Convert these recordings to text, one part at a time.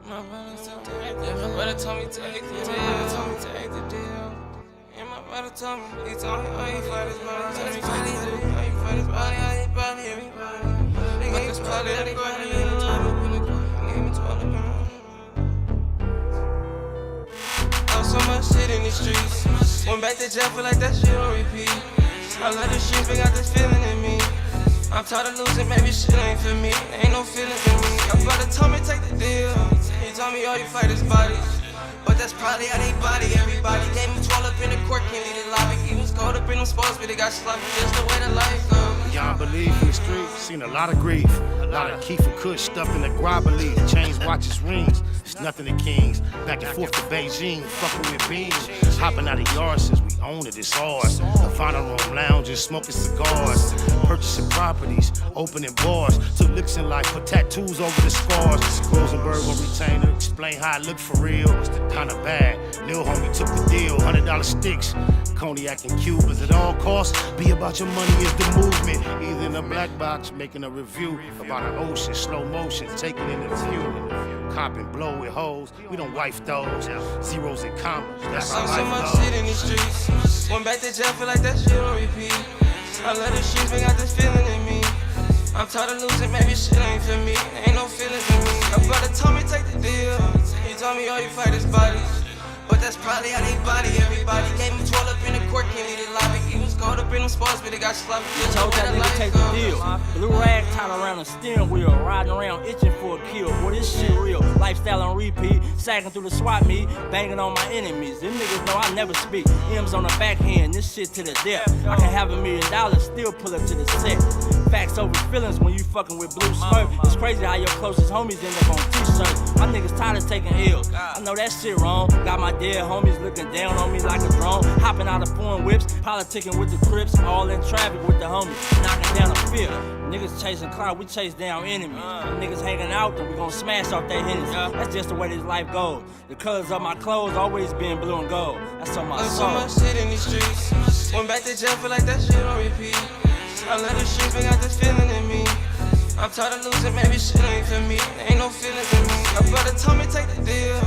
My brother told me take the deal. And my brother told me, he told me, oh, you fight his body. Told me, oh, you fight his body, oh, you body, everybody. Nigga, this party, everybody, you love me. Give me 12 pounds. I was so much shit in the streets. Went back to jail, feel like that shit on repeat. I love this shit, got this feeling in me. I'm tired of losing, maybe shit ain't for me. Ain't no feelings in me. My brother told me take the deal. He told me, oh, you fight his bodies. But that's probably how they body everybody. Gave me 12 up in the court, can't leave the lobby. He was cold up in them sports, but they got sloppy. Just the way the life goes. Y'all believe in the streets, seen a lot of grief. A lot of Keith and Kush stuffed in the grabber leaf. Chains, watches, rings, it's nothing to kings. Back and forth to Beijing, fucking with beans. Hopping out of yards since we own it, it's ours. Havana room lounges, smoking cigars. Purchasing properties, opening bars. Took licks in life, put tattoos over the scars. Rosenberg on retainer, explain how I look for real. Kinda bad, Lil homie took the deal. $100 sticks, cognac and Cubans at all costs. Be about your money is the movement. Either in a black box, making a review about an ocean, slow motion, taking in the view. Cop and blow with hoes, we don't wife those. Zeros and commas, that's how so life much goes. shit in the streets. Went back to jail, feel like that shit on repeat. I love this shit, got this feeling in me. I'm tired of losing, maybe shit ain't for me. Ain't no feelings in me. My brother told me take the deal. He told me, oh, you fight his bodies. But that's probably how they body everybody. Gave me 12 up in the court, can't leave the lobby. He was cold up in them sports, but they got sloppy. Told that nigga take the deal. Blue rag tied around the steering wheel, riding around itching for a kill. Boy, this shit real. Lifestyle on repeat, sagging through the swap meet, banging on my enemies. Them niggas know I never speak. M's on the backhand, this shit to the depth. I can have $1 million, still pull up to the set. Facts over feelings when you fucking with blue smirk. It's crazy how your closest homies end up on t-shirts. My niggas tired of taking L's. I know that shit wrong. Got my dead homies looking down on me like a drone. Hopping out of foreign whips, politicking with the Crips, all in traffic with the homies, knocking down a field. Niggas chasing clout, we chase down enemies. Niggas hanging out, then we gon' smash off their Hennessy. That's just the way this life goes. The colors of my clothes always been blue and gold. That's on my soul. So much shit in these streets. Went back to jail, feel like that shit on repeat. I love this shit, got this feeling in me. I'm tired of losing, maybe shit ain't for me. Ain't no feelings in me. My brother told me take the deal.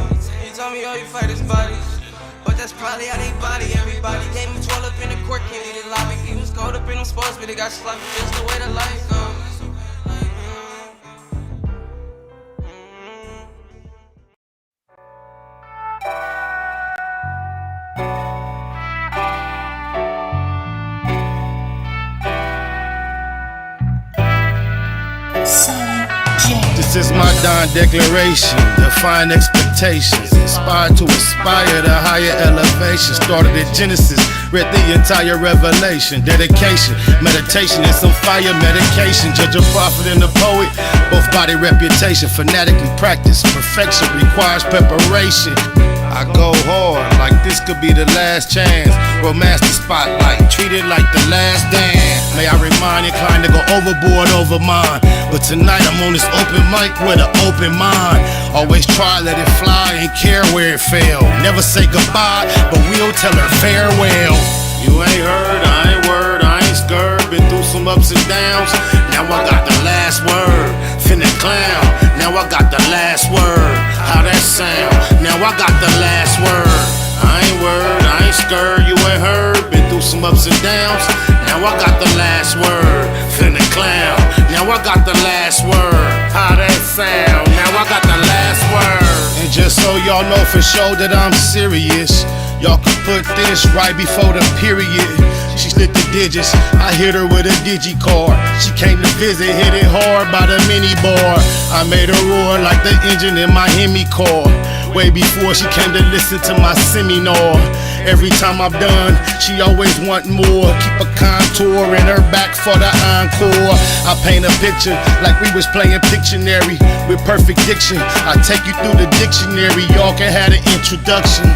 He told me, oh, you fight his bodies. But that's probably how they body everybody. Gave me 12 up in the court, can't leave the lobby. He was cold up in them sports, but they got sloppy. Just the way the life goes. This is my dawn declaration, define expectations, inspired to aspire to higher elevation. Started at Genesis, read the entire revelation, dedication, meditation, and some fire medication. Judge a prophet and a poet, both body reputation, fanatically practice. Perfection requires preparation. I go hard, like this could be the last chance. Romance the spotlight, treat it like the last dance. May I remind, inclined to go overboard over mine. But tonight I'm on this open mic with an open mind. Always try, let it fly, ain't care where it fell. Never say goodbye, but we'll tell her farewell. You ain't heard, I ain't word, I ain't scared. Been through some ups and downs, now I got the last word. Finna clown, now I got the last word. How that sound? Now I got the last word. I ain't word, I ain't scared, you ain't heard. Been through some ups and downs, now I got the last word. Finna clown, now I got the last word. How that sound? Now I got the last word. And just so y'all know for sure that I'm serious, y'all can put this right before the period. She slid the digits, I hit her with a digi-card. She came to visit, hit it hard by the mini bar. I made her roar like the engine in my Hemi car. Way before she came to listen to my seminar. Every time I'm done, she always want more. Keep a contour in her back for the encore. I paint a picture like we was playing Pictionary with perfect diction. I take you through the dictionary, y'all can have an introduction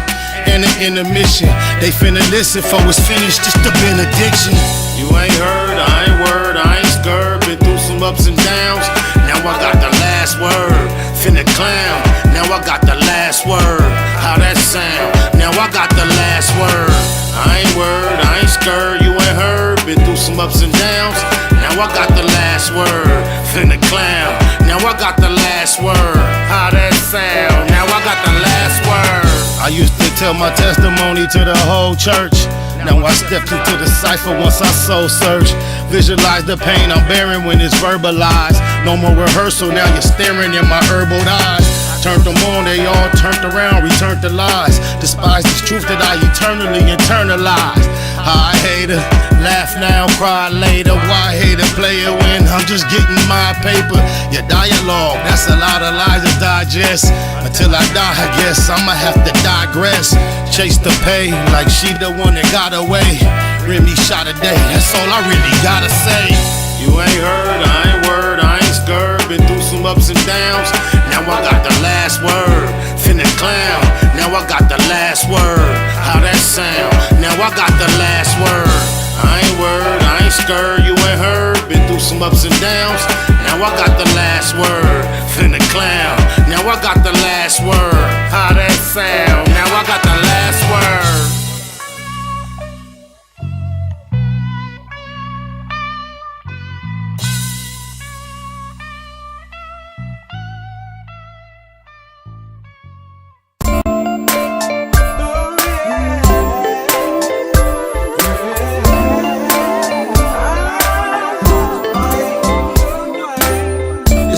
and an intermission. They finna listen for it's finished, just a benediction. You ain't heard, I ain't word, I ain't scared. Been through some ups and downs, now I got the last word. Finna clown, now I got the last word. How that sound? Now I got the last word. I ain't word, I ain't scared, you ain't heard. Been through some ups and downs, now I got the last word. Finna clown, now I got the last word. How that sound? I used to tell my testimony to the whole church. Now I stepped into the cipher once I soul search. Visualize the pain I'm bearing when it's verbalized. No more rehearsal, now you're staring in my herbal eyes. Turned them on, they all turned around, returned to lies. Despise this truth that I eternally internalized. I hate it, laugh now, cry later. Why hate a player when I'm just getting my paper? Your dialogue, that's a lot of lies to digest. Until I die, I guess I'ma have to digress. Chase the pay like she the one that got away. Remy shot a day, that's all I really gotta say. You ain't heard, I ain't word, I ain't scared. Been through some ups and downs, now I got the last word. Finna clown, now I got the last word. How that sound? Now I got the last word. I ain't word, I ain't scared, you ain't heard. Been through some ups and downs, now I got the last word. Finna clown, now I got the last word. How that sound? Now I got the last word.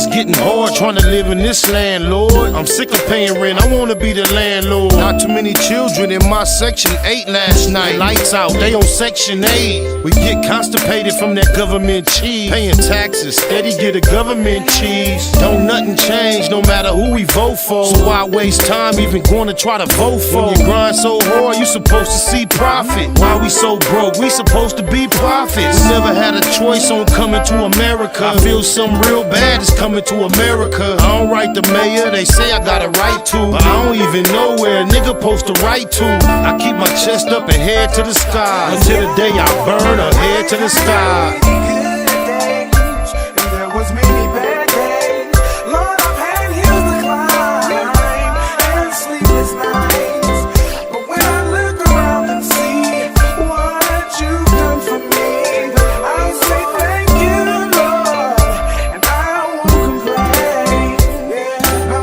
Getting hard trying to live in this land, Lord. I'm sick of paying rent, I wanna be the landlord. Not too many children in my section 8 last night. Lights out, they on section 8. We get constipated from that government cheese. Paying taxes, steady get a government cheese. Don't nothing change no matter who we vote for. So why waste time even going to try to vote for? When you grind so hard, you supposed to see profit. Why we so broke? We supposed to be prophets. We never had a choice on coming to America. I feel something real bad is coming to America. I don't write the mayor, they say I got a right to, but I don't even know where a nigga supposed to write to. I keep my chest up and head to the sky until the day I burn or head to the sky. Good days, and there was many bad days. Lord, I've had hills to climb and sleepless nights. But when I look around and see what you've done for me, I say thank you, Lord, and I won't complain. Yeah, no.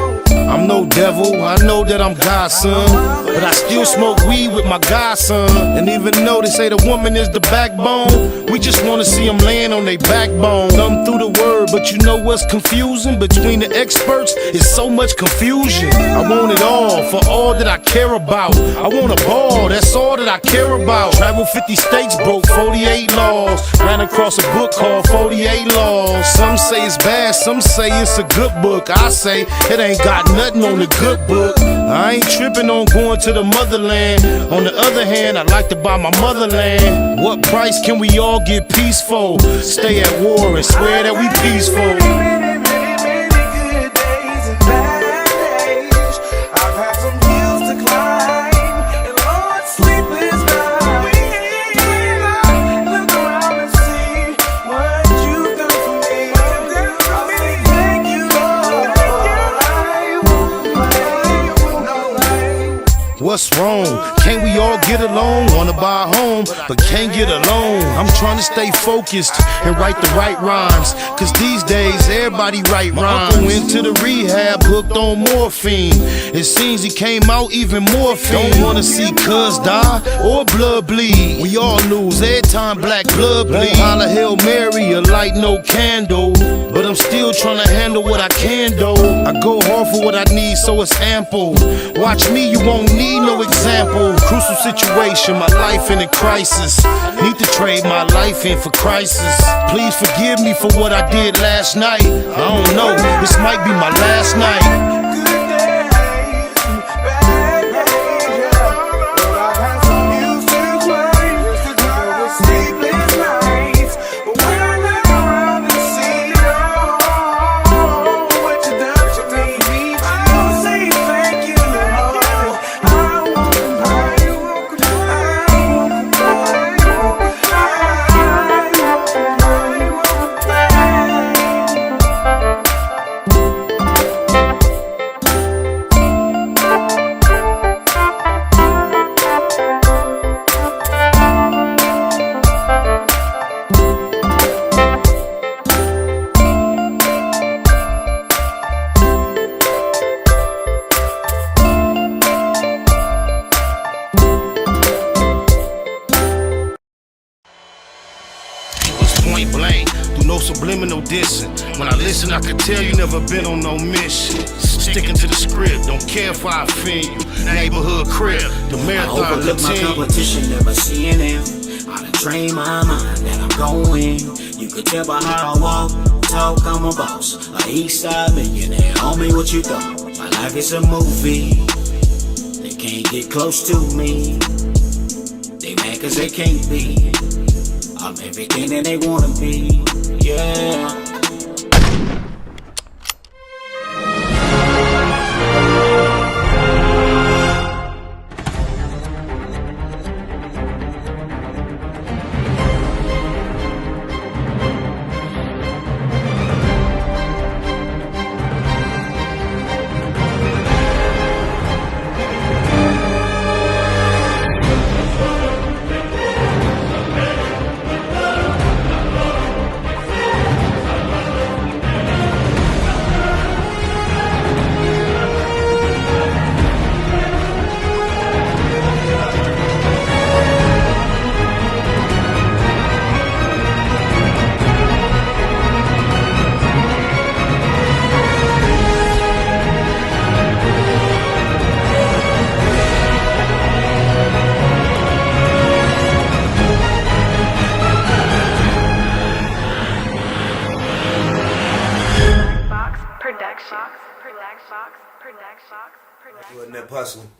I'm no devil, I know that I'm God's son, but I still smoke weed with my godson. And even though they say the woman is the backbone, we just wanna see them laying on their backbone. Thumb through the word, but you know what's confusing? Between the experts, it's so much confusion. I want it all, for all that I care about. I want a ball, that's all that I care about. Travel 50 states, broke 48 laws. Ran across a book called 48 Laws. Some say it's bad, some say it's a good book. I say it ain't got nothing on the good book. I ain't tripping on going to the motherland. On the other hand, I like to buy my motherland. What price can we all get peaceful? Stay at war and swear that we peaceful. Many good days and bad days. I've had some hills to climb and Lord, sleepless nights. When I look around and see what you've done for me, I say thank you, Lord. I won't complain. What's wrong? Can't we all get along? Wanna buy a home, but can't get along. I'm trying to stay focused and write the right rhymes, cause these days everybody write rhymes. My uncle went to the rehab, hooked on morphine. It seems he came out even more fiend. Don't wanna see cuz die or blood bleed. We all lose every time black blood bleed. Holla Hail Mary, a light no candle, but I'm still trying to handle what I can do. I go hard for what I need, so it's ample. Watch me, you won't need no example. Crucial situation, my life in a crisis. Need to trade my life in for crisis. Please forgive me for what I did last night. I don't know, this might be my last night. point blank, through no subliminal dissing. When I listen, I can tell you never been on no mission. Sticking to the script, don't care if I offend you. Neighborhood crib, the marathon I overlook my competition, never seeing them. I done trained my mind that I'm going. You could tell by how I walk, talk, I'm a boss. A east side millionaire, homie, what you thought? My life is a movie. They can't get close to me. They mad cause they can't be. I'm everything that they wanna be. Yeah.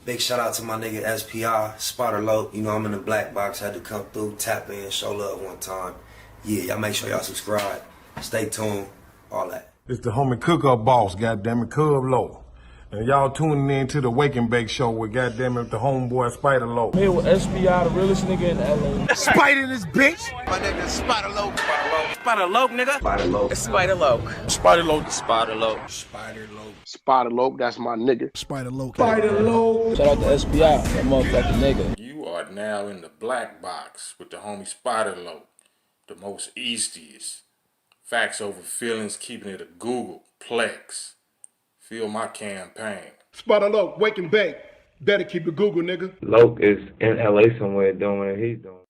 Big shout out to my nigga SPI, Spotter Low. You know I'm in the black box, had to come through, tap in, show love one time. Yeah, y'all make sure y'all subscribe, stay tuned, all that. It's the homie cook-up boss, goddammit, Cub Low. And y'all tuning in to the Wake and Bake Show with goddammit the homeboy Spider Low. Here with SPI, the realest nigga in LA. Spider this bitch. My nigga is Spider Low. Spider Loke, nigga. Spider Low. Spider Loke. Spider Low. Spider Loke. Spider Low. Spider Low, that's my nigga. Spider Low. Spider Low. Shout out to SPI, that motherfucking nigga. You are now in the black box with the homie Spider Low, the most eastiest. Facts over feelings, keeping it a Google Plex. Feel my campaign. Spider Low, Wake and Bake. Better keep it Google, nigga. Loke is in LA somewhere doing what he's doing.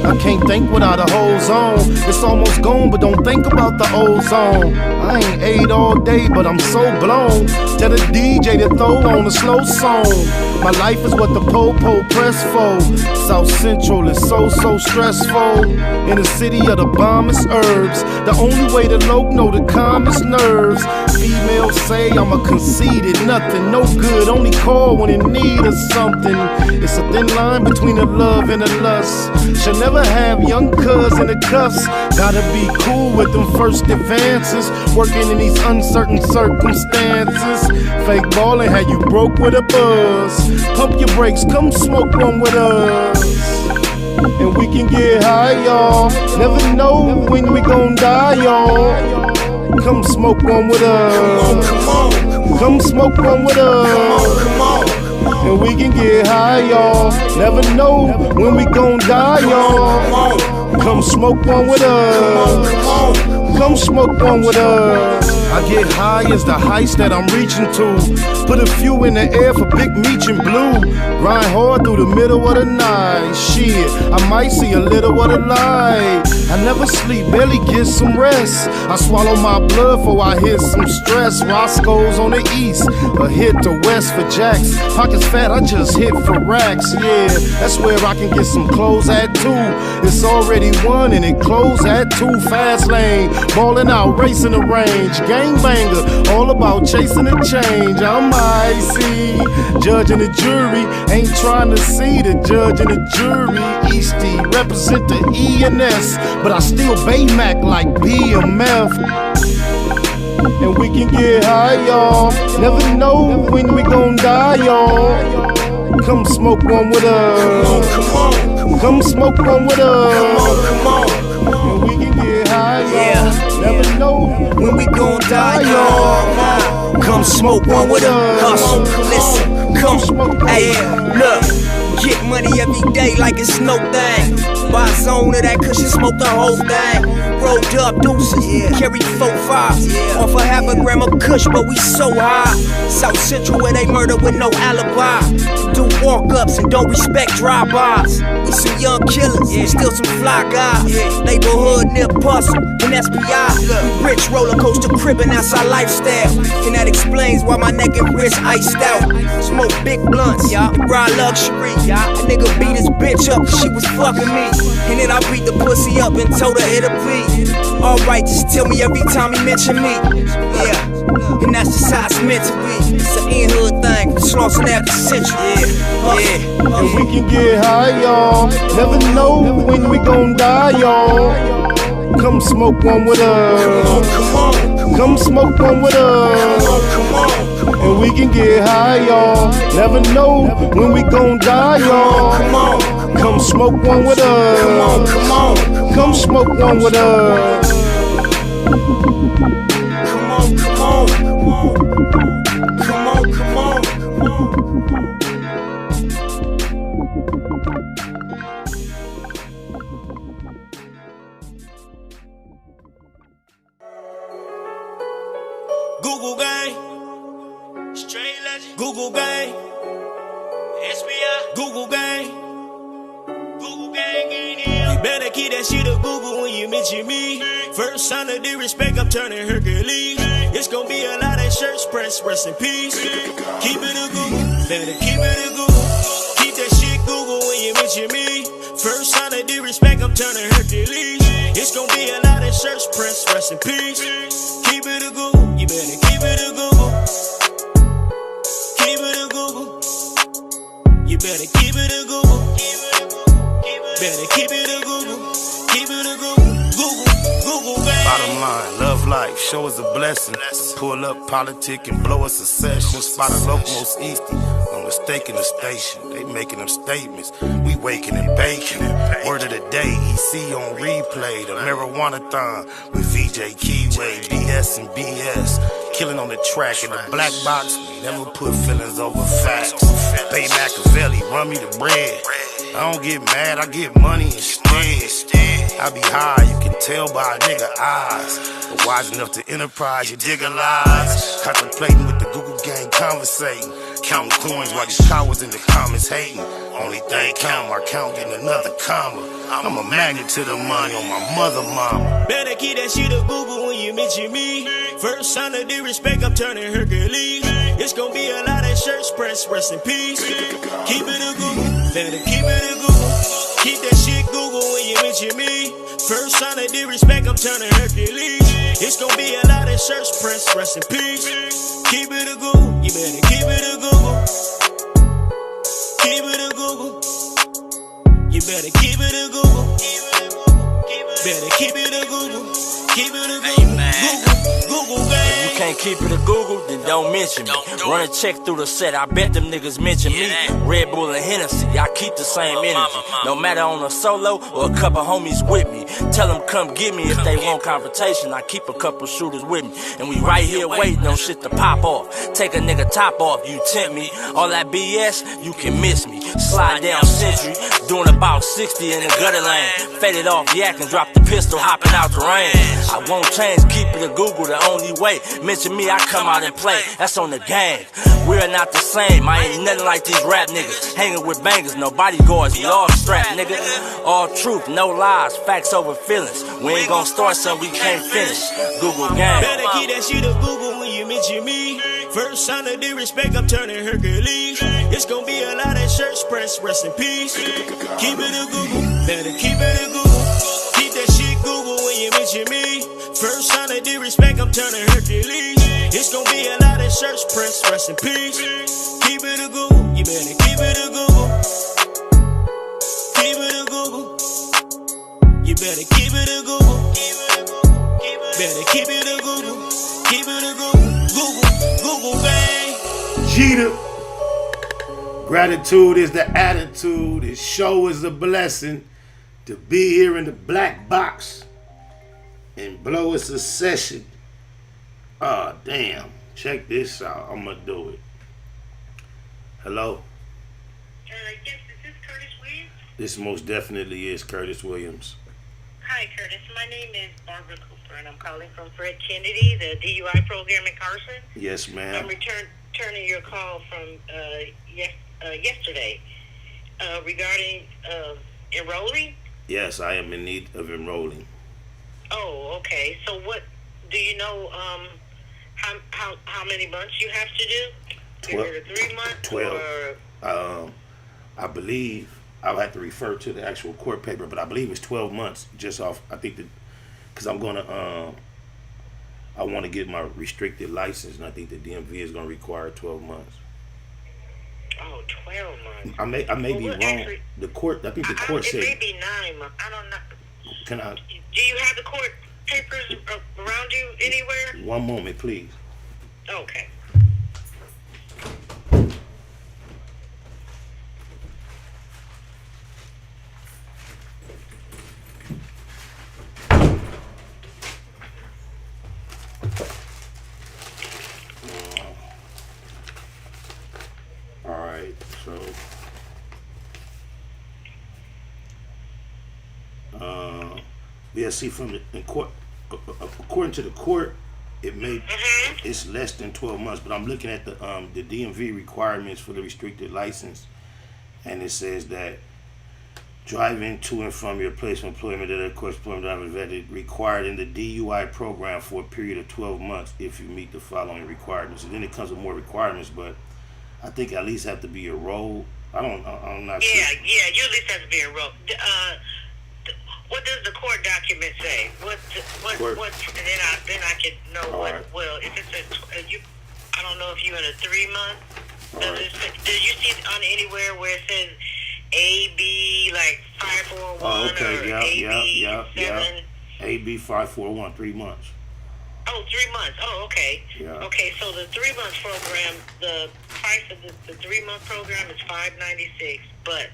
I can't think without a whole zone. It's almost gone, but don't think about the ozone. I ain't ate all day, but I'm so blown. Tell the DJ to throw on a slow song. My life is what the po-po press for. South Central is so stressful. In the city of the bombest herbs. The only way to low know the calmest nerves. Females say I'm a conceited nothing. No good, only call when in need of something. It's a thin line between the love and the lust. Should never have young cuz in the cuffs. Gotta be cool with them first advances. Working in these uncertain circumstances. Fake ballin' had you broke with a buzz. Pump your brakes, come smoke one with us. And we can get high, y'all. Never know when we gon' die, y'all. Come smoke one with us. Come on. Come smoke one with us. Come on. And we can get high, y'all. Never know when we gon' die, y'all. Come smoke one with us. Come smoke one with us. I get high as the heights that I'm reaching to. Put a few in the air for Big Meech and Blue. Grind hard through the middle of the night. Shit, I might see a little of the light. I never sleep, barely get some rest. I swallow my blood before I hit some stress. Roscoe's on the east, a hit to west for jacks. Pockets fat, I just hit for racks. Yeah, that's where I can get some clothes at too. It's already one and it closed at 2. Fast lane, ballin' out, racing the range. Gangbanger, all about chasing the change. I'm icy, judge and the jury. Ain't trying to see the judge and the jury. Eastie, represent the E&S, but I still Baymac like BMF. And we can get high, y'all. Never know when we gon' die, y'all. Come smoke one with us. Come on. Come smoke one with us. Come on. And we can get high, y'all. Never know When we gon' die, y'all. Come smoke one with us. Listen, come. Hey, look. Get money every day like it's no thing. Buy zone of that cushion, smoke the whole thing. Rolled up deuces, carried 4-5. Off a half a gram of kush, but we so high. South Central where they murder with no alibi. Do walk-ups and don't respect drive-bys. We some young killers, still some fly guys. Neighborhood near Puzzle and SPI. Rich roller coaster cribbing, that's our lifestyle. And that explains why my neck and wrist iced out. Smoke big blunts, ride luxury. A nigga beat his bitch up cause she was fucking me. And then I beat the pussy up and told her it'll be alright, just tell me every time he mention me. Yeah, and that's just how it's meant to be. It's an in-hood thing, Slauson after century. And we can get high, y'all. Never know when we gon' die, y'all. Come smoke one with us. Come smoke one with us. And we can get high, y'all. Never know when we gon' die, y'all. Come smoke one with us. Come smoke one with us. Google gang, straight legend. Google gang, SBI. Google gang, Google gang in here. You better keep that shit a Google when you mention me. First sign of disrespect, I'm turning Hercules. It's gonna be a lot of shirts pressed, rest in peace. Keep it a Google, better keep it a Google. Keep that shit Google when you mention me. First sign of disrespect, I'm turning Hercules. It's gonna be a lot of shirts pressed, rest in peace. Keep it a Google, you better keep it a Google. Keep it a Google. You better keep it a Google. Better keep it a Google. Keep it a Google. Google, gang. Bottom line, love life, show us a blessing. Pull up politic and blow us a session. Spot a local most easty. No mistaking the station. They making them statements. We waking and baking. Word of the day, EC on replay. The marijuana-thon with VJ Keyway, BS and BS. Killing on the track in the black box. We never put feelings over facts. Bay Machiavelli, run me the bread. I don't get mad, I get money instead. I be high, you can tell by a nigga eyes. But wise enough to enterprise, you dig a lies. Contemplating with the Google gang, conversating. Counting coins while these cowards in the comments hating. Only thing count, I count getting another comma. I'm a magnet to the money on my mother mama. Better keep that shit a Google when you mention me. First sign of disrespect, I'm turning Hercules. It's gonna be a lot of shirts pressed, rest in peace. Keep it a Google, better keep it a Google. Keep that shit Google when you mention me. First sign of disrespect, I'm turning Hercules. It's gonna be a lot of shirts pressed, rest in peace. Keep it a Google, you better keep it a Google. Keep it a Google. You better keep it a Google. Better keep it a Google. Keep it a Google. Google gang. If you can't keep it a Google, then don't mention me. Run a check through the set, I bet them niggas mention me. Red Bull and Hennessy, I keep the same energy. No matter on a solo or a couple homies with me. Tell them come get me if they want confrontation. I keep a couple shooters with me. And we right here waiting on shit to pop off. Take a nigga top off, you tempt me. All that BS, you can miss me. Slide down Century, doing about 60 in the gutter lane. Faded off yak and drop the pistol, hopping out the rain. I won't change, keep it a Google the only way. Mention me, I come out and play. That's on the gang. We're not the same. I ain't nothing like these rap niggas. Hanging with bangers, no bodyguards, we all strapped, nigga. All truth, no lies, facts over feelings. We ain't gonna start something we can't finish. Google gang. Better keep that shit a Google when you mention me. First sign of disrespect, I'm turning Hercules. It's gonna be a lot of shirts pressed, rest in peace. Keep it a Google, better keep it a Google. Keep that shit Google when you mention me. First sign of disrespect, I'm turning Hercules. It's gonna be a lot of shirts pressed, rest in peace. Keep it a Google, you better keep it a Google. Keep it a Google. You better keep it a Google. Better keep it a Google. Keep it a Google. Google bang. Jeter. Gratitude is the attitude. This show is a blessing. To be here in the black box and blow us a session. Oh, damn. Check this out. I'm going to do it. Hello? Yes, is this Curtis Williams? This most definitely is Curtis Williams. Hi, Curtis. My name is Barbara Cooper, and I'm calling from Fred Kennedy, the DUI program in Carson. Yes, ma'am. I'm returning your call from yesterday regarding enrolling. Yes, I am in need of enrolling. Oh, okay. So, what do you know? How many months you have to do? Is it a 3 month? 12. Or I believe I'll have to refer to the actual court paper, but I believe it's 12 months. Just off, I think that because I'm gonna, I want to get my restricted license, and I think the DMV is gonna require 12 months. Oh, 12 months. I may be wrong. Actually, the court, I think the court said. It may be 9 months. I don't know. Can I? Do you have the court papers around you anywhere? One moment, please. Okay. All right, so yeah, see, from the court, according to the court, it may it's less than 12 months, but I'm looking at the DMV requirements for the restricted license, and it says that driving to and from your place of employment that of course employment vetted required in the DUI program for a period of 12 months if you meet the following requirements. And then it comes with more requirements, but I think at least have to be enrolled. I'm not sure. Yeah, you at least have to be enrolled. What does the court document say? What? And then I can know All what. right. Well, if it's I don't know if you're in a 3 month. Do you see it on anywhere where it says AB like 541 Oh, okay, or yeah. 7? AB 541, 3 months. Oh, 3 months. Oh, okay. Yeah. Okay, so the 3 month program, the price of the 3 month program is $596, but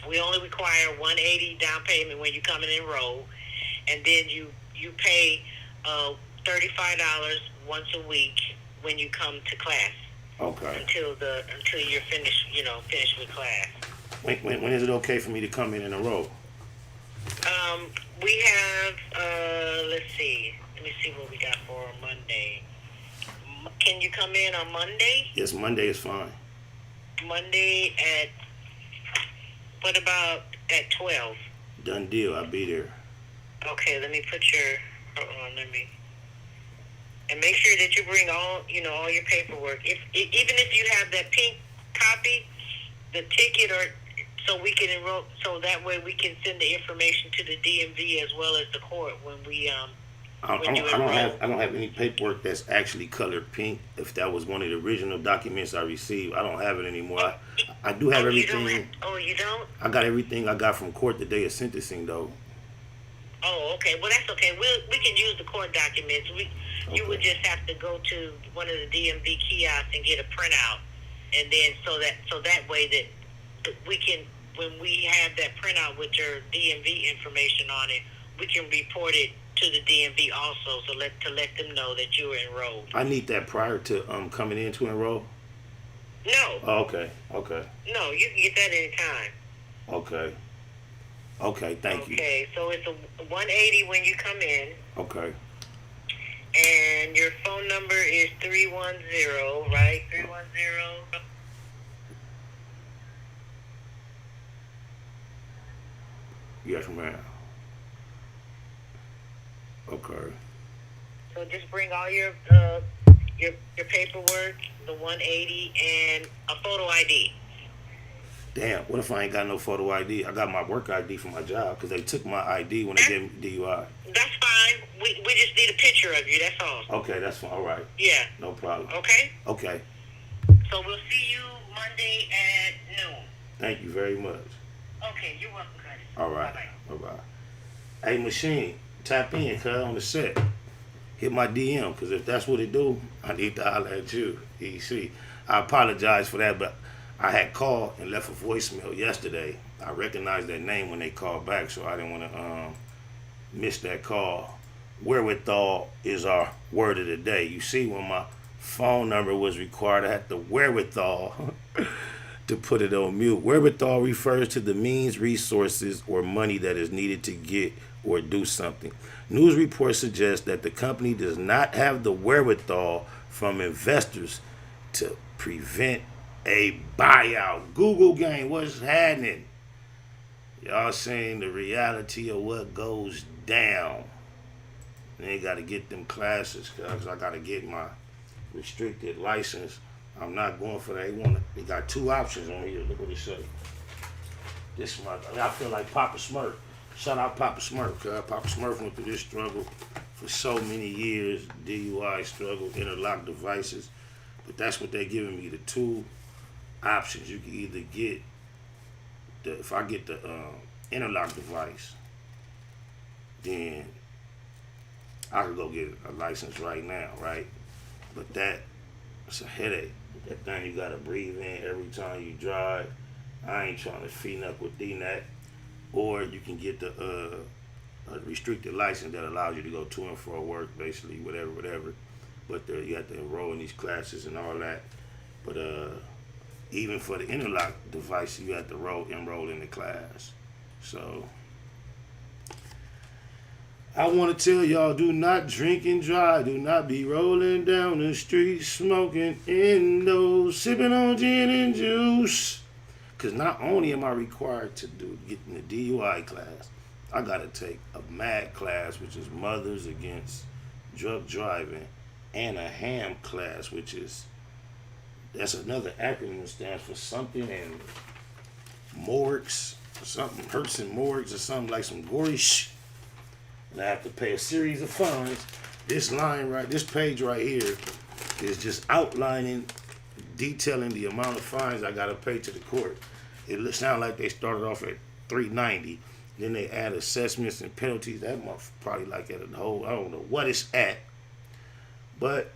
we only require $180 down payment when you come and enroll, and then you pay $35 once a week when you come to class. Okay. Until you're finished with class. When is it okay for me to come in and enroll? We have let's see. Let me see what we got for Monday. Can you come in on Monday? Yes, Monday is fine. Monday what about at 12? Done deal. I'll be there. Okay, let me put your, and make sure that you bring all your paperwork. Even if you have that pink copy, the ticket, or so we can enroll, so that way we can send the information to the DMV as well as the court when we I don't have any paperwork that's actually colored pink. If that was one of the original documents I received, I don't have it anymore. I do have everything. You don't? I got everything I got from court the day of sentencing, though. Oh, okay. Well, that's okay. We can use the court documents. You would just have to go to one of the DMV kiosks and get a printout, and then so that way that we can, when we have that printout with your DMV information on it, we can report it to the DMV also, to let them know that you were enrolled. I need that prior to coming in to enroll. No. Oh, okay. No, you can get that anytime. Okay, thank you. Okay, so it's a 180 when you come in. Okay. And your phone number is 310, right? 310. Yes, ma'am. Okay. So just bring all your paperwork, the 180, and a photo ID. Damn, what if I ain't got no photo ID? I got my work ID for my job because they took my ID when they gave me DUI. That's fine. We just need a picture of you, that's all. Okay, that's fine. All right. Yeah. No problem. Okay? Okay. So we'll see you Monday at noon. Thank you very much. Okay, you're welcome, Curtis. All right. Bye-bye. Hey, Machine, tap in, cuz, on the set. Hit my DM, because if that's what it do, I need to holler at you. EC. I apologize for that, but I had called and left a voicemail yesterday. I recognized that name when they called back, so I didn't want to miss that call. Wherewithal is our word of the day. You see, when my phone number was required, I had the wherewithal to put it on mute. Wherewithal refers to the means, resources, or money that is needed to get or do something. News reports suggest that the company does not have the wherewithal from investors to prevent a buyout. Google gang, what's happening? Y'all saying the reality of what goes down. They got to get them classes because I got to get my restricted license. I'm not going for that. They got two options on here. Look what it says. This month, I feel like Papa Smurf. Shout out Papa Smurf, cuz Papa Smurf went through this struggle for so many years. DUI struggle, interlock devices. But that's what they're giving me, the two options. You can either get, if I get the interlock device, then I could go get a license right now, right? But it's a headache. That thing you gotta breathe in every time you drive. I ain't trying to feed up with DNAT. Or you can get the a restricted license that allows you to go to and fro work, basically, whatever. But you have to enroll in these classes and all that. But even for the interlock device, you have to enroll in the class. So I want to tell y'all, do not drink and drive. Do not be rolling down the street smoking Indo, sipping on gin and juice. Because not only am I required to get in the DUI class, I got to take a MAD class, which is Mothers Against Drug Driving, and a HAM class, that's another acronym that stands for something and morgues, or something, hurts and morgues, or something like some gory shit. And I have to pay a series of fines. This page right here is just outlining, detailing the amount of fines I got to pay to the court. It sounds like they started off at $390, then they add assessments and penalties. That month probably like at a whole, I don't know what it's at. But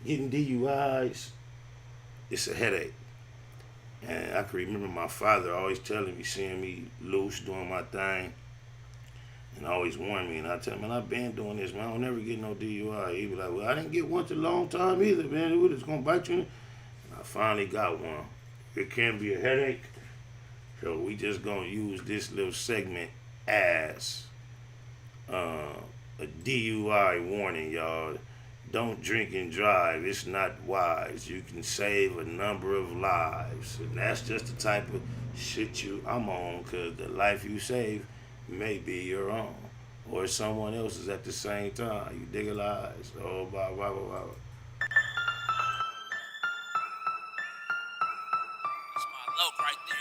getting DUIs, it's a headache. And I can remember my father always telling me, seeing me loose doing my thing, and always warn me. And I tell him, man, I've been doing this, man. I don't never get no DUI. He be like, well, I didn't get one for a long time either, man. It was going to bite you. And I finally got one. It can be a headache. So we just going to use this little segment as a DUI warning, y'all. Don't drink and drive. It's not wise. You can save a number of lives. And that's just the type of shit I'm on, because the life you save may be your own, or someone else's at the same time. You dig a lies. Oh, blah, blah, blah, blah. That's my loc right there.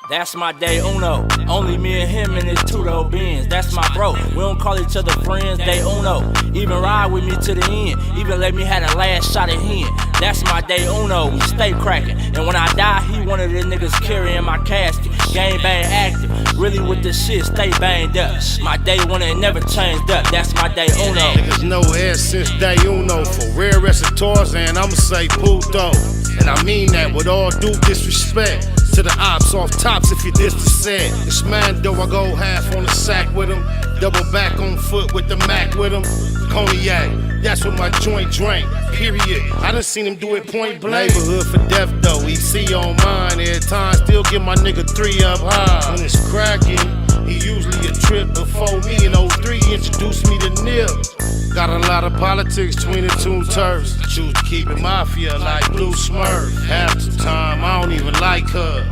That's my day uno. Only me and him in his two-door Benz. That's my bro. We don't call each other friends, day uno. Even ride with me to the end. Even let me have the last shot at him. That's my day uno. We stay cracking. And when I die, he one of the niggas carrying my casket. Game bang active. Really with the shit, stay banged up. My day one ain't never changed up. That's my day uno. Niggas know air since day uno. For rare recitors, and I'ma say puto. And I mean that with all due disrespect to the ops off tops if you diss the set. It's Mando, I go half on the sack with him. Double back on foot with the Mac with him. Cognac, that's what my joint drank, period. I done seen him do it point blank. Neighborhood for death though, EC on mine. Every time, still get my nigga 3 up high. When it's cracking, he usually a trip before me. In 03 introduced me to Nip. Got a lot of politics between the two turfs. Choose to keep it mafia like Blue Smurf. Half the time I don't even like her,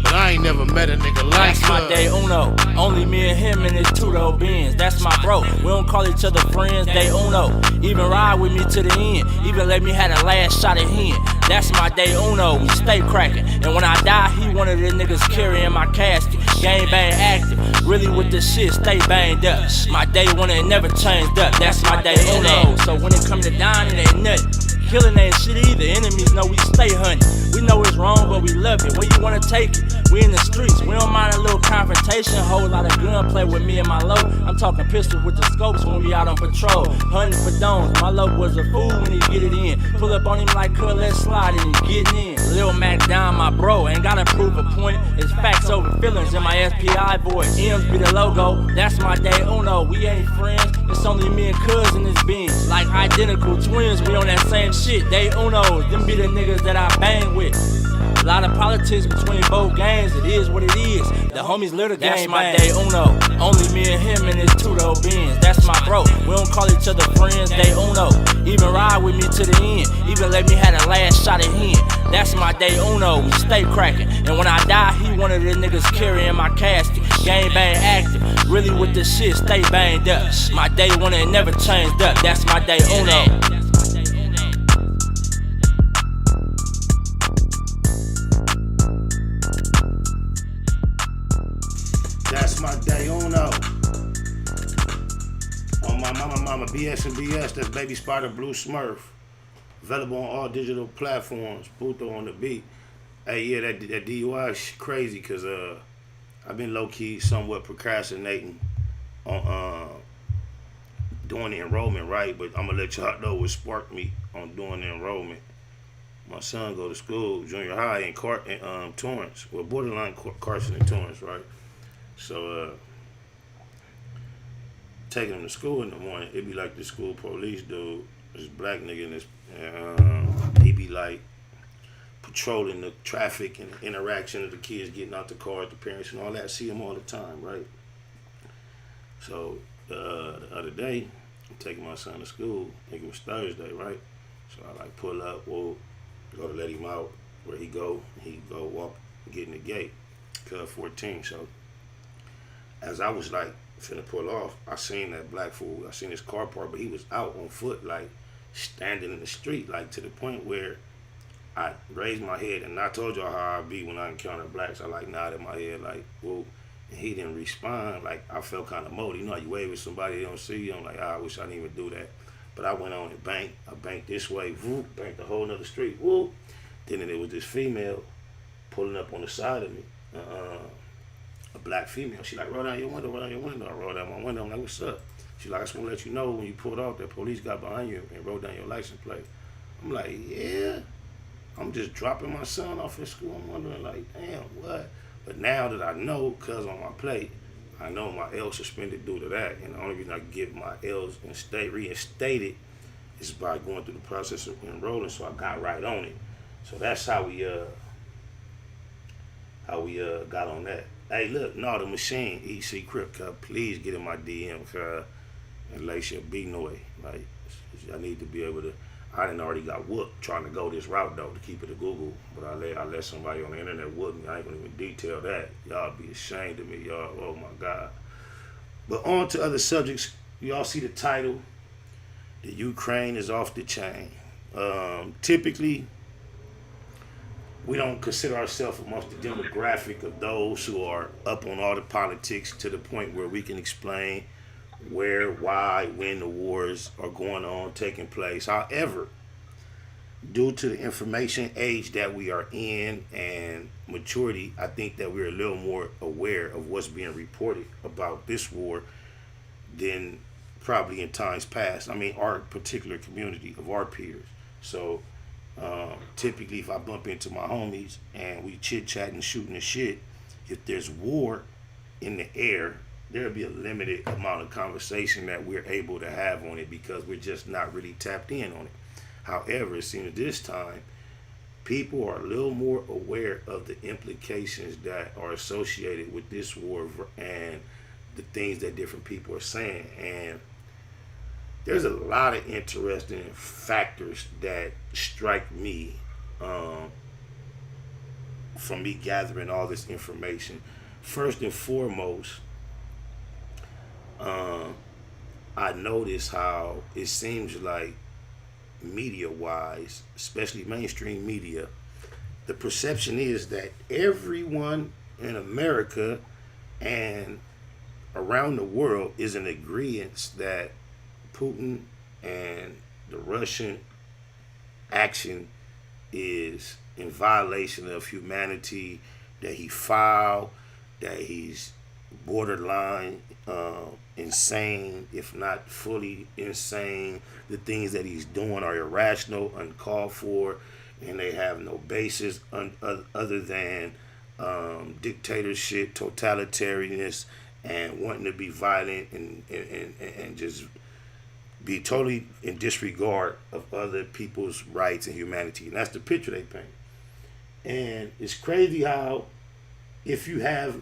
but I ain't never met a nigga like That's her. my day uno. Only me and him in his two-door Benz. That's my bro. We don't call each other friends, day uno. Even ride with me to the end. Even let me have the last shot at him. That's my day uno. We stay cracking. And when I die, he one of the niggas carrying my casket. Game bang active. Really with the shit, stay banged up. My day one ain't never changed up. That's my day uno. So when it come to dying, it ain't nothing. Killing ain't shit either. Enemies know we stay hunting. We know it's wrong, but we love it. Where you wanna take it? We in the streets. We don't mind a little confrontation. confrontation, whole lot of gunplay with me and my low. I'm talking pistol with the scopes when we out on patrol. Hunting for domes, my low was a fool when he get it in. Pull up on him like cuz, let's slide and he getting in. Lil Mac down, my bro, ain't gotta prove a point. It's facts over feelings in my SPI voice. M's be the logo, that's my day uno. We ain't friends, it's only me and cuz in this bean. Like identical twins, we on that same shit. They unos, them be the niggas that I bang with. A lot of politics between both gangs, it is what it is. The homies live the game, that's my day uno. Only me and him in his two-door Benz, that's my bro. We don't call each other friends, day uno. Even ride with me to the end, even let me have the last shot at him. That's my day uno, we stay cracking. And when I die, he one of the niggas carrying my casket. Gang bang active, really with the shit, stay banged up. My day one ain't never changed up, that's my day uno. That's my day uno. On my mama, BS and BS, that's Baby Spider Blue Smurf. Available on all digital platforms. Puto on the beat. Hey, yeah, that DUI is crazy because I've been low-key somewhat procrastinating on doing the enrollment, right? But I'm going to let y'all know what sparked me on doing the enrollment. My son go to school, junior high in Torrance. Well, borderline Carson and Torrance, right? So, taking him to school in the morning, it be like the school police dude, this black nigga in this, he be like patrolling the traffic and the interaction of the kids getting out the car, the parents and all that. See him all the time, right? So, the other day, I'm taking my son to school. I think it was Thursday, right? So I like pull up, go to let him out. Where he go walk, get in the gate, cuz 14. So as I was like finna pull off, I seen that black fool. I seen his car parked, but he was out on foot, like standing in the street, like to the point where I raised my head, and I told y'all how I be when I encounter blacks. I like nodded my head like, whoa, and he didn't respond. Like I felt kind of moody. You know how you wave at somebody they don't see you. I'm like, I wish I didn't even do that. But I went on and banked. I banked this way, whoop, banked a whole nother street, whoop. Then there was this female pulling up on the side of me. A black female. She like, roll down your window, roll down your window. I roll down my window. I'm like, what's up? She like, I just want to let you know when you pulled off, that police got behind you and wrote down your license plate. I'm like, yeah. I'm just dropping my son off at school. I'm wondering like, damn, what? But now that I know, cuz on my plate, I know my L suspended due to that. And the only reason I can get my L's reinstated is by going through the process of enrolling. So I got right on it. So that's how we got on that. Hey, look, no, the machine, EC Crip Cup, please get in my DM, and lace your B-Noy. Like, I need to be able to, I done already got whooped trying to go this route, though, to keep it to Google, but I let somebody on the internet whoop me. I ain't gonna even detail that. Y'all be ashamed of me, y'all. Oh, my God. But on to other subjects. Y'all see the title, The Ukraine is Off the Chain. Typically, we don't consider ourselves amongst the demographic of those who are up on all the politics to the point where we can explain where, why, when the wars are going on, taking place. However, due to the information age that we are in and maturity, I think that we're a little more aware of what's being reported about this war than probably in times past. I mean, our particular community of our peers. So, typically if I bump into my homies and we chit-chatting, shooting the shit, if there's war in the air, there'll be a limited amount of conversation that we're able to have on it because we're just not really tapped in on it. However, it seems this time people are a little more aware of the implications that are associated with this war and the things that different people are saying. And there's a lot of interesting factors that strike me from me gathering all this information. First and foremost, I notice how it seems like media-wise, especially mainstream media, the perception is that everyone in America and around the world is in agreement that Putin and the Russian action is in violation of humanity, that he foul, that he's borderline insane, if not fully insane. The things that he's doing are irrational, uncalled for, and they have no basis other than dictatorship, totalitarianism, and wanting to be violent and just be totally in disregard of other people's rights and humanity. And that's the picture they paint. And it's crazy how if you have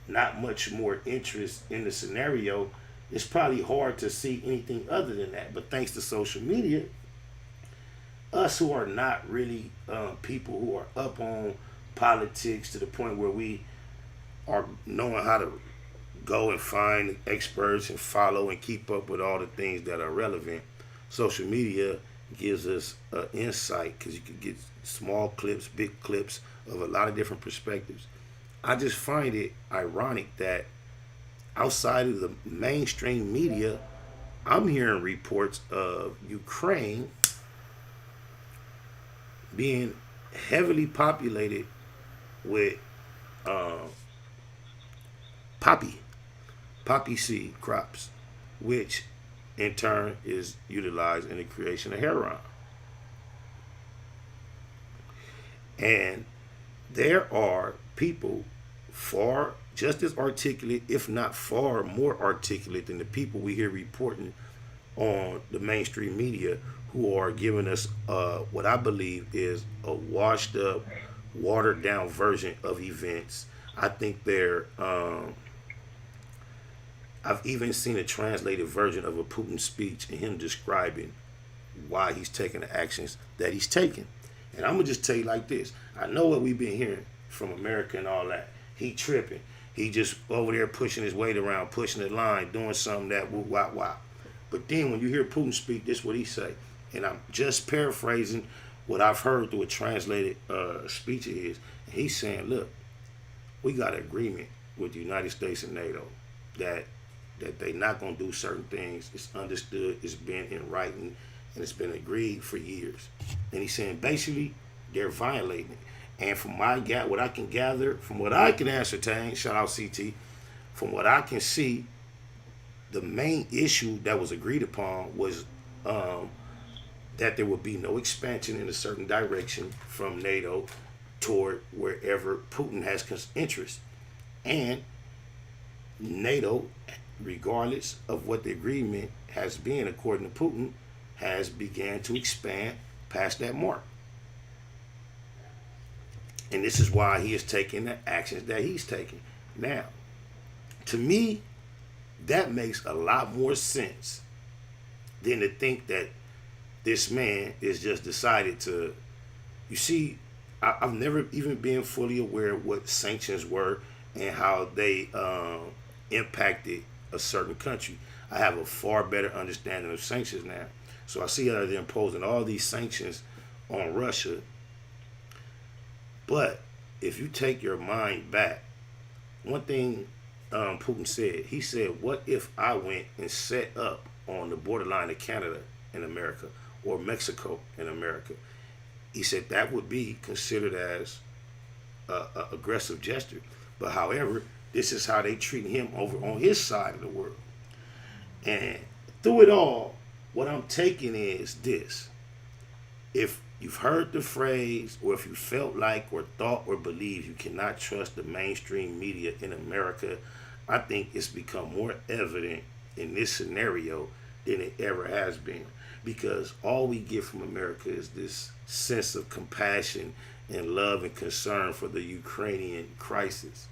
not much more interest in the scenario, it's probably hard to see anything other than that. But thanks to social media, us who are not really people who are up on politics to the point where we are knowing how to go and find experts and follow and keep up with all the things that are relevant, social media gives us insight, because you can get small clips, big clips of a lot of different perspectives. I just find it ironic that outside of the mainstream media, I'm hearing reports of Ukraine being heavily populated with poppy seed crops, which in turn is utilized in the creation of heroin. And there are people far just as articulate, if not far more articulate than the people we hear reporting on the mainstream media, who are giving us what I believe is a washed up, watered down version of events. I think they're I've even seen a translated version of a Putin speech and him describing why he's taking the actions that he's taking. And I'm gonna just tell you like this: I know what we've been hearing from America and all that. He tripping. He just over there pushing his weight around, pushing the line, doing something that woo wop wop. But then when you hear Putin speak, this is what he say. And I'm just paraphrasing what I've heard through a translated speech of his. And he's saying, look, we got an agreement with the United States and NATO that they're not going to do certain things. It's understood, it's been in writing, and it's been agreed for years. And he's saying basically they're violating it. And from what I can gather, from what I can ascertain, shout out CT, from what I can see, the main issue that was agreed upon was that there would be no expansion in a certain direction from NATO toward wherever Putin has interest. And NATO, regardless of what the agreement has been, according to Putin, has began to expand past that mark. And this is why he is taking the actions that he's taking. Now, to me, that makes a lot more sense than to think that this man is just decided to, you see, I've never even been fully aware of what sanctions were and how they impacted a certain country. I have a far better understanding of sanctions now. So I see how they're imposing all these sanctions on Russia. But if you take your mind back, one thing Putin said, he said, what if I went and set up on the borderline of Canada in America or Mexico in America? He said that would be considered as an aggressive gesture. But however, this is how they treat him over on his side of the world. And through it all, what I'm taking is this. If you've heard the phrase, or if you felt like or thought or believe you cannot trust the mainstream media in America, I think it's become more evident in this scenario than it ever has been. Because all we get from America is this sense of compassion and love and concern for the Ukrainian crisis.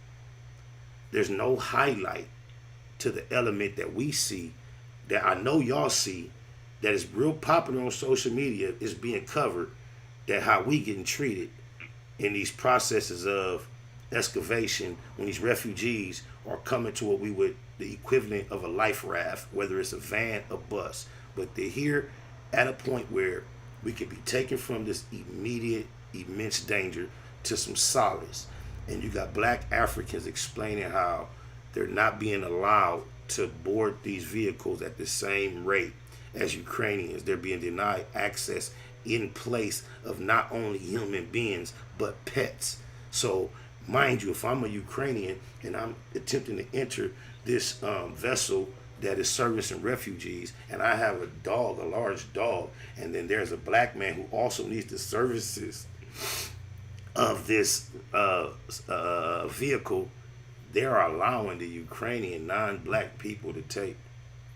There's no highlight to the element that we see, that I know y'all see, that is real popular on social media, is being covered, that how we getting treated in these processes of excavation when these refugees are coming to what we would, the equivalent of a life raft, whether it's a van, a bus. But they're here at a point where we could be taken from this immediate, immense danger to some solace. And you got black Africans explaining how they're not being allowed to board these vehicles at the same rate as Ukrainians. They're being denied access in place of not only human beings, but pets. So Mind you, if I'm a Ukrainian and I'm attempting to enter this vessel that is servicing refugees, and I have a dog, a large dog, and then there's a black man who also needs the services of this vehicle, they're allowing the Ukrainian non-black people to take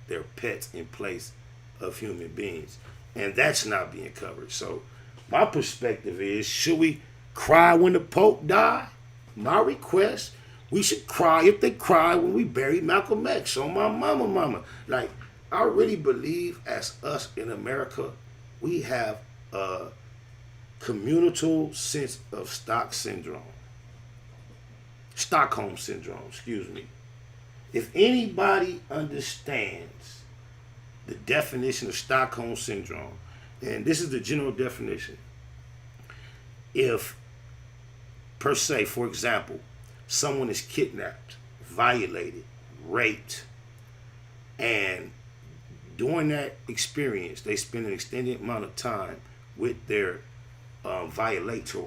their pets in place of human beings. And that's not being covered. So my perspective is, should we cry when the Pope died? My request, we should cry if they cry when we bury Malcolm X. On my mama. Like, I really believe as us in America, we have a communal sense of Stockholm syndrome, excuse me. If anybody understands the definition of Stockholm syndrome, and this is the general definition, if, per se, for example, someone is kidnapped, violated, raped, and during that experience, they spend an extended amount of time with their violator.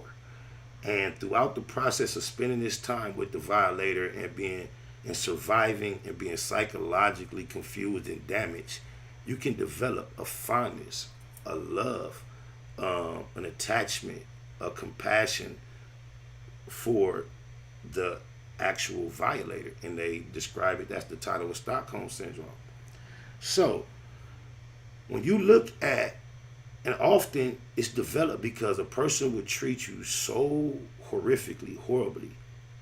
And throughout the process of spending this time with the violator and surviving and being psychologically confused and damaged, you can develop a fondness, a love, an attachment, a compassion for the actual violator. And they describe it, that's the title of Stockholm Syndrome. So, when you look at, and often it's developed because a person would treat you so horrifically, horribly,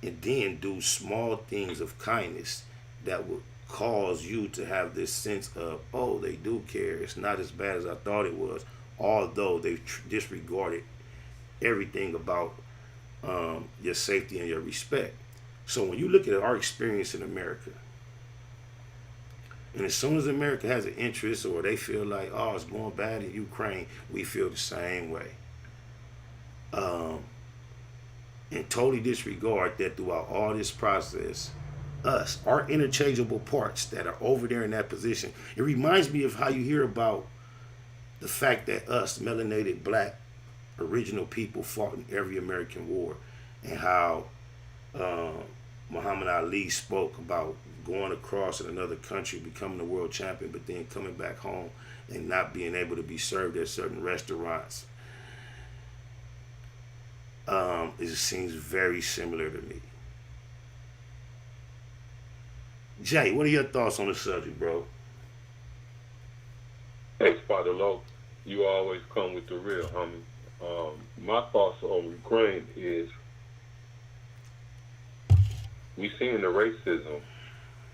and then do small things of kindness that would cause you to have this sense of, oh, they do care. It's not as bad as I thought it was, although they've disregarded everything about your safety and your respect. So when you look at our experience in America, and as soon as America has an interest or they feel like, oh, it's going bad in Ukraine, we feel the same way. And totally disregard that throughout all this process, us, our interchangeable parts that are over there in that position. It reminds me of how you hear about the fact that us, melanated black original people, fought in every American war, and how Muhammad Ali spoke about going across in another country, becoming a world champion, but then coming back home and not being able to be served at certain restaurants. It seems very similar to me. Jay, what are your thoughts on the subject, bro? Hey, Spider Low, you always come with the real, homie. My thoughts on Ukraine is we seeing the racism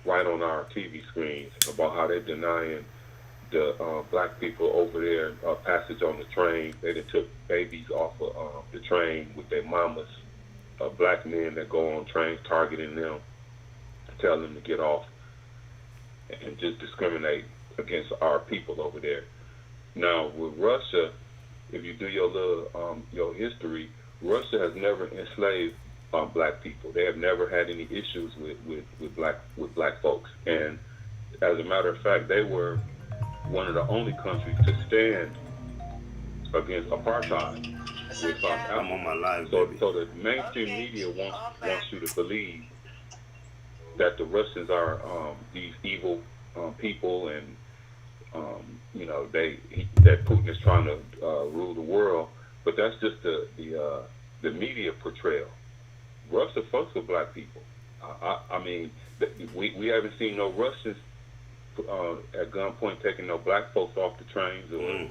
right on our TV screens about how they're denying the black people over there passage on the train. They done took babies off of the train with their mamas, black men that go on trains targeting them, telling them to get off, and just discriminate against our people over there. Now with Russia, if you do your little your history, Russia has never enslaved black people. They have never had any issues with black folks. And as a matter of fact, they were one of the only countries to stand against apartheid with South Africa. I'm on my live, so, baby. So the mainstream media wants you to believe that the Russians are these evil people, and you know that Putin is trying to rule the world. But that's just the media portrayal. Russia fucks with black people. I mean, we haven't seen no Russians at gunpoint taking no black folks off the trains or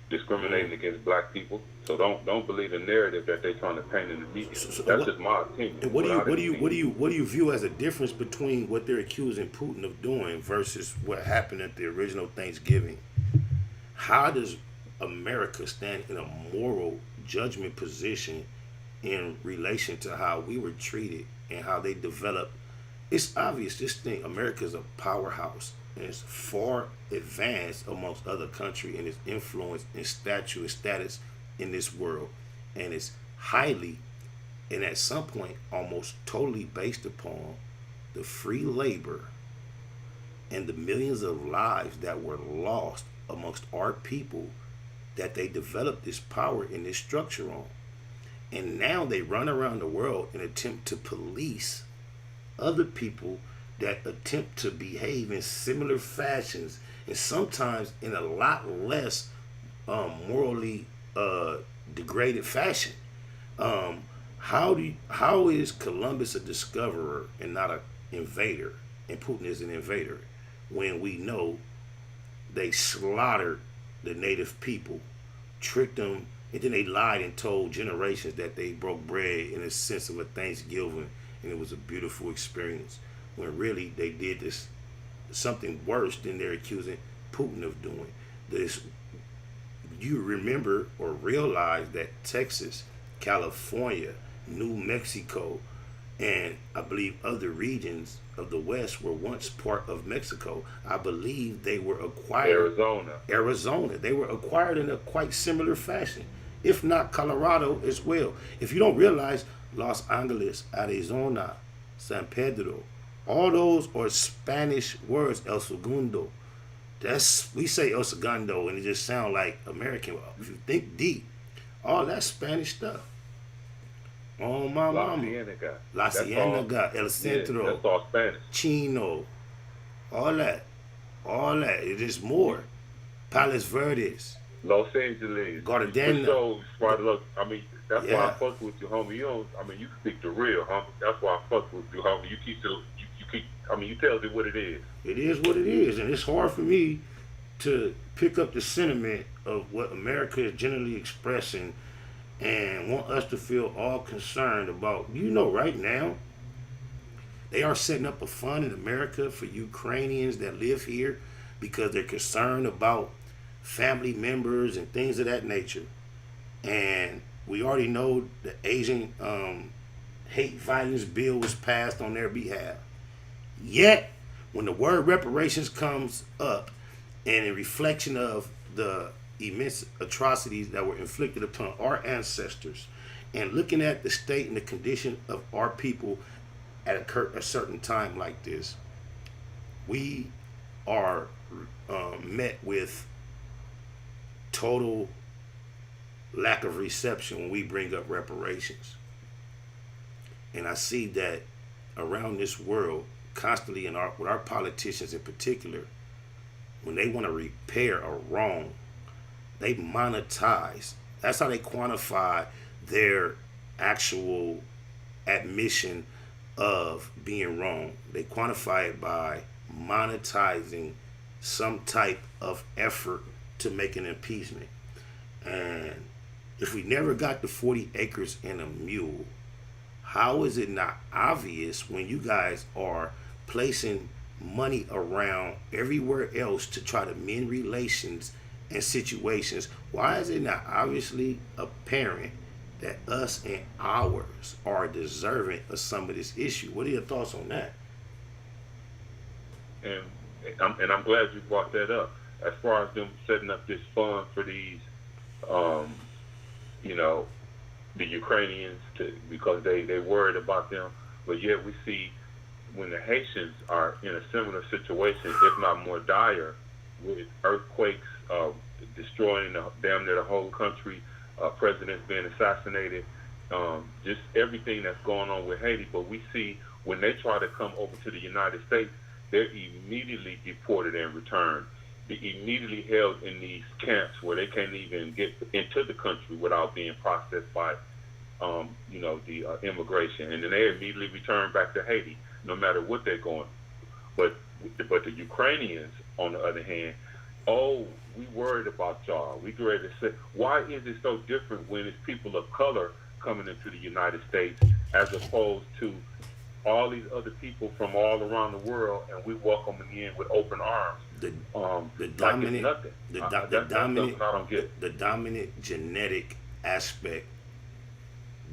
discriminating against black people. So don't believe the narrative that they're trying to paint in the media. That's just my opinion. And what do you view as a difference between what they're accusing Putin of doing versus what happened at the original Thanksgiving? How does America stand in a moral judgment position in relation to how we were treated and how they developed? It's obvious this thing, America's a powerhouse, and it's far advanced amongst other countries in its influence and status in this world, and it's highly, and at some point almost totally based upon the free labor and the millions of lives that were lost amongst our people that they developed this power and this structure on. And now they run around the world and attempt to police other people that attempt to behave in similar fashions, and sometimes in a lot less morally degraded fashion. How is Columbus a discoverer and not an invader, and Putin is an invader, when we know they slaughtered the native people, tricked them, and then they lied and told generations that they broke bread in a sense of a Thanksgiving and it was a beautiful experience, when really they did this something worse than they're accusing Putin of doing. This, you remember or realize that Texas, California, New Mexico, and I believe other regions of the West were once part of Mexico. I believe they were acquired. Arizona. They were acquired in a quite similar fashion, if not Colorado as well. If you don't realize, Los Angeles, Arizona, San Pedro, all those are Spanish words. El Segundo. We say El Segundo and it just sounds like American. If you think deep, all that's Spanish stuff. Oh my mama. La Cienega, El Centro, that's all Spanish. Chino, all that. It is more. Palos Verdes, Los Angeles, Gardena. So smart. Look, I mean, that's why I fuck with you, homie. You don't. I mean, you speak the real, homie. That's why I fuck with you, homie. You keep. I mean, you tell me what it is. It is what it is, and it's hard for me to pick up the sentiment of what America is generally expressing, and want us to feel all concerned about. You know, right now, they are setting up a fund in America for Ukrainians that live here because they're concerned about family members and things of that nature. And we already know the Asian hate violence bill was passed on their behalf. Yet, when the word reparations comes up, and in reflection of the immense atrocities that were inflicted upon our ancestors, and looking at the state and the condition of our people at a certain time like this, we are met with total lack of reception when we bring up reparations. And I see that around this world, constantly with our politicians in particular, when they want to repair a wrong, they monetize. That's how they quantify their actual admission of being wrong. They quantify it by monetizing some type of effort to make an appeasement. And if we never got the 40 acres and a mule, how is it not obvious when you guys are placing money around everywhere else to try to mend relations and situations? Why is it not obviously apparent that us and ours are deserving of some of this issue? What are your thoughts on that? And I'm glad you brought that up. As far as them setting up this fund for these, the Ukrainians, because they worried about them, but yet we see when the Haitians are in a similar situation, if not more dire, with earthquakes destroying damn near the whole country, presidents being assassinated, just everything that's going on with Haiti. But we see when they try to come over to the United States, they're immediately deported and returned. They're immediately held in these camps where they can't even get into the country without being processed by, the immigration, and then they immediately return back to Haiti, no matter what they're going. But the Ukrainians, on the other hand, we worried about y'all. We ready to say, why is it so different when it's people of color coming into the United States as opposed to all these other people from all around the world, and we welcome them in with open arms? The dominant genetic aspect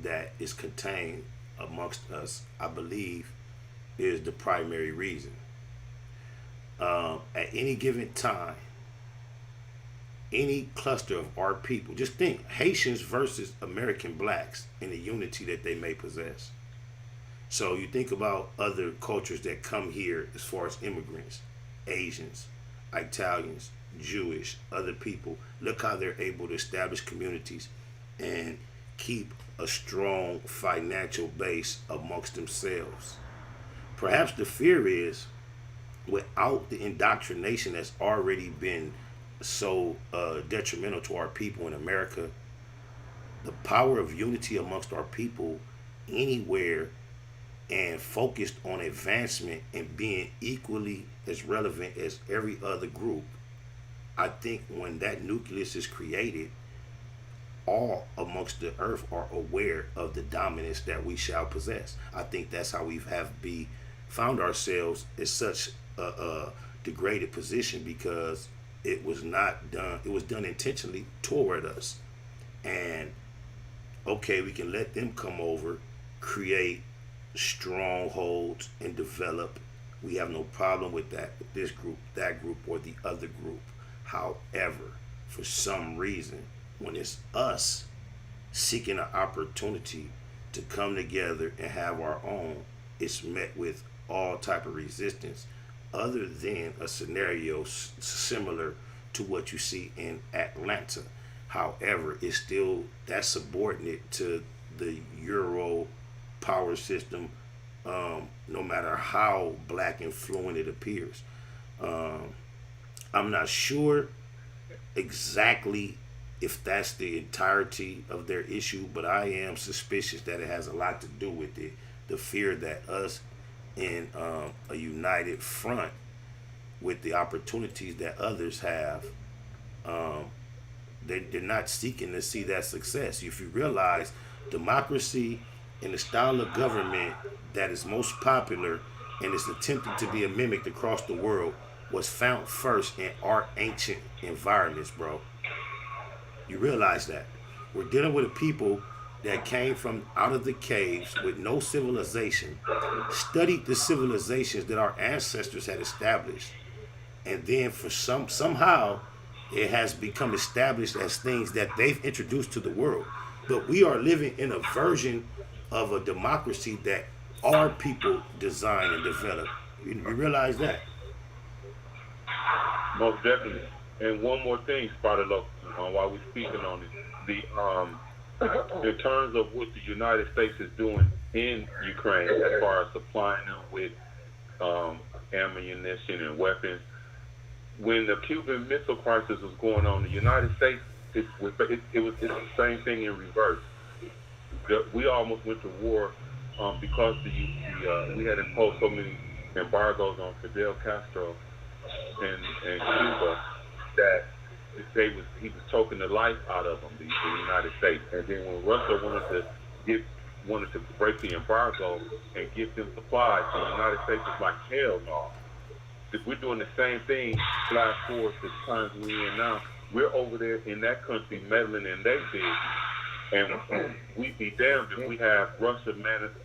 that is contained amongst us, I believe, is the primary reason. At any given time, any cluster of our people, just think Haitians versus American blacks and the unity that they may possess. So you think about other cultures that come here as far as immigrants, Asians, Italians, Jewish, other people. Look how they're able to establish communities and keep a strong financial base amongst themselves. Perhaps the fear is without the indoctrination that's already been so detrimental to our people in America, the power of unity amongst our people anywhere and focused on advancement and being equally as relevant as every other group. I think when that nucleus is created, all amongst the earth are aware of the dominance that we shall possess. I think that's how we found ourselves in such a degraded position, because it was not done. It was done intentionally toward us. And okay, we can let them come over, create strongholds, and develop. We have no problem with that, with this group, that group, or the other group. However, for some reason, when it's us seeking an opportunity to come together and have our own, it's met with all type of resistance, other than a scenario similar to what you see in Atlanta. However, it's still that's subordinate to the Euro power system, no matter how black and fluent it appears. I'm not sure exactly if that's the entirety of their issue, but I am suspicious that it has a lot to do with it. The fear that us in a united front with the opportunities that others have, they're not seeking to see that success. If you realize democracy and the style of government that is most popular and is attempted to be mimicked across the world was found first in our ancient environments, bro. You realize that? We're dealing with a people that came from out of the caves with no civilization, studied the civilizations that our ancestors had established, and then for somehow it has become established as things that they've introduced to the world. But we are living in a version of a democracy that our people design and develop. You realize that? Most definitely. And one more thing, Spotted Low, while we're speaking on it, in terms of what the United States is doing in Ukraine as far as supplying them with ammunition and weapons, when the Cuban Missile Crisis was going on, the United States, it's the same thing in reverse. We almost went to war because we had imposed so many embargoes on Fidel Castro and Cuba that he was choking the life out of them, the United States. And then when Russia wanted to break the embargo and give them supplies, the United States was like, hell no. If we're doing the same thing, flash forward to the times we're in now, we're over there in that country meddling in their business. And we'd be damned if we have Russia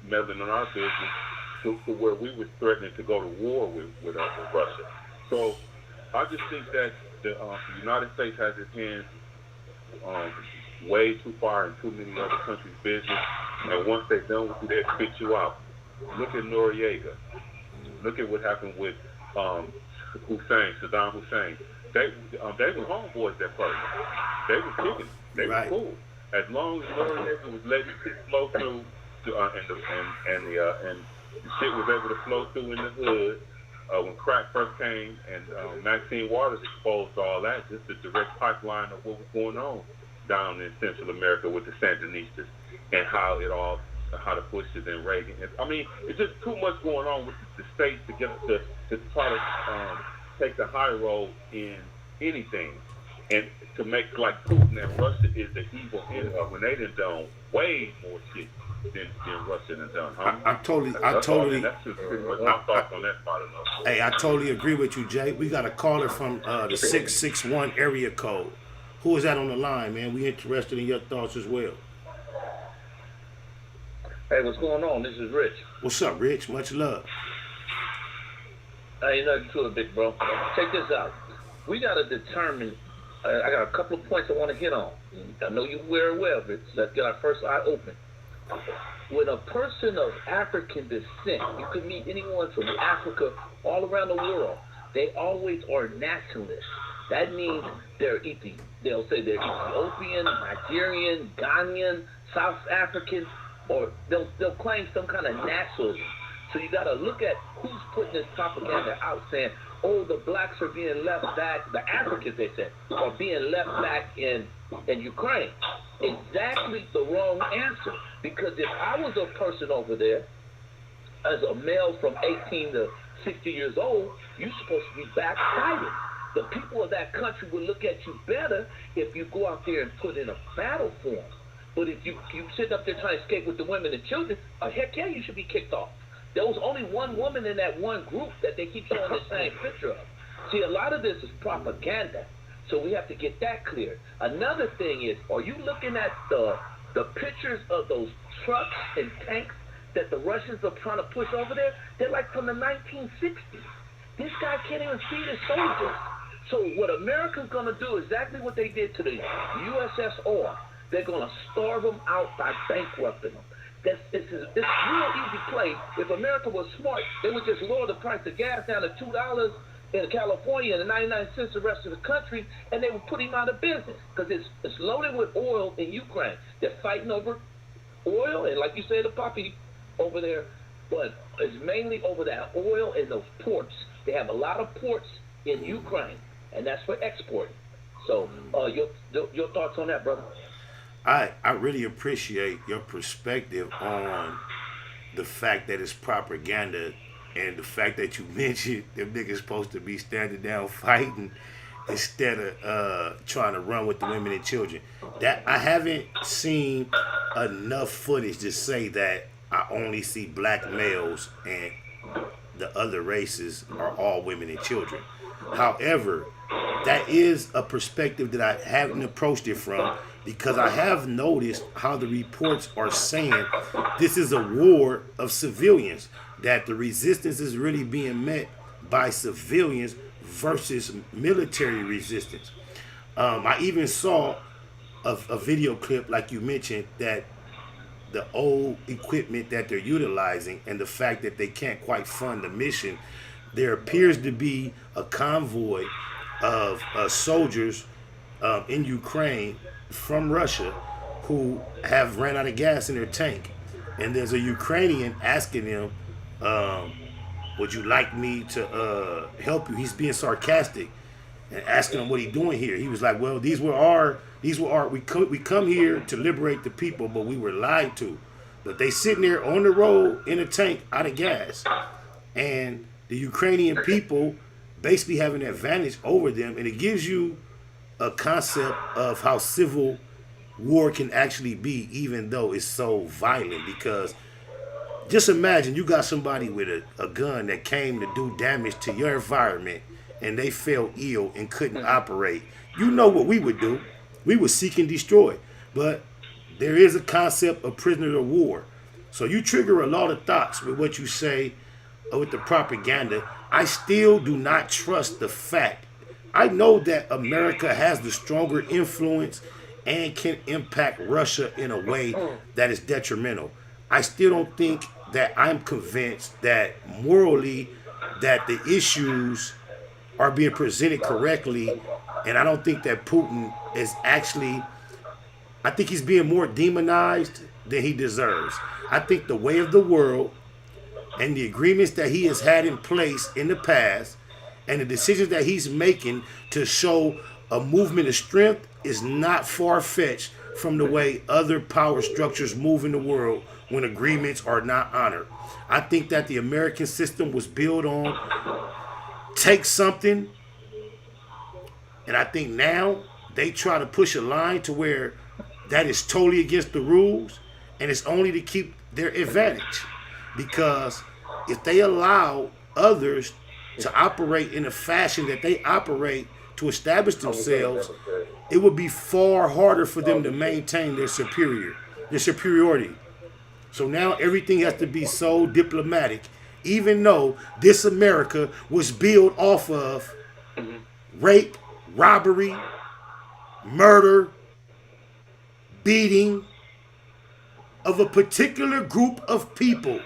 meddling in our business to where we were threatening to go to war with Russia. So I just think that the United States has its hands way too far in too many other countries' business. And once they're done with you, they'll spit you out. Look at Noriega. Look at what happened with Saddam Hussein. They were homeboys that first. They were kicking. They were cool. As long as Noriega was letting shit flow through, and the shit was able to flow through in the hood. When crack first came and Maxine Waters exposed all that, just the direct pipeline of what was going on down in Central America with the Sandinistas and how the Bushes and Reagan. I mean, it's just too much going on with the states to get to try to take the high road in anything, and to make like Putin and Russia is the evil end when they done way more shit than Russia done done. I totally. That's just pretty much my thoughts on that part of it. Hey, I totally agree with you, Jay. We got a caller from the 661 area code. Who is that on the line, man? We interested in your thoughts as well. Hey, what's going on? This is Rich. What's up, Rich? Much love. Ain't nothing to it, big bro. Check this out. We got to determine. I got a couple of points I want to hit on. I know you're very aware of it. So let's get our first eye open. When a person of African descent, you could meet anyone from Africa all around the world, they always are nationalists. That means they'll say they're Ethiopian, Nigerian, Ghanaian, South African, or they'll claim some kind of nationalism. So you got to look at who's putting this propaganda out, saying, "Oh, the blacks are being left back." The Africans, they said, are being left back in Ukraine. Exactly the wrong answer. Because if I was a person over there, as a male from 18 to 60 years old, you're supposed to be back fighting. The people of that country will look at you better if you go out there and put in a battle for them. But if you sit up there trying to escape with the women and children, heck yeah, you should be kicked off. There was only one woman in that one group that they keep showing the same picture of. See, a lot of this is propaganda, so we have to get that clear. Another thing is, are you looking at the pictures of those trucks and tanks that the Russians are trying to push over there? They're like from the 1960s. This guy can't even feed his soldiers. So what America's going to do is exactly what they did to the USSR. They're going to starve them out by bankrupting them. It's a real easy play. If America was smart, they would just lower the price of gas down to $2 in California and 99 cents the rest of the country, and they would put him out of business because it's loaded with oil in Ukraine. They're fighting over oil, and like you said, the poppy over there, but it's mainly over that oil and those ports. They have a lot of ports in Ukraine, and that's for exporting. So your thoughts on that, brother? I really appreciate your perspective on the fact that it's propaganda and the fact that you mentioned them niggas supposed to be standing down fighting instead of trying to run with the women and children. That I haven't seen enough footage to say that I only see black males and the other races are all women and children. However, that is a perspective that I haven't approached it from, because I have noticed how the reports are saying this is a war of civilians, that the resistance is really being met by civilians versus military resistance. I even saw a video clip, like you mentioned, that the old equipment that they're utilizing and the fact that they can't quite fund the mission, there appears to be a convoy of soldiers in Ukraine from Russia who have ran out of gas in their tank. And there's a Ukrainian asking them, would you like me to help you? He's being sarcastic and asking him what he's doing here. He was like, well, we come here to liberate the people, but we were lied to. But they sitting there on the road in a tank out of gas. And the Ukrainian people basically have an advantage over them. And it gives you a concept of how civil war can actually be, even though it's so violent. Because just imagine you got somebody with a gun that came to do damage to your environment and they fell ill and couldn't operate. You know what we would do. We would seek and destroy. But there is a concept of prisoner of war. So you trigger a lot of thoughts with what you say with the propaganda. I still do not trust the fact. I know that America has the stronger influence and can impact Russia in a way that is detrimental. I still don't think that I'm convinced that morally that the issues are being presented correctly, and I don't think that Putin is actually, I think he's being more demonized than he deserves. I think the way of the world and the agreements that he has had in place in the past and the decisions that he's making to show a movement of strength is not far-fetched from the way other power structures move in the world when agreements are not honored. I think that the American system was built on take something, and I think now they try to push a line to where that is totally against the rules, and it's only to keep their advantage. Because if they allow others to operate in a fashion that they operate to establish themselves, it would be far harder for them to maintain their superiority. So now everything has to be so diplomatic, even though this America was built off of rape, robbery, murder, beating of a particular group of people.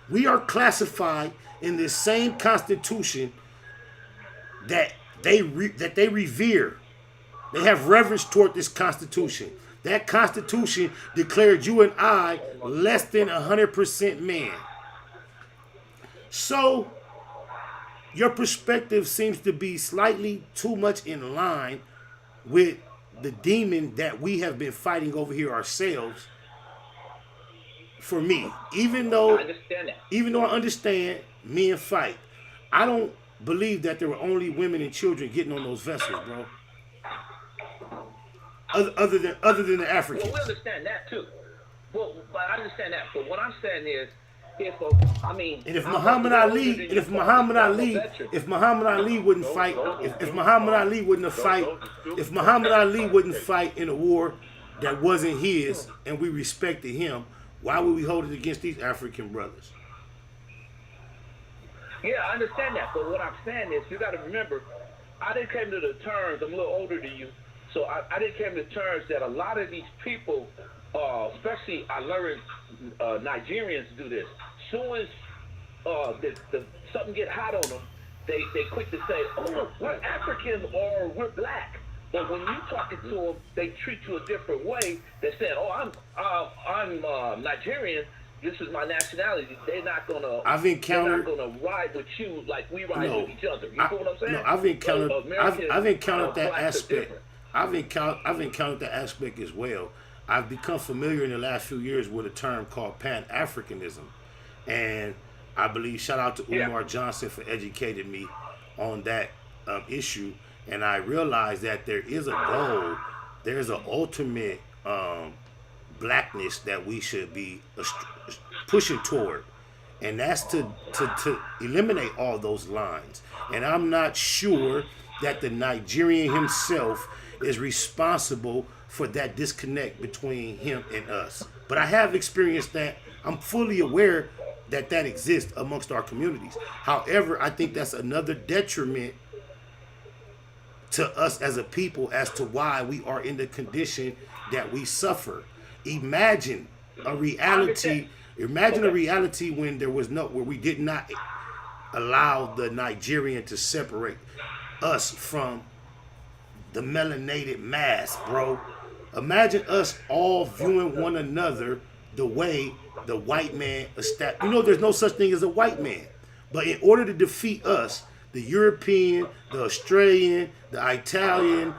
We are classified in this same Constitution that they revere. They have reverence toward this Constitution. That Constitution declared you and I less than 100% man. So, your perspective seems to be slightly too much in line with the demon that we have been fighting over here ourselves. For me, even though I understand men fight, I don't believe that there were only women and children getting on those vessels, bro. Other than the Africans. Well, we understand that too. Well, but I understand that. But what I'm saying is, if Muhammad Ali wouldn't fight, if Muhammad Ali wouldn't fight in a war that wasn't his, and we respected him, why would we hold it against these African brothers? Yeah, I understand that. But what I'm saying is, you got to remember, I didn't come to the terms. I'm a little older than you, so I didn't come to terms that a lot of these people, especially I learned Nigerians do this. Soon as something get hot on them, they quick to say, "Oh, we're African or we're black." But when you talking to them, they treat you a different way. They said, "Oh, I'm Nigerian. This is my nationality." They're not gonna. They're not gonna ride with you like we ride with each other. You know what I'm saying? No, I've encountered that aspect. I've encountered that aspect as well. I've become familiar in the last few years with a term called Pan-Africanism, and I believe shout out to Umar Johnson for educating me on that issue. And I realized that there is a goal, there's an ultimate blackness that we should be pushing toward. And that's to eliminate all those lines. And I'm not sure that the Nigerian himself is responsible for that disconnect between him and us. But I have experienced that. I'm fully aware that that exists amongst our communities. However, I think that's another detriment to us as a people as to why we are in the condition that we suffer. Imagine a reality when there was where we did not allow the Nigerian to separate us from the melanated mass, bro. Imagine us all viewing one another the way the white man established. You know, there's no such thing as a white man. But in order to defeat us, the European, the Australian, the Italian,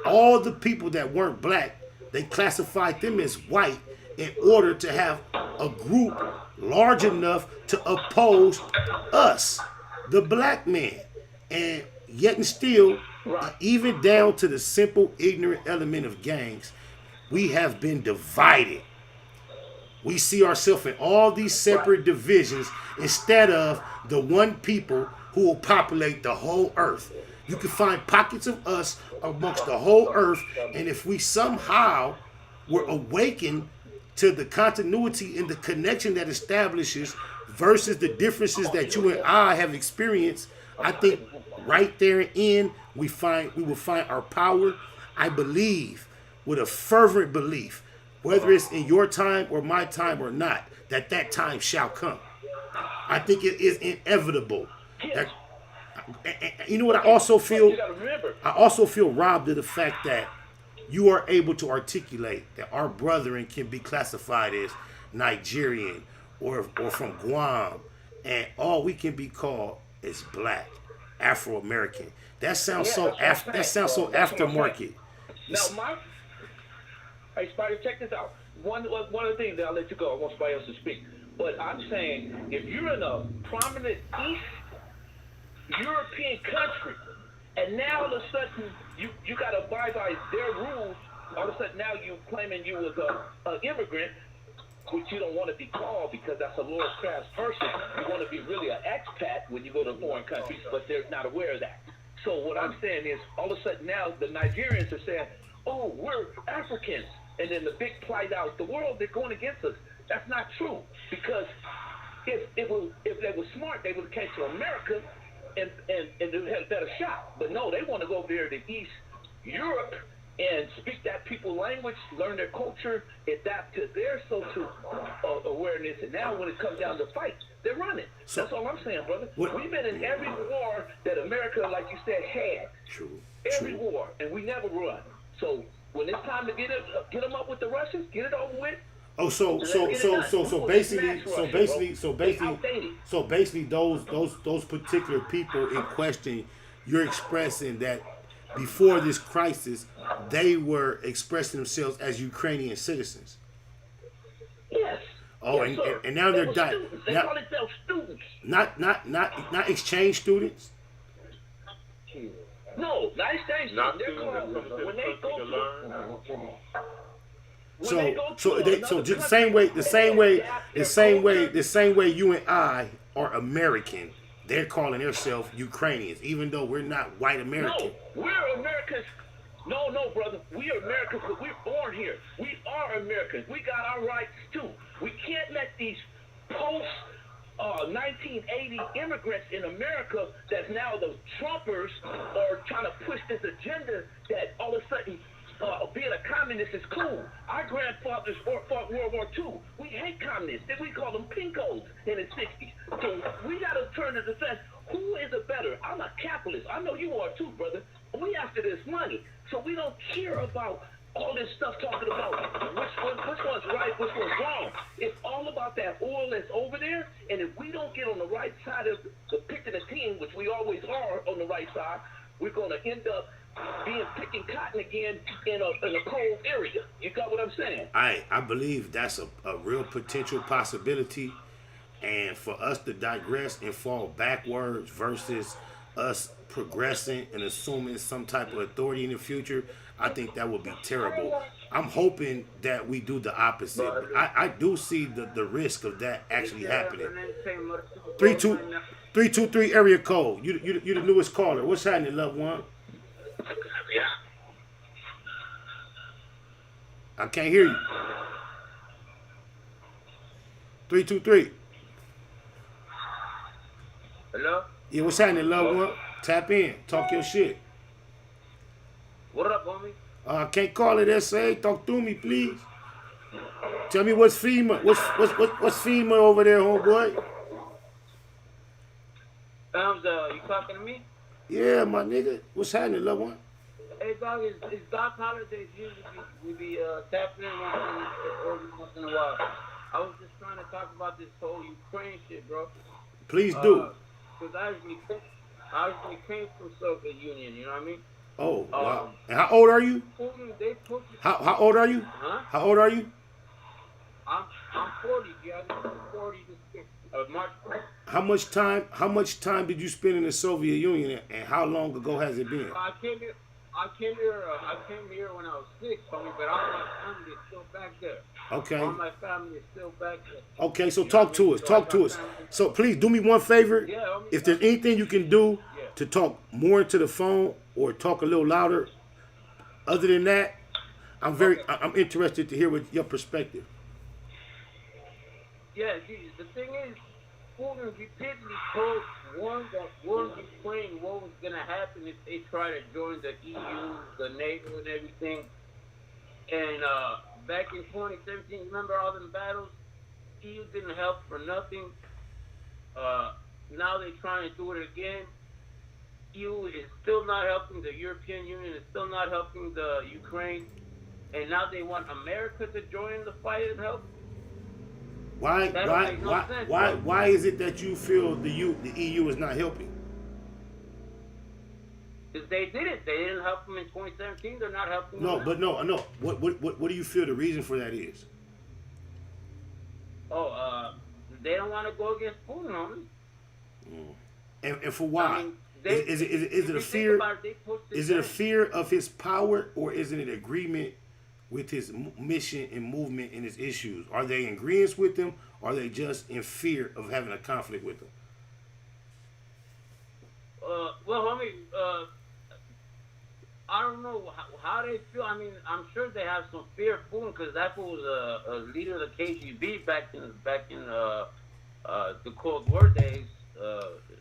all the people that weren't black, they classified them as white in order to have a group large enough to oppose us, the black man. And yet and still, even down to the simple ignorant element of gangs, we have been divided. We see ourselves in all these separate divisions instead of the one people who will populate the whole earth. You can find pockets of us amongst the whole earth, and if we somehow were awakened to the continuity and the connection that establishes versus the differences that you and I have experienced, I think right therein we will find our power. I believe with a fervent belief, whether it's in your time or my time or not, that time shall come. I think it is inevitable. That, you know what I also feel? I also feel robbed of the fact that you are able to articulate that our brethren can be classified as Nigerian or from Guam, and all we can be called is black, Afro-American. That sounds so aftermarket. Now, hey, Spider, check this out. One of the things that I'll let you go. I want somebody else to speak. But I'm saying, if you're in a prominent East European country, and now all of a sudden you got to abide by their rules, all of a sudden now you claiming you was an immigrant, which you don't want to be called because that's a lower class person. You want to be really an expat when you go to foreign countries, but they're not aware of that. So what I'm saying is, all of a sudden now the Nigerians are saying, "Oh, we're Africans," and then the big plight out the world, they're going against us. That's not true, because if they were smart, they would have came to America and they would have had a better shot. But no, they want to go over there to East Europe and speak that people's language, learn their culture, adapt to their social awareness. And now when it comes down to fight, they're running. So, that's all I'm saying, brother. We've been in every war that America, like you said, had. True. Every war, and we never run. So When it's time to get them up with the Russians, get it over with. Oh, so basically, those particular people in question, you're expressing that before this crisis, they were expressing themselves as Ukrainian citizens. Yes. Oh, yes, and now they're dying. They call themselves students. Not exchange students. No, not exchange students. They're called when they go to. So just the same way you and I are American, they're calling themselves Ukrainians, even though we're not white American. No, we're Americans. No, brother. We are Americans because we're born here. We are Americans. We got our rights too. We can't let these post 1980 immigrants in America that's now the Trumpers are trying to push this agenda that all of a sudden being a communist is cool. Our grandfathers fought World War II. We hate communists. We call them pinkos in the 60s. So we got to turn to the sense, who is a better? I'm a capitalist. I know you are too, brother. We after this money. So we don't care about all this stuff talking about which one's right, which one's wrong. It's all about that oil that's over there. And if we don't get on the right side of the pick of the team, which we always are on the right side, we're going to end up picking cotton again in a cold area. You got what I'm saying? I believe that's a real potential possibility, and for us to digress and fall backwards versus us progressing and assuming some type of authority in the future, I think that would be terrible. I'm hoping that we do the opposite. But I do see the risk of that actually happening. 323 area code. You the newest caller. What's happening, loved one? Yeah. I can't hear you. 323. Hello? Yeah, what's happening, loved one? Tap in. Talk your shit. What up, homie? I can't call it SA. Talk to me, please. Tell me what's FEMA. What's FEMA over there, homeboy? You talking to me? Yeah, my nigga. What's happening, loved one? Hey, dog, it's Doc Holidays. Usually we be tapping in once in a while. I was just trying to talk about this whole Ukraine shit, bro. Please do. Because I originally came from Soviet Union, you know what I mean? Oh, wow. And how old are you? How old are you? Huh? How old are you? I'm 40, yeah. I'm 40 this March. How much time did you spend in the Soviet Union, and how long ago has it been? I came here when I was 6, homie, but all my family is still back there. Okay. All my family is still back there. Okay, so talk to us. Talk to us. So please do me one favor. Yeah, homie. If there's anything you can do to talk more into the phone or talk a little louder, other than that, I'm interested to hear what your perspective. Yeah, the thing is, Putin repeatedly told Ukraine what was going to happen if they try to join the EU, the NATO, and everything. And back in 2017, remember all them battles? EU didn't help for nothing. Now they're trying to do it again. EU is still not helping. The European Union is still not helping the Ukraine. And now they want America to join the fight and help. Why is it that you feel the EU is not helping? Because they did it. They didn't help them in 2017. They're not helping them. No. What do you feel the reason for that is? They don't want to go against Putin, homie. And for why? I mean, is it a fear? Is it a fear of his power, or is it an agreement with his mission and movement and his issues? Are they in agreement with him, or are they just in fear of having a conflict with him? Well, homie, I don't know how they feel. I mean, I'm sure they have some fear of Putin because that was a leader of the KGB back in the Cold War days.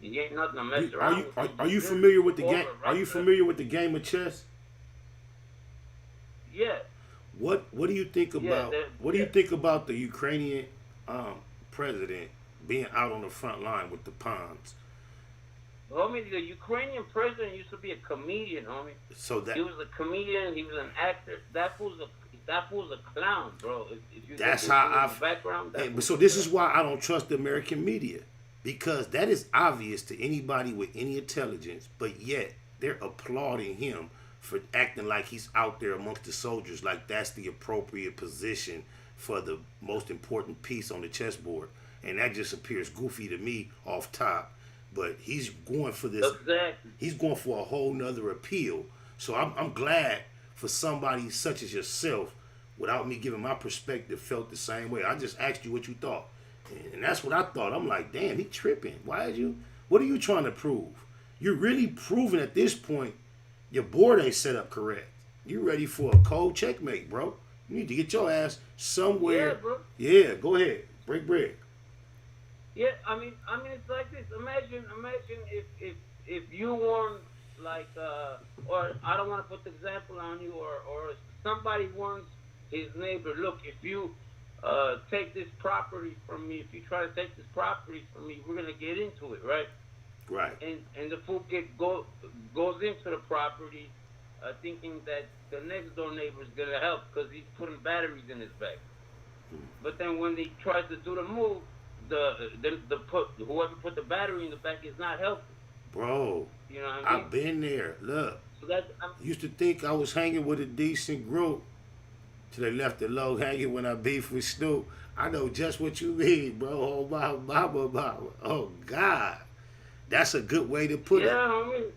He ain't nothing to mess around with. Are you familiar with the game? Are you familiar with the game of chess? Yeah. What do you think about do you think about the Ukrainian president being out on the front line with the pawns? homie, the Ukrainian president used to be a comedian, homie. So that he was a comedian. He was an actor. That fool's a clown, bro. If you that's how I background. But so this is why I don't trust the American media, because that is obvious to anybody with any intelligence. But yet they're applauding him for acting like he's out there amongst the soldiers, like that's the appropriate position for the most important piece on the chessboard. And that just appears goofy to me off top. But he's going for this. Exactly. He's going for a whole nother appeal. So I'm glad for somebody such as yourself, without me giving my perspective, felt the same way. I just asked you what you thought. And that's what I thought. I'm like, damn, he tripping. What are you trying to prove? You're really proving at this point your board ain't set up correct. You ready for a cold checkmate, bro. You need to get your ass somewhere. Yeah, bro. Yeah, go ahead. Break bread. Yeah, I mean, it's like this. Imagine if you weren't like, or I don't want to put the example on you, or somebody warns his neighbor, look, if you take this property from me, if you try to take this property from me, we're gonna get into it, right? Right. And the fool goes into the property, thinking that the next door neighbor is gonna help because he's putting batteries in his back. But then when he tries to do the move, whoever put the battery in the back is not helping. Bro, you know what I mean? I've been there. Look, so that's, used to think I was hanging with a decent group till they left the low hanging when I beefed with Snoop. I know just what you mean, bro. Oh my mama. Oh God, that's a good way to put it. Yeah, homie.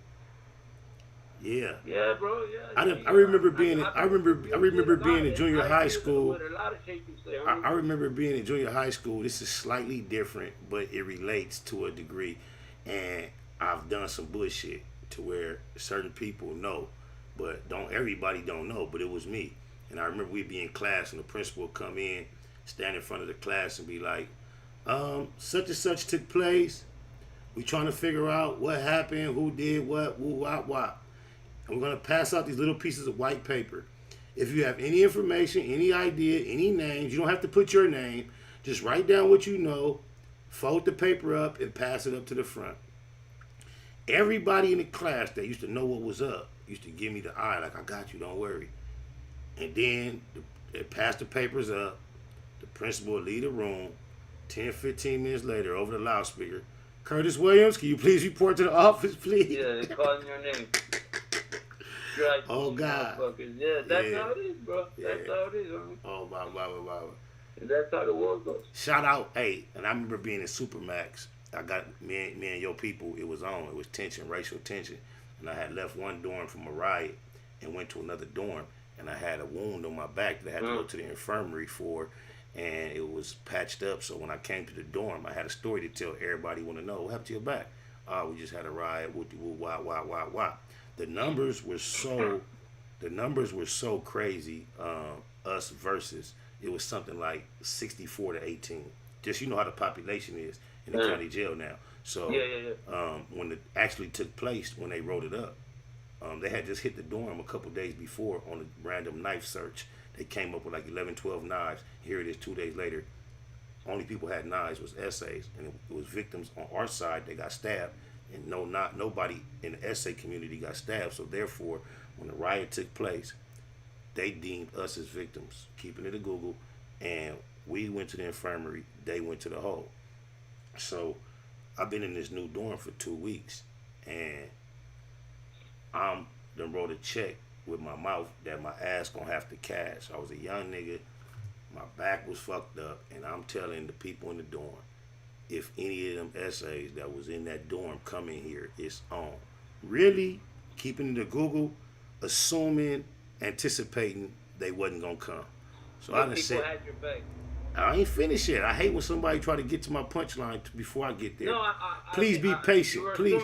Yeah. Yeah, bro. Yeah. I remember being in junior high school. I remember being in junior high school. This is slightly different, but it relates to a degree. And I've done some bullshit to where certain people know, but everybody don't know. But it was me. And I remember we'd be in class, and the principal would come in, stand in front of the class, and be like, "Such and such took place. We trying to figure out what happened, who did what, what. And we're going to pass out these little pieces of white paper. If you have any information, any idea, any names, you don't have to put your name. Just write down what you know, fold the paper up, and pass it up to the front." Everybody in the class that used to know what was up used to give me the eye, like, "I got you, don't worry." And then they passed the papers up. The principal would leave the room. 10, 15 minutes later, over the loudspeaker, "Curtis Williams, can you please report to the office, please?" Yeah, they're calling your name. Right. Oh God. Yeah, that's how it is, bro. That's how it is, homie. Oh my. That's how the world goes. Shout out, hey, and I remember being in Supermax. I got me and your people. It was on. It was tension, racial tension, and I had left one dorm from a riot and went to another dorm, and I had a wound on my back that I had to go to the infirmary for, and it was patched up. So when I came to the dorm, I had a story to tell everybody. Want to know what happened to your back? Oh, we just had a riot. Why? The numbers were so crazy. Us versus, it was something like 64 to 18. Just, you know how the population is in the county jail now. So when it actually took place, when they wrote it up, they had just hit the dorm a couple days before on a random knife search. They came up with like 11, 12 knives. Here it is 2 days later. Only people had knives was essays, and it was victims on our side. They got stabbed. And nobody in the essay community got stabbed. So therefore, when the riot took place, they deemed us as victims, keeping it a Google, and we went to the infirmary. They went to the hole. So I've been in this new dorm for 2 weeks, and I'm done wrote a check with my mouth that my ass gonna have to cash. I was a young nigga, my back was fucked up, and I'm telling the people in the dorm, if any of them essays that was in that dorm come in here, it's on. Really keeping it a Google, assuming, anticipating they wasn't gonna come. So I done said, had your back. I ain't finished yet. I hate when somebody try to get to my punchline before I get there. No, please be patient. Please,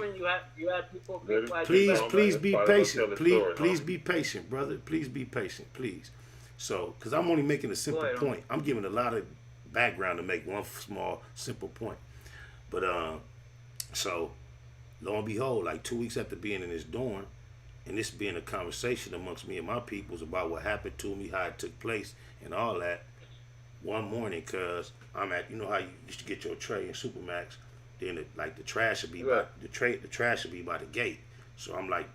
you had people please be patient. Please be patient, brother. Please be patient, please. So, because I'm only making a simple point. I'm giving a lot of background to make one small, simple point. But, so, lo and behold, like 2 weeks after being in this dorm, and this being a conversation amongst me and my peoples about what happened to me, how it took place, and all that, one morning, cuz I'm at, you know how you used to get your tray in Supermax, then the trash should be by the trash should be by the gate. So I'm like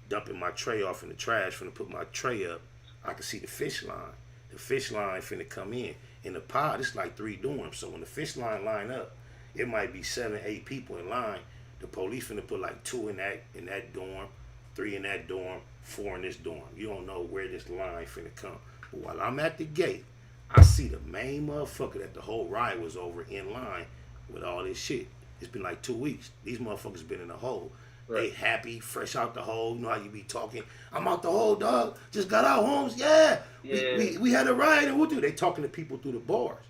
dumping my tray off in the trash, finna put my tray up. I can see the fish line. The fish line finna come in. In the pod, it's like 3 dorms. So when the fish line line up, it might be 7, 8 people in line. The police finna put like 2 in that dorm, 3 in that dorm, 4 in this dorm. You don't know where this line finna come. But while I'm at the gate, I see the main motherfucker that the whole ride was over in line with all this shit. It's been like 2 weeks. These motherfuckers been in the hole. Right. They happy, fresh out the hole. You know how you be talking. I'm out the hole, dog. Just got out, Holmes. Yeah. We had a ride and we'll do. They talking to people through the bars.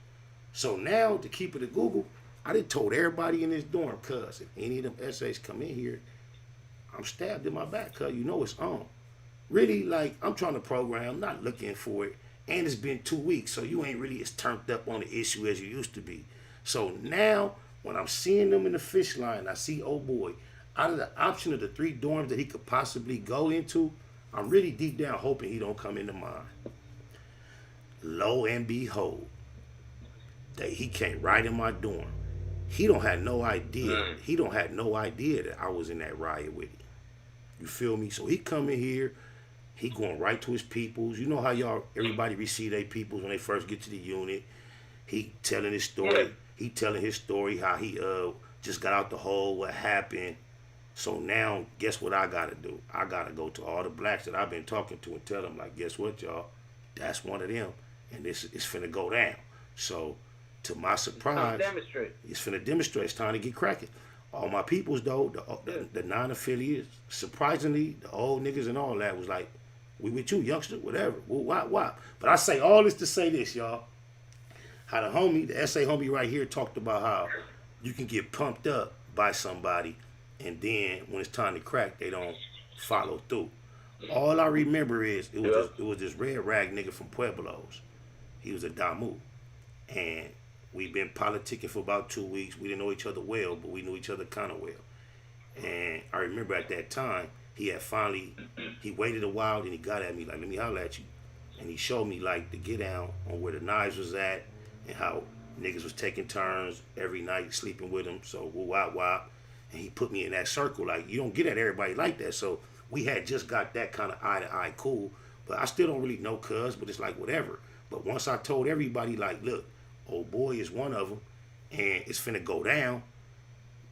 So now, to keep it a Google, I done told everybody in this dorm, cuz if any of them essays come in here, I'm stabbed in my back, cuz you know it's on. Really, like, I'm trying to program, not looking for it. And it's been 2 weeks, so you ain't really as turned up on the issue as you used to be. So now, when I'm seeing them in the fish line, I see, oh boy, out of the option of the 3 dorms that he could possibly go into, I'm really deep down hoping he don't come into mine. Lo and behold, that he came right in my dorm. He don't have no idea. He don't have no idea that I was in that riot with him. You feel me? So he come in here, he going right to his peoples. You know how everybody receive their peoples when they first get to the unit. He telling his story. Yeah. He telling his story how he just got out the hole, what happened. So now, guess what I gotta do? I gotta go to all the blacks that I've been talking to and tell them, like, guess what, y'all? That's one of them, and this is finna go down. So, to my surprise, it's finna demonstrate. It's time to get cracking. All my peoples, though, the non-affiliates, surprisingly, the old niggas and all that was like, we with you, youngster, whatever. Why? But I say all this to say this, y'all. How the essay homie right here talked about how you can get pumped up by somebody, and then when it's time to crack, they don't follow through. All I remember is it was this red rag nigga from Pueblos. He was a Damu. And we've been politicking for about 2 weeks. We didn't know each other well, but we knew each other kind of well. And I remember at that time, he waited a while, then he got at me like, let me holler at you. And he showed me like the get down on where the knives was at and how niggas was taking turns every night sleeping with him. So wop. And he put me in that circle. Like, you don't get at everybody like that. So we had just got that kind of eye to eye cool. But I still don't really know cuz, but it's like whatever. But once I told everybody, like, look, old boy is one of them, and it's finna go down,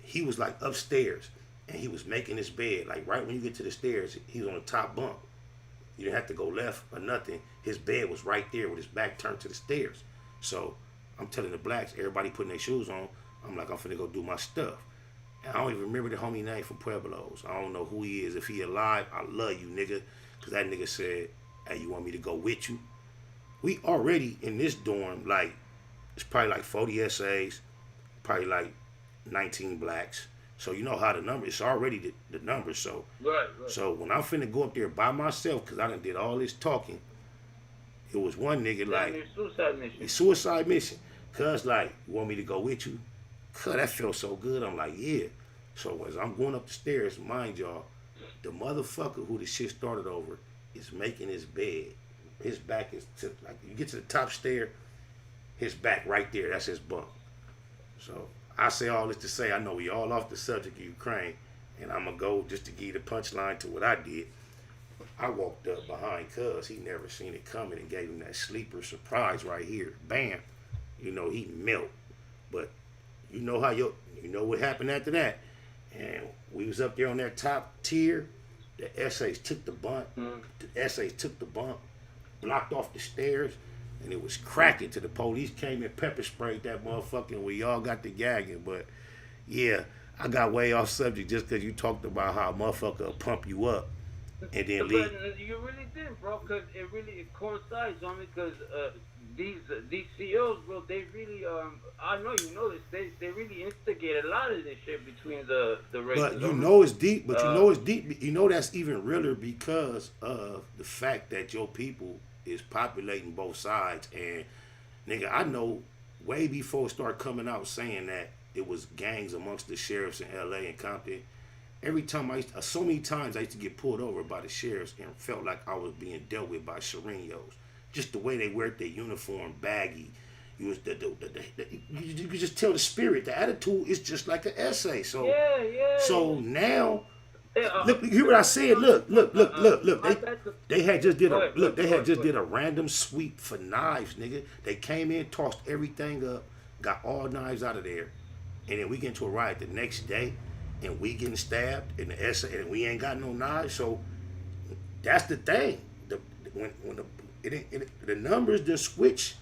he was like upstairs, and he was making his bed. Like right when you get to the stairs, he was on the top bunk. You didn't have to go left or nothing. His bed was right there with his back turned to the stairs. So I'm telling the blacks, everybody putting their shoes on, I'm like, I'm finna go do my stuff. And I don't even remember the homie name from Pueblos. I don't know who he is. If he alive, I love you, nigga. Because that nigga said, hey, you want me to go with you? We already in this dorm, like, it's probably like 40 essays, probably like 19 blacks. So you know how the number, it's already the numbers. So right. So when I'm finna go up there by myself, because I done did all this talking, it was one nigga like, suicide mission. Cuz like, you want me to go with you? Cuz that felt so good. I'm like, yeah. So as I'm going up the stairs, mind y'all, the motherfucker who the shit started over is making his bed. His back is to, like, you get to the top stair, his back right there, that's his bunk. So I say all this to say, I know we all off the subject of Ukraine, and I'm gonna go just to give you the punchline to what I did. I walked up behind cuz, he never seen it coming, and gave him that sleeper surprise right here. Bam. You know, he melt. But you know how you know what happened after that. And we was up there on that top tier, the essays took the bump, blocked off the stairs, and it was cracking till the police came and pepper sprayed that motherfucker, and we all got the gagging. But yeah, I got way off subject just because you talked about how a motherfucker will pump you up and then leave. But you really did, bro, because it coincides on me, because these CEOs, bro, they really, I know you know this, they really instigate a lot of this shit between the races. But you know it's deep, you know that's even realer because of the fact that your people is populating both sides. And nigga, I know way before it started coming out saying that it was gangs amongst the sheriffs in LA and Compton. Every time so many times I used to get pulled over by the sheriffs and felt like I was being dealt with by Serenos. Just the way they wear their uniform, baggy, You was you could just tell the spirit. The attitude is just like an essay. So So now, look, you hear what I said? Look. They had just did a random sweep for knives, nigga. They came in, tossed everything up, got all knives out of there, and then we get into a riot the next day, and we getting stabbed in the essay, and we ain't got no knives. So that's the thing. When the numbers just switch,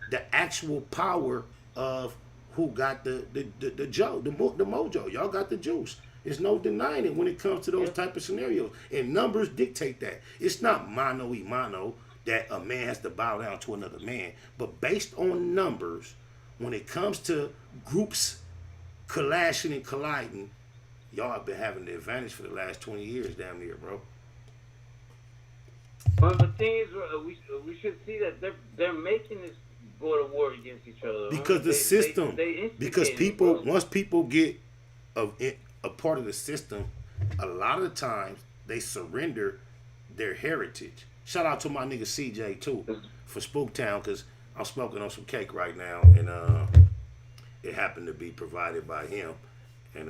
the actual power of who got the mojo. Y'all got the juice. There's no denying it when it comes to those type of scenarios. And numbers dictate that. It's not mano y mano that a man has to bow down to another man. But based on numbers, when it comes to groups clashing and colliding, y'all have been having the advantage for the last 20 years damn near, bro. Well, the thing is, we should see that they're making this go to war against each other. Because the system, because people, once people get a part of the system, a lot of the times they surrender their heritage. Shout out to my nigga CJ too for Spooktown, because I'm smoking on some cake right now, and it happened to be provided by him, and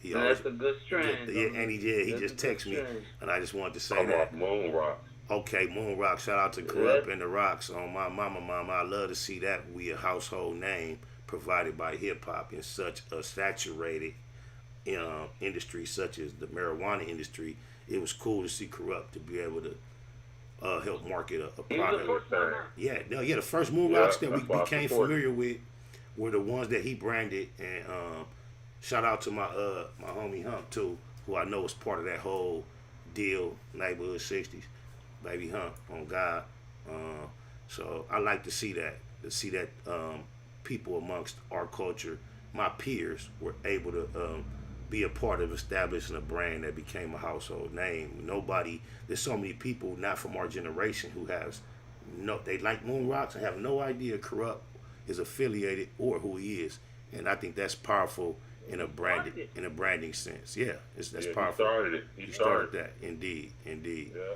he always, that's a good strand. And he just texted me, and I just wanted to say that. Moon Rock. Okay, Moon Rock. Shout out to Corrupt and the Rocks on my mama. I love to see that we a household name provided by hip hop in such a saturated industry such as the marijuana industry. It was cool to see Corrupt to be able to help market a product. The first Moon Rocks that we became familiar with were the ones that he branded. And shout out to my homie Hump too, who I know is part of that whole deal, Neighborhood 60s. Baby Hump, on God. So I like to see that people amongst our culture, my peers, were able to be a part of establishing a brand that became a household name. There's so many people not from our generation who they like Moon Rocks and have no idea Corrupt is affiliated or who he is. And I think that's powerful in a branding sense. Yeah, that's powerful. He started that. Indeed. Yeah.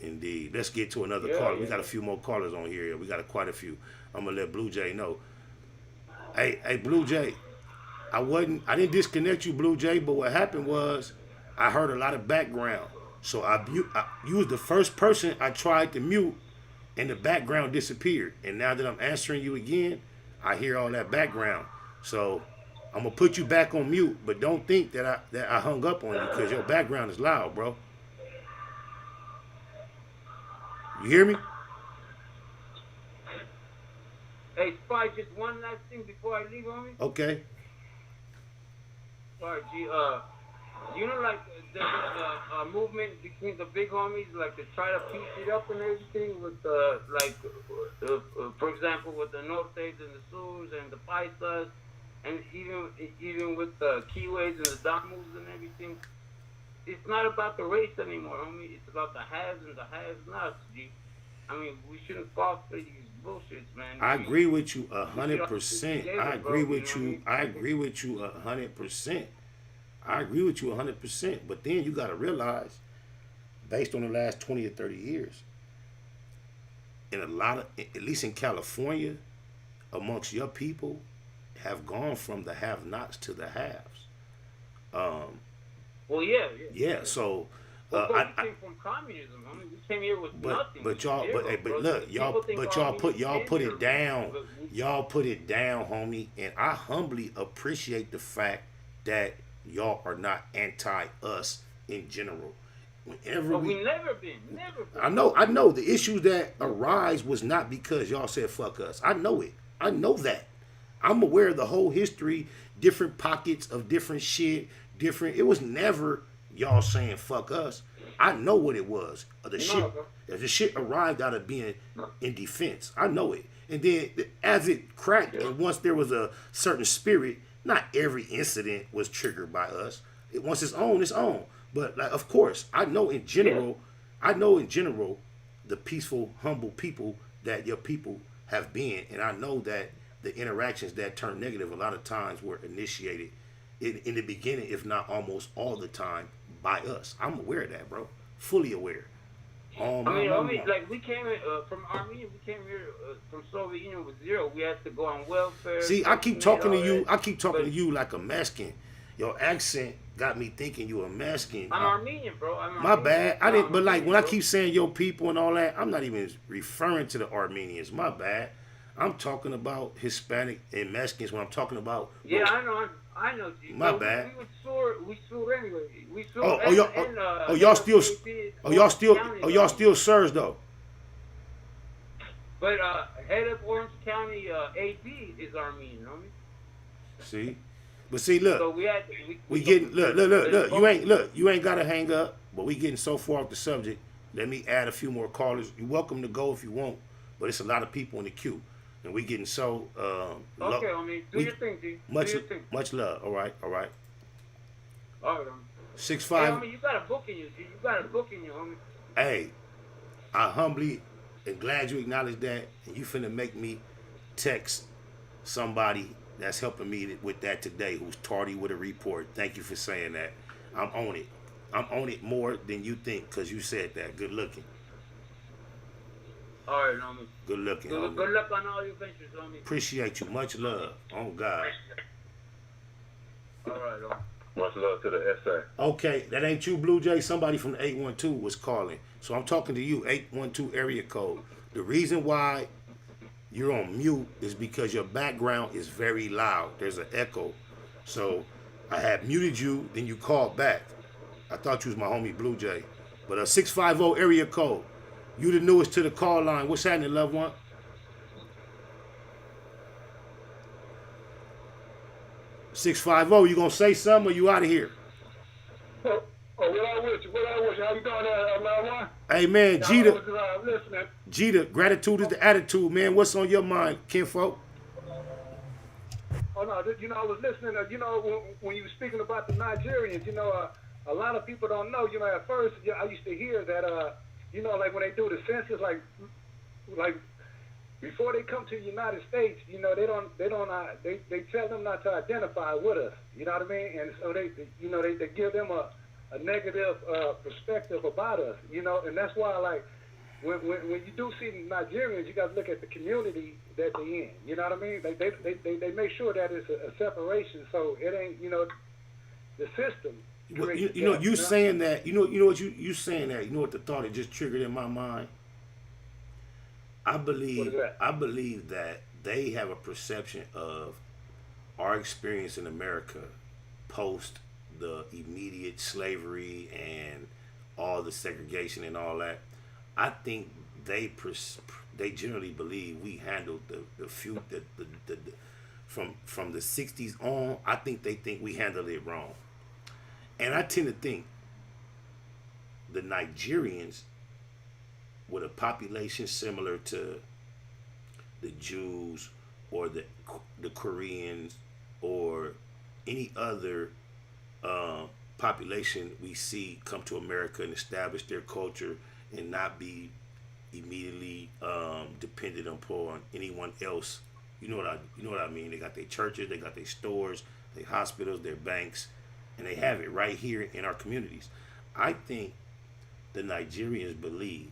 Indeed. Let's get to another caller. We got a few more callers on here. We got quite a few. I'm gonna let Blue Jay know. Hey, Blue Jay. I didn't disconnect you, Blue Jay, but what happened was I heard a lot of background. So you was the first person I tried to mute, and the background disappeared. And now that I'm answering you again, I hear all that background. So I'm gonna put you back on mute, but don't think that I hung up on you, because your background is loud, bro. You hear me? Hey, Spy, just one last thing before I leave, homie. Okay. Alright, G, you know, like, there's a movement between the big homies, like, to try to piece it up and everything with, for example, with the Nortes and the Sus and the Paisas, and even with the Kiwis and the Damus and everything. It's not about the race anymore, homie. It's about the haves and the have-nots, G. I mean, we shouldn't fall for these bullshits, man. I agree with you 100%. I agree with you 100%. I agree with you 100%. But then you got to realize, based on the last 20 or 30 years, in a lot of, at least in California, amongst your people, have gone from the have-nots to the haves. Well, yeah. Yeah, so we came from communism. I mean, we came here with nothing. But y'all put it down. Y'all put it down, homie. And I humbly appreciate the fact that y'all are not anti-us in general. Whenever we never been. I know. The issues that arise was not because y'all said fuck us. I know it. I know that. I'm aware of the whole history, different pockets of different shit. It was never y'all saying fuck us. I know what it was. The shit arrived out of being in defense. I know it. And then as it cracked, and once there was a certain spirit, not every incident was triggered by us. Once it's on, it's on. But like, of course, I know in general, the peaceful, humble people that your people have been, and I know that the interactions that turn negative a lot of times were initiated in the beginning, if not almost all the time, by us. I'm aware of that, bro. Fully aware. On I my mean, mama. like we came from Armenia, we came here from Soviet Union with zero. We had to go on welfare. See, I keep Section 8, talking to all you. that. I keep talking But to you like a Mexican. Your accent got me thinking you a Mexican. I'm Armenian, bro. My bad. I didn't. But like Armenian, when I bro. keep saying your people and all that, I'm not even referring to the Armenians. My bad. I'm talking about Hispanic and Mexicans when I'm talking about. Yeah, I know. G. My But bad. We soared anyway. We soared. Y'all still sirs though. But head of Orange County AD is Armenian, homie. See, but see, look, So we getting look. You ain't gotta hang up, but we getting so far off the subject. Let me add a few more callers. You're welcome to go if you want, but it's a lot of people in the queue, and we getting so. Okay, homie. Do your thing, G. Much Do your thing. much love. All right. All right, homie. 6'5". Hey, homie, you got a book in you, G. You got a book in you, homie. Hey, I humbly and glad you acknowledge that, and you finna make me text somebody that's helping me with that today who's tardy with a report. Thank you for saying that. I'm on it. I'm on it more than you think because you said that. Good looking. All right, homie. Good looking, homie. Good luck on all your ventures, homie. Appreciate you. Much love. Oh, God. All right, homie. Much love to the SA. Okay, that ain't you, Blue Jay. Somebody from the 812 was calling. So I'm talking to you, 812 area code. The reason why you're on mute is because your background is very loud. There's an echo. So I had muted you, then you called back. I thought you was my homie Blue Jay. But 650 area code. You the newest to the call line. What's happening, loved one? $650, you gonna say something or you out of here? What I wish you? How you doing, man? Hey man, Jeter. Listening. Jeter, gratitude is the attitude, man. What's on your mind, kinfolk? Oh no, I was listening. When you were speaking about the Nigerians, a lot of people don't know. At first, I used to hear that, like when they do the census, like before they come to the United States, they tell them not to identify with us. You know what I mean? And so they give them a negative perspective about us. And that's why, like, when you do see Nigerians, you got to look at the community that they're in. You know what I mean? They make sure that it's a separation, so it ain't the system. You saying that. You know what you saying that. You know what the thought it just triggered in my mind. I believe that they have a perception of our experience in America post the immediate slavery and all the segregation and all that. I think they generally believe we handled the from the 60s on. I think they think we handled it wrong, and I tend to think the Nigerians, with a population similar to the Jews or the Koreans or any other population we see come to America and establish their culture and not be immediately dependent upon anyone else. You know what I mean? They got their churches, they got their stores, their hospitals, their banks, and they have it right here in our communities. I think the Nigerians believe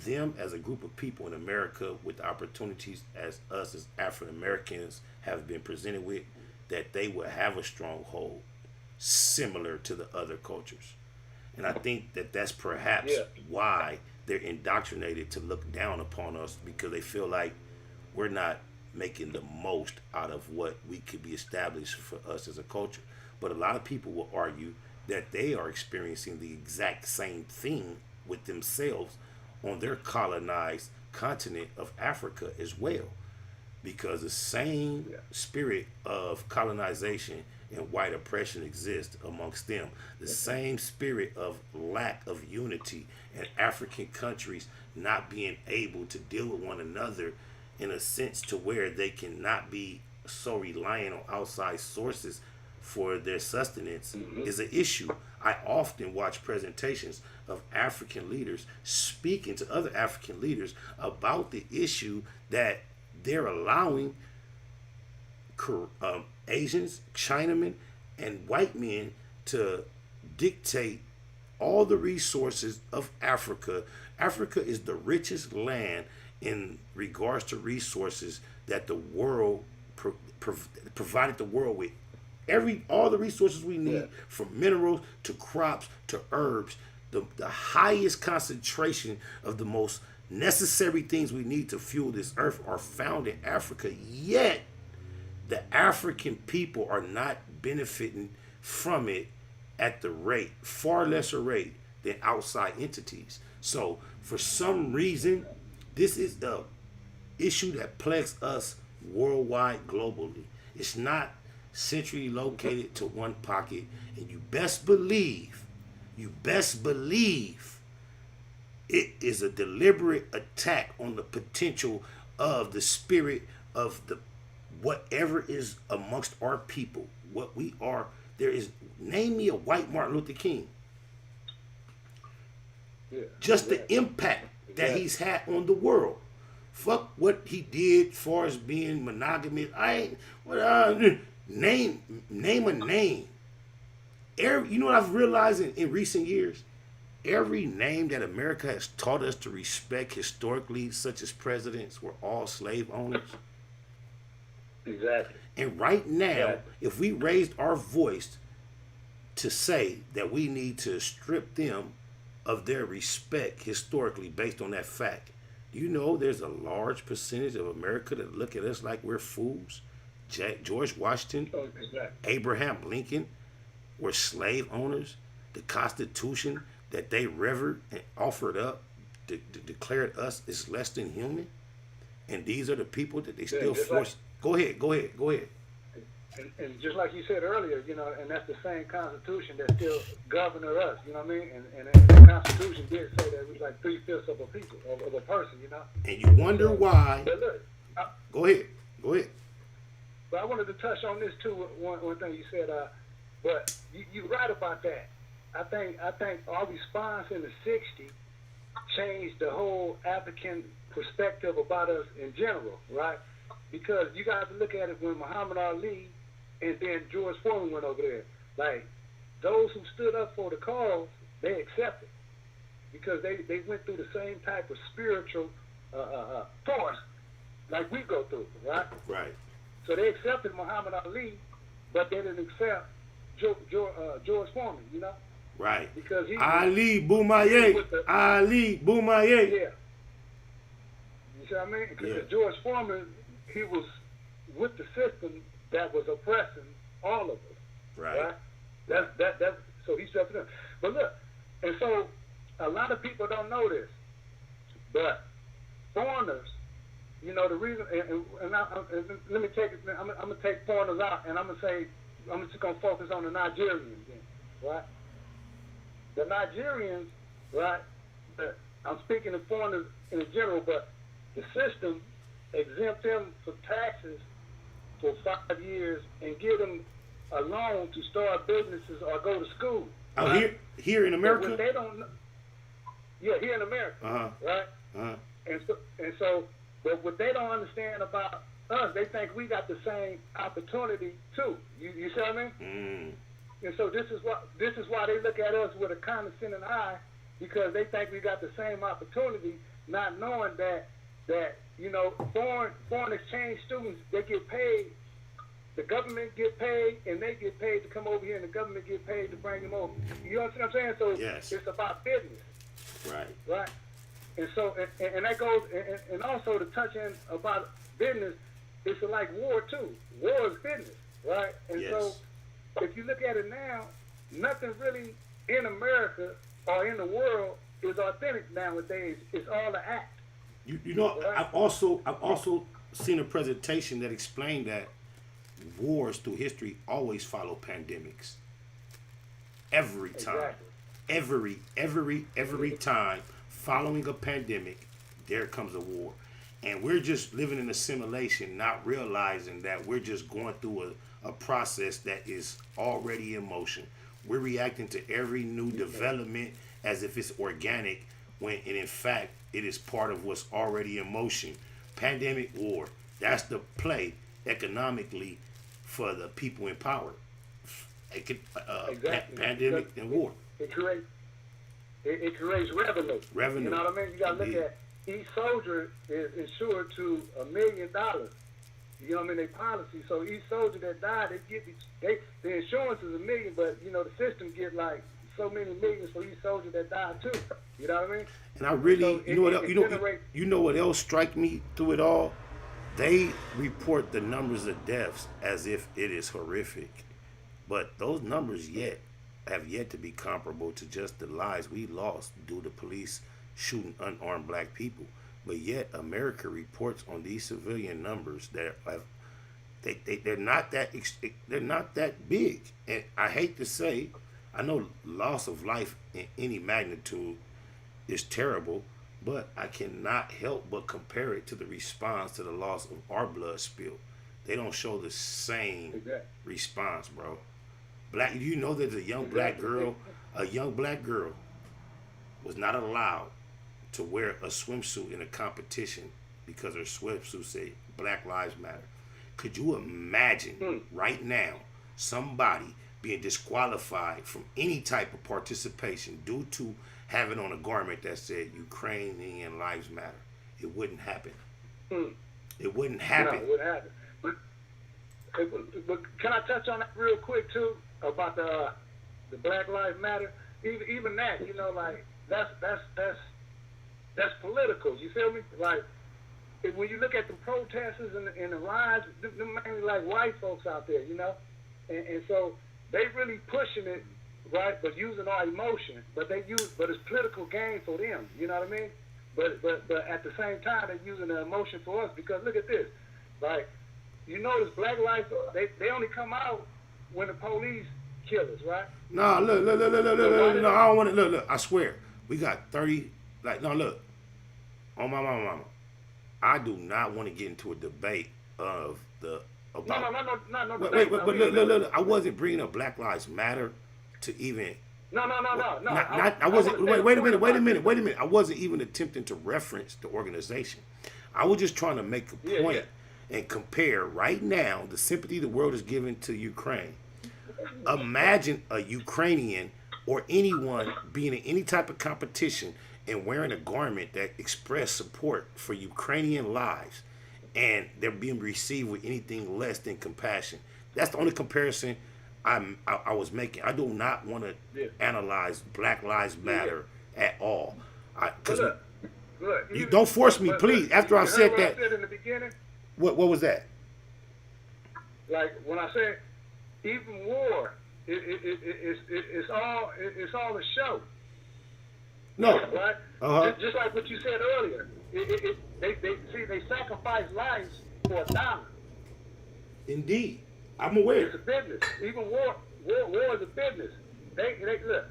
them as a group of people in America with the opportunities as us as African Americans have been presented with, that they will have a stronghold similar to the other cultures. And I think that that's perhaps why they're indoctrinated to look down upon us, because they feel like we're not making the most out of what we could be established for us as a culture. But a lot of people will argue that they are experiencing the exact same thing with themselves on their colonized continent of Africa as well, because the same spirit of colonization and white oppression exists amongst them. The same spirit of lack of unity and African countries not being able to deal with one another in a sense to where they cannot be so reliant on outside sources for their sustenance is an issue. I often watch presentations of African leaders speaking to other African leaders about the issue that they're allowing Asians, Chinamen, and white men to dictate all the resources of Africa. Africa is the richest land in regards to resources that the world provided the world with. All the resources we need, from minerals to crops to herbs, the highest concentration of the most necessary things we need to fuel this earth are found in Africa. Yet the African people are not benefiting from it at the rate, far lesser rate than outside entities. So for some reason, this is the issue that plagues us worldwide, globally. It's not centrally located to one pocket, and you best believe it is a deliberate attack on the potential of the spirit of the whatever is amongst our people, what we are. There is, name me a white Martin Luther King. Just the impact that he's had on the world. Fuck what he did as far as being monogamous. Name a name. You know what I've realized in recent years? Every name that America has taught us to respect historically, such as presidents, were all slave owners. Exactly. And right now, if we raised our voice to say that we need to strip them of their respect historically based on that fact, you know there's a large percentage of America that look at us like we're fools. George Washington, Abraham Lincoln were slave owners. The Constitution that they revered and offered up declared us as less than human. And these are the people that they still force. Go ahead. And just like you said earlier, you know, and that's the same Constitution that still govern us, you know what I mean? And the Constitution did say that it was like 3/5 of a people, of a person, you know? And you wonder why. But look, Go ahead. But I wanted to touch on this too. One thing you said, but you're right about that. I think our response in the '60s changed the whole African perspective about us in general, right? Because you got to look at it when Muhammad Ali and then George Foreman went over there. Like, those who stood up for the cause, they accepted, because they went through the same type of spiritual force like we go through, right? Right. So they accepted Muhammad Ali, but they didn't accept George Foreman, you know? Right. Because Ali Boumaier. Ali Boumaier. Yeah. You see what I mean? Because George Foreman, he was with the system that was oppressing all of us. Right. That. So he stepped in. But look, and so a lot of people don't know this, but foreigners, you know, the reason, and let me take it. I'm gonna take foreigners out, and I'm just gonna focus on the Nigerians, then, right? The Nigerians, right? I'm speaking of foreigners in general, but the system exempt them from taxes for 5 years and give them a loan to start businesses or go to school. Oh, right? here in America? They don't. Yeah, here in America, right? And so, but what they don't understand about us, they think we got the same opportunity too. You see what I mean? And so this is why they look at us with a condescending eye, because they think we got the same opportunity, not knowing that you know, foreign exchange students, they get paid. The government get paid, and they get paid to come over here, and the government get paid to bring them over. You understand what I'm saying? So it's about business. Right. And so, and that goes, and also to touch in about business, it's like war too. War is business, right? And so, if you look at it now, nothing really in America or in the world is authentic nowadays. It's all an act. You know, right? I've also seen a presentation that explained that wars through history always follow pandemics. Every time. Every time following a pandemic, there comes a war. And we're just living in a simulation, not realizing that we're just going through a process that is already in motion. We're reacting to every new development as if it's organic, when in fact it is part of what's already in motion. Pandemic, war. That's the play economically for the people in power. Pandemic and war. It it creates revenue. Revenue. You know what I mean? You got to look at each soldier is insured to $1 million. You know what I mean? They policy. So each soldier that died, the insurance is $1 million, but you know the system get like so many millions for each soldier that died too. You know what I mean? And I really, So you know what else strike me through it all? They report the numbers of deaths as if it is horrific, but those numbers have yet to be comparable to just the lives we lost due to police shooting unarmed black people. But yet America reports on these civilian numbers that they're not that big. And I hate to say, I know loss of life in any magnitude is terrible, but I cannot help but compare it to the response to the loss of our blood spill. They don't show the same response, bro. You know there's a young black girl was not allowed to wear a swimsuit in a competition because her swimsuit said Black Lives Matter. Could you imagine right now somebody being disqualified from any type of participation due to having on a garment that said Ukrainian Lives Matter? It wouldn't happen. It wouldn't happen. No, it wouldn't happen. But can I touch on that real quick too about the Black Lives Matter? Even that, you know, like that's political. You feel me? Like when you look at the protesters and the riots, they're mainly like white folks out there, you know, and so they really pushing it, right? But using our emotion, but it's political gain for them. You know what I mean? But at the same time, they're using the emotion for us because look at this, like you notice Black lives they only come out when the police kill us, right? No, look. No, I don't want to look. I swear, we got 30. Like, no, look. On my mama. I do not want to get into a debate of the about. No. Wait, but look. I wasn't bringing up Black Lives Matter to even. No. I wasn't. Wait a minute. I wasn't even attempting to reference the organization. I was just trying to make a point and compare right now the sympathy the world is giving to Ukraine. Imagine a Ukrainian or anyone being in any type of competition and wearing a garment that expressed support for Ukrainian lives, and they're being received with anything less than compassion. That's the only comparison I was making. I do not want to analyze Black Lives Matter at all. Because you don't force me, please. After I've said that, I said in the beginning, what was that? Like when I said even war, it's all a show. No. Right? Just like what you said earlier. They sacrifice lives for $1. Indeed. I'm aware. It's a business. Even war is a business. They look.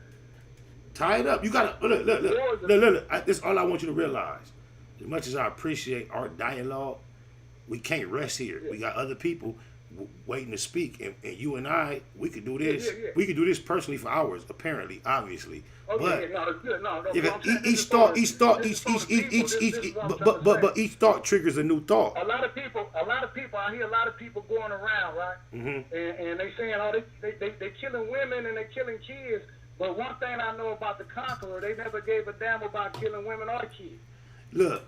Tie it up. You gotta look. This is all I want you to realize. As much as I appreciate our dialogue, we can't rest here. We got other people waiting to speak, and you and I, we could do this. We could do this personally for hours. Apparently, obviously, but each thought triggers a new thought. A lot of people. I hear a lot of people going around, right? Mm-hmm. And they saying, they killing women and they killing kids. But one thing I know about the conqueror, they never gave a damn about killing women or kids. Look.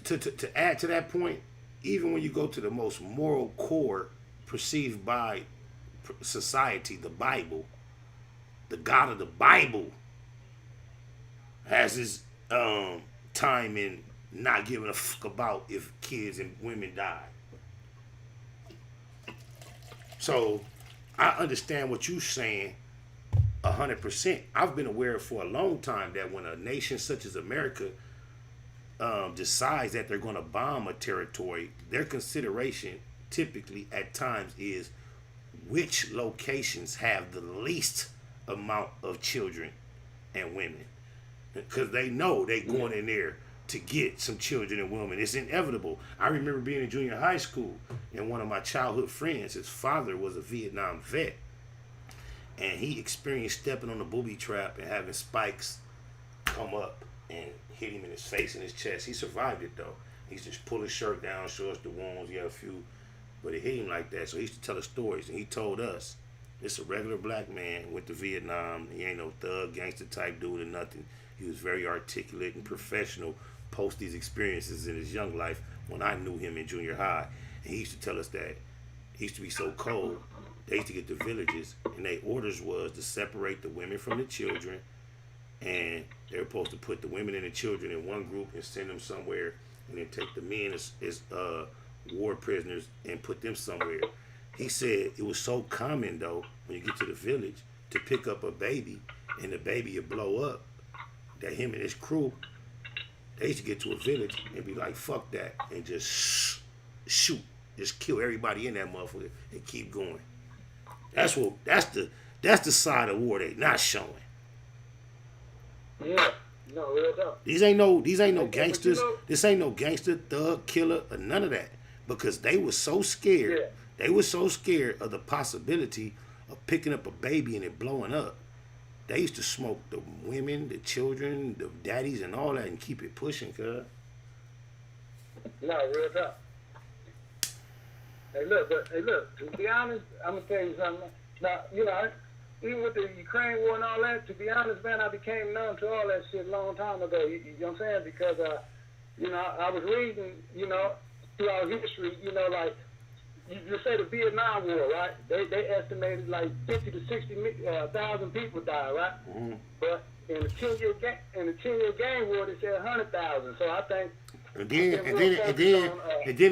To add to that point, even when you go to the most moral core perceived by society, the Bible, the God of the Bible has his time in not giving a fuck about if kids and women die. So I understand what you're saying 100%. I've been aware for a long time that when a nation such as America decides that they're going to bomb a territory, their consideration typically at times is which locations have the least amount of children and women, because they know they're going in there to get some children and women. It's inevitable. I remember being in junior high school, and one of my childhood friends, his father was a Vietnam vet, and he experienced stepping on a booby trap and having spikes come up and hit him in his face and his chest. He survived it though. He used to pull his shirt down, show us the wounds. He had a few, but it hit him like that. So he used to tell us stories, and he told us It's a regular black man, went to Vietnam. He ain't no thug, gangster type dude or nothing. He was very articulate and professional post these experiences in his young life when I knew him in junior high. And he used to tell us that he used to be so cold, they used to get the villages, and their orders was to separate the women from the children, and they were supposed to put the women and the children in one group and send them somewhere, and then take the men as war prisoners and put them somewhere. He said it was so common, though, when you get to the village, to pick up a baby and the baby would blow up, that him and his crew, they used to get to a village and be like, fuck that, and just shoot, just kill everybody in that motherfucker and keep going. That's the side of war they not showing. Yeah, no, real talk. These ain't no gangsters. This ain't no gangster, thug, killer, or none of that. Because they were so scared. Yeah. They were so scared of the possibility of picking up a baby and it blowing up. They used to smoke the women, the children, the daddies, and all that, and keep it pushing, cuz. No, real talk. Hey, look. To be honest, I'm gonna tell you something. Now, even with the Ukraine war and all that, to be honest, man, I became numb to all that shit a long time ago. You know what I'm saying? Because, I was reading, throughout history, like, you say the Vietnam War, right? They estimated like 50 to 60,000 people died, right? Mm-hmm. But in the 10-year game war, they said 100,000. So I think. And then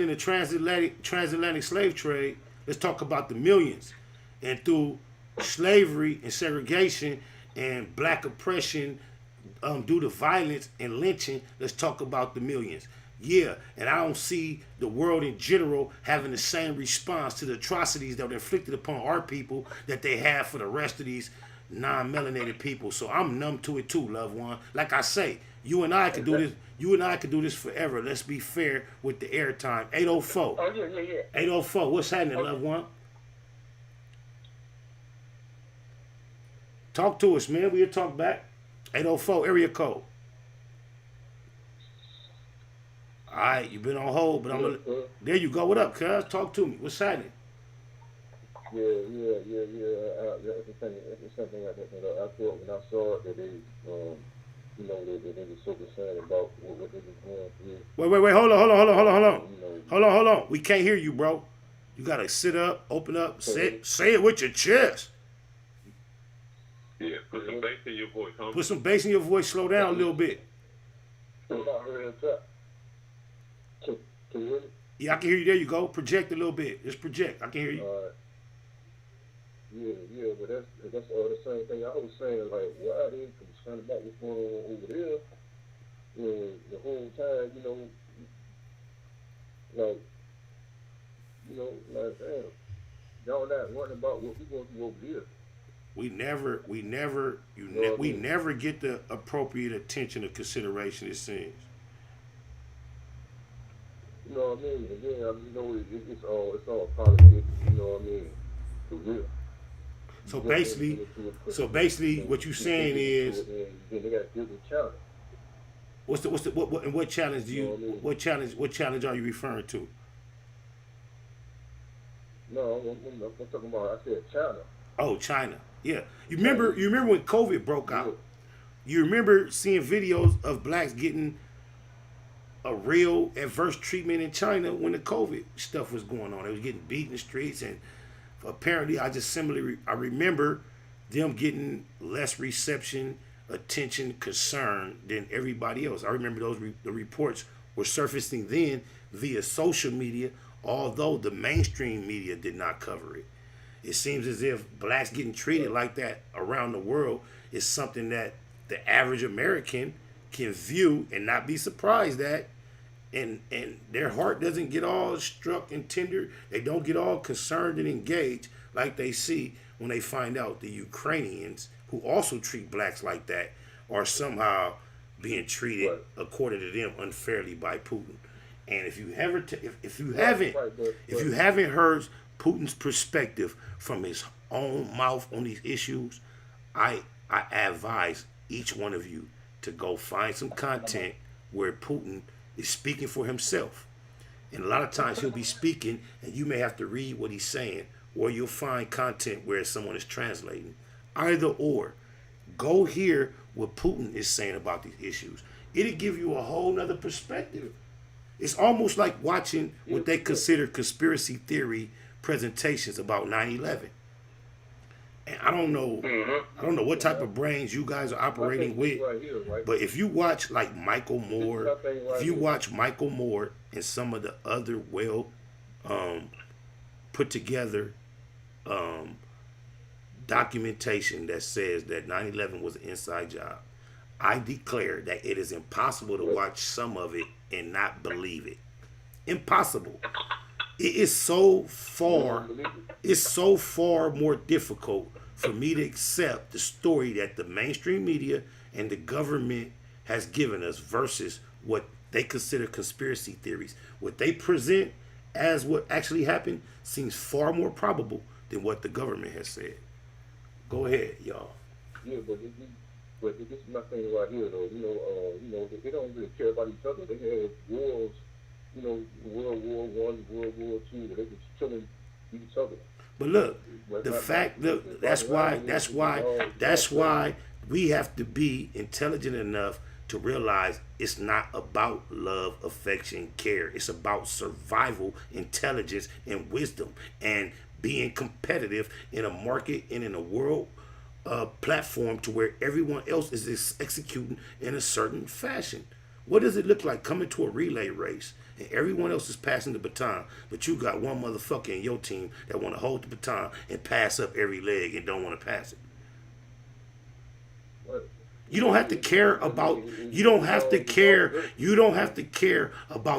in the transatlantic slave trade, let's talk about the millions. And through slavery and segregation and black oppression due to violence and lynching, let's talk about the millions. Yeah, and I don't see the world in general having the same response to the atrocities that were inflicted upon our people that they have for the rest of these non-melanated people. So I'm numb to it too, loved one. Like I say, you and I could do this. You and I could do this forever. Let's be fair with the airtime. 804. Oh yeah. 804. What's happening, loved one? Talk to us, man. We'll talk back. 804 area code. All right, you've been on hold, but there you go. What up, cuz? Talk to me. What's happening? Yeah. That's the same thing I thought when I saw it that they, they were so concerned about what they was going through. Wait. Hold on. We can't hear you, bro. You gotta sit up, open up, say it with your chest. Yeah, put some bass in your voice, huh? Put some bass in your voice. Slow down a little bit. Can you hear me? Yeah, I can hear you. There you go. Project a little bit. Just project. I can hear you. Yeah, but that's the same thing I was saying. Like, why are they concerned about what's going on over there? The whole time, damn, y'all not worrying about what we going through over here. We never get the appropriate attention or consideration, it seems. You know what I mean? And then, it's all politics, you know what I mean? For real. So basically, what you're saying is, they got to deal with challenge. What challenge do you? What challenge are you referring to? No, I'm talking about. I said China. Oh, China. Yeah. You remember when COVID broke out? You remember seeing videos of blacks getting a real adverse treatment in China when the COVID stuff was going on. They was getting beat in the streets, and apparently I remember them getting less reception, attention, concern than everybody else. I remember the reports were surfacing then via social media, although the mainstream media did not cover it. It seems as if blacks getting treated like that around the world is something that the average American can view and not be surprised at, and their heart doesn't get all struck and tender. They don't get all concerned and engaged like they see when they find out the Ukrainians, who also treat blacks like that, are somehow being treated according to them unfairly by Putin. And if you haven't heard Putin's perspective from his own mouth on these issues, I advise each one of you to go find some content where Putin is speaking for himself. And a lot of times he'll be speaking and you may have to read what he's saying or you'll find content where someone is translating. Either or. Go hear what Putin is saying about these issues. It'll give you a whole nother perspective. It's almost like watching what they consider conspiracy theory presentations about 9/11. And I don't know what type of brains you guys are operating with, but if you watch like Michael Moore, and some of the other well put together documentation that says that 9/11 was an inside job, I declare that it is impossible to watch some of it and not believe it. Impossible. It is so far more difficult for me to accept the story that the mainstream media and the government has given us versus what they consider conspiracy theories. What they present as what actually happened seems far more probable than what the government has said. Go ahead, y'all. Yeah, but this is my thing right here, though. They don't really care about each other. They had wars, World War I, World War II, where they were killing each other. But look, that's why we have to be intelligent enough to realize it's not about love, affection, care. It's about survival, intelligence, and wisdom, and being competitive in a market and in a world platform to where everyone else is executing in a certain fashion. What does it look like coming to a relay race and everyone else is passing the baton, but you got one motherfucker in your team that want to hold the baton and pass up every leg and don't want to pass it? You don't have to care about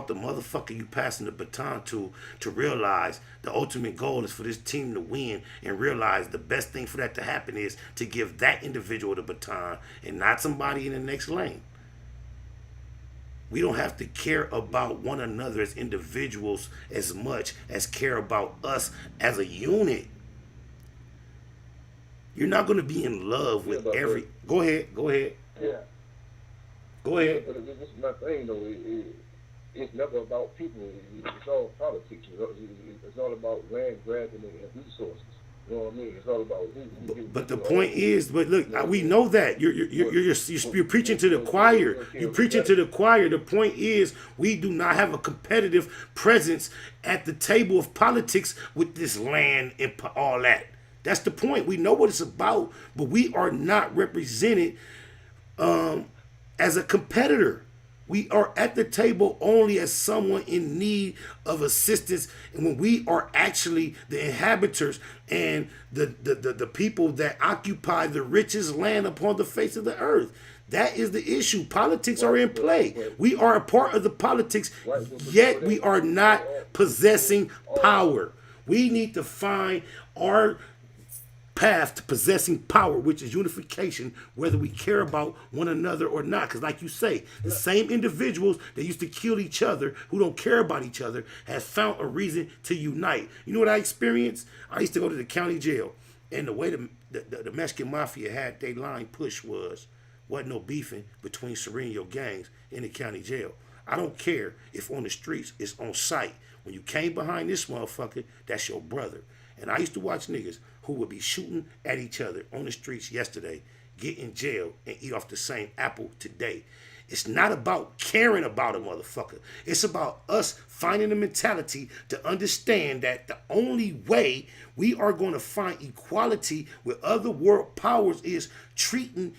the motherfucker you passing the baton to realize the ultimate goal is for this team to win, and realize the best thing for that to happen is to give that individual the baton and not somebody in the next lane. We don't have to care about one another as individuals as much as care about us as a unit. You're not going to be in love with every... Go ahead. Yeah. Go ahead. But this is my thing, though. It's never about people. It's all politics. It's all about land grabbing and resources. You know what I mean? It's all about who. But the point is, but look, we know that you're preaching to the choir. You're preaching to the choir. The point is, we do not have a competitive presence at the table of politics with this land and all that. That's the point. We know what it's about, but we are not represented as a competitor. We are at the table only as someone in need of assistance, and when we are actually the inhabitants and the people that occupy the richest land upon the face of the earth. That is the issue. Politics are in play. We are a part of the politics, yet we are not possessing power. We need to find our path to possessing power, which is unification, whether we care about one another or not. Because like you say, the same individuals that used to kill each other, who don't care about each other, have found a reason to unite. You know what I experienced? I used to go to the county jail, and the way the Mexican mafia had their line pushed wasn't no beefing between Sereno gangs in the county jail. I don't care if on the streets, it's on site. When you came behind this motherfucker, that's your brother. And I used to watch niggas who would be shooting at each other on the streets yesterday, get in jail, and eat off the same apple today. It's not about caring about a motherfucker. It's about us finding the mentality to understand that the only way we are going to find equality with other world powers is treating